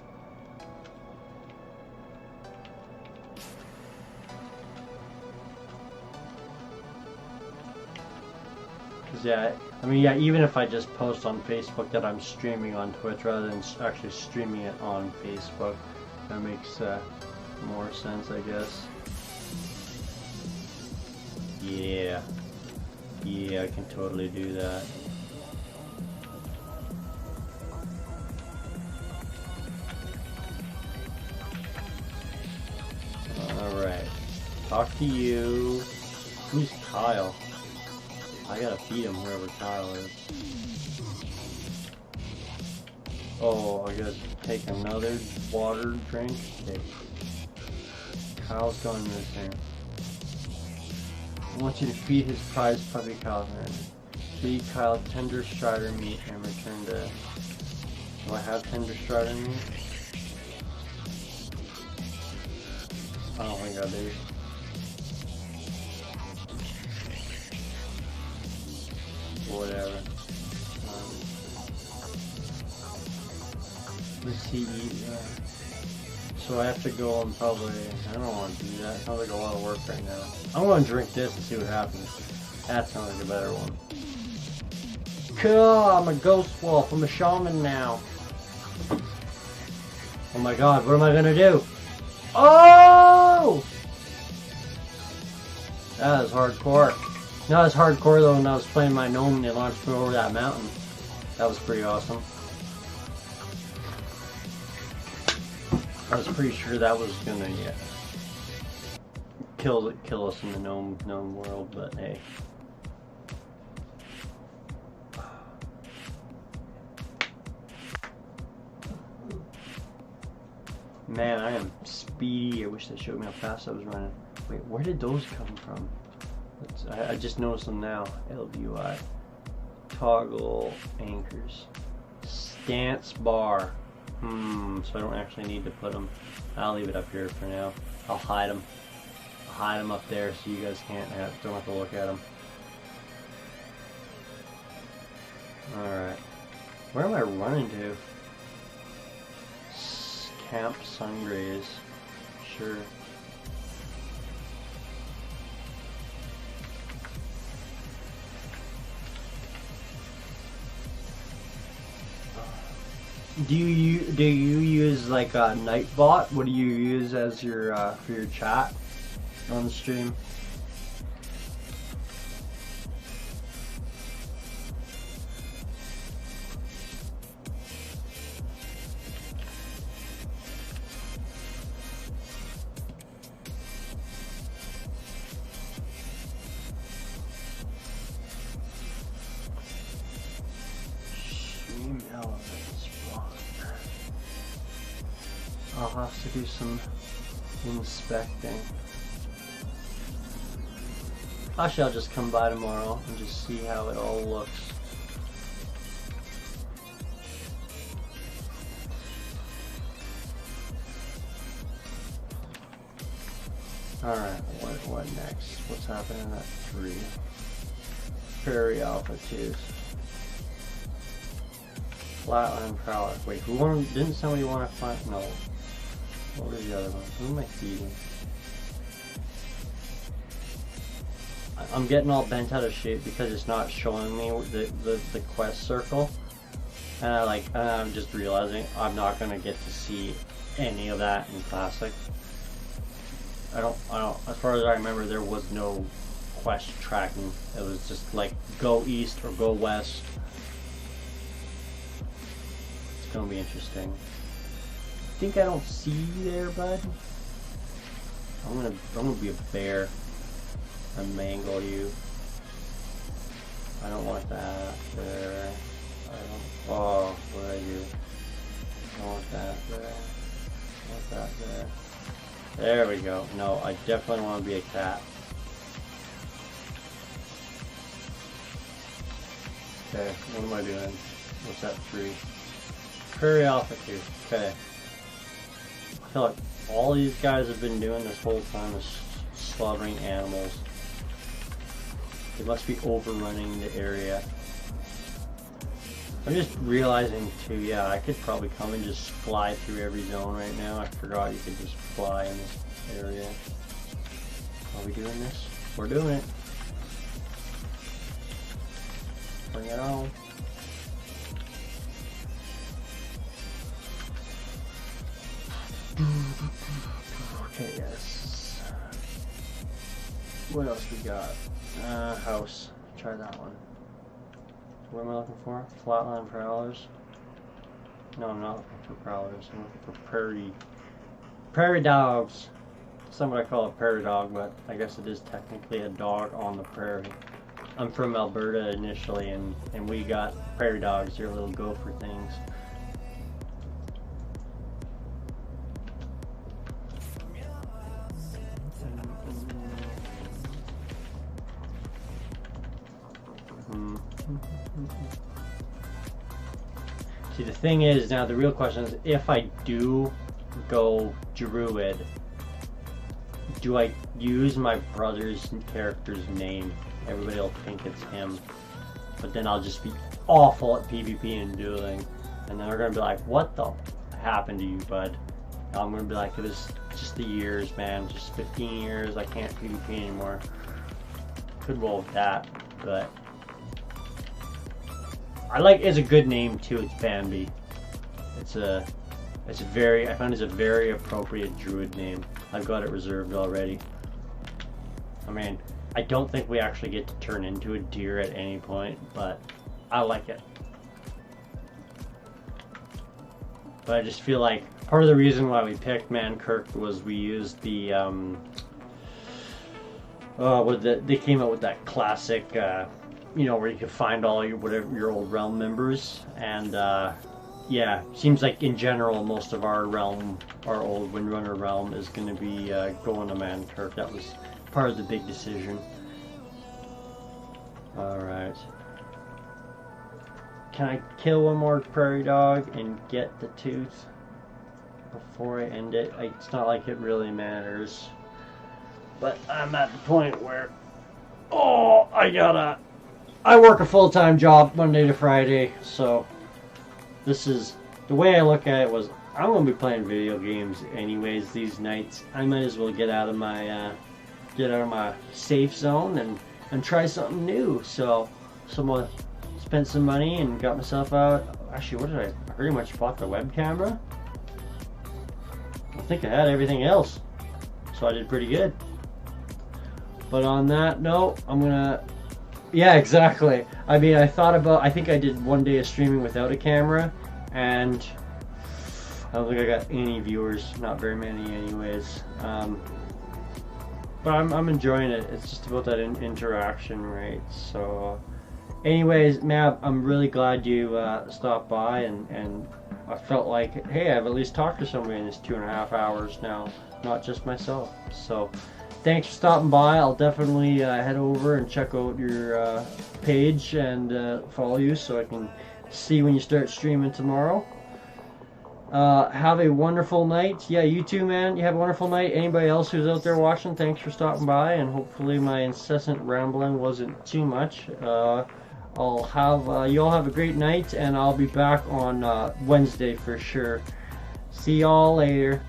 Cause yeah, I mean yeah, even if I just post on Facebook that I'm streaming on Twitch rather than actually streaming it on Facebook, that makes more sense, I guess. Yeah. Yeah, I can totally do that. Alright. Talk to you. Who's Kyle? I gotta feed him wherever Kyle is. Oh, I gotta take another water drink? Okay. Kyle's going in this thing. I want you to feed his prized puppy Kyle. Feed Kyle tender strider meat and return to... Do I have tender strider meat? I don't think I do. Whatever. Let's see. So I have to go and probably... I don't want to do that. Sounds like a lot of work right now. I want to drink this and see what happens. That sounds like a better one. Cool, I'm a ghost wolf. I'm a shaman now. Oh my god, what am I gonna do? Oh! That was hardcore. Not as hardcore though when I was playing my gnome and they launched me over that mountain. That was pretty awesome. I was pretty sure that was gonna kill us in the gnome world, but hey. Man, I am speedy. I wish they showed me how fast I was running. Wait, where did those come from? I just noticed them now. LVI. Toggle anchors. Stance bar. So I don't actually need to put them. I'll leave it up here for now. I'll hide them. I'll hide them up there so you guys don't have to look at them. Alright. Where am I running to? Camp Sungraze. Sure. Do you use like a Nightbot? What do you use as your for your chat on the stream? Stream elements. I'll have to do some inspecting. Actually, I'll just come by tomorrow and just see how it all looks. Alright, what next? What's happening at 3? Prairie Alpha 2s. Flatland Prowler. Wait, didn't somebody want to find? No. What was the other one? Who am I feeding? I'm getting all bent out of shape because it's not showing me the quest circle, and I'm just realizing I'm not gonna get to see any of that in Classic. I don't. As far as I remember, there was no quest tracking. It was just like go east or go west. It's gonna be interesting. Think I don't see you there, bud? I'm gonna be a bear and mangle you. I don't want that there. Oh, what did I do? I want that there. I want that there. There we go. No, I definitely want to be a cat. Okay, what am I doing? What's that 3? Prairie Alpha 2. Okay. I feel like all these guys have been doing this whole time is slaughtering animals. They must be overrunning the area. I'm just realizing too, yeah, I could probably come and just fly through every zone right now. I forgot you could just fly in this area. Are we doing this? We're doing it. Bring it on. Okay, yes. What else we got? House. Try that one. What am I looking for? Flatland Prowlers? No, I'm not looking for Prowlers. I'm looking for Prairie Dogs. Somebody call it Prairie Dog, but I guess it is technically a dog on the prairie. I'm from Alberta initially, and we got Prairie Dogs. They're little gopher things. See, the thing is, now the real question is, if I do go Druid, do I use my brother's character's name? Everybody will think it's him, but then I'll just be awful at PvP and dueling, and then they're gonna be like, what the happened to you, bud? I'm gonna be like, it was just the years, man, just 15 years, I can't PvP anymore. Could roll with that, but it's a good name too. It's Bambi. I found it's a very appropriate druid name. I've got it reserved already. I mean, I don't think we actually get to turn into a deer at any point, but I like it. But I just feel like part of the reason why we picked Mankirk was we used the they came out with that classic you know, where you can find all your old realm members, and yeah, seems like in general most of our old Windrunner realm is going to be going to Mankirk. That was part of the big decision. Alright. Can I kill one more prairie dog and get the tooth before I end it? It's not like it really matters, but I'm at the point where, oh, I gotta I work a full-time job Monday to Friday, so this is the way I look at it. Was I'm gonna be playing video games anyways these nights. I might as well get out of my safe zone and try something new. So someone spent some money and got myself out. Actually, what did I pretty much bought the web camera. I think I had everything else, so I did pretty good. But on that note, I'm gonna, yeah, exactly. I mean, I think I did one day of streaming without a camera, and I don't think I got any viewers, not very many anyways. But I'm enjoying it. It's just about that interaction, right? So anyways, Mav, I'm really glad you stopped by, and I felt like, hey, I've at least talked to somebody in this 2.5 hours now, not just myself. So thanks for stopping by. I'll definitely head over and check out your page and follow you so I can see when you start streaming tomorrow. Have a wonderful night. Yeah, you too, man. You have a wonderful night. Anybody else who's out there watching, thanks for stopping by, and hopefully my incessant rambling wasn't too much. I'll have you all have a great night, and I'll be back on Wednesday for sure. See y'all later.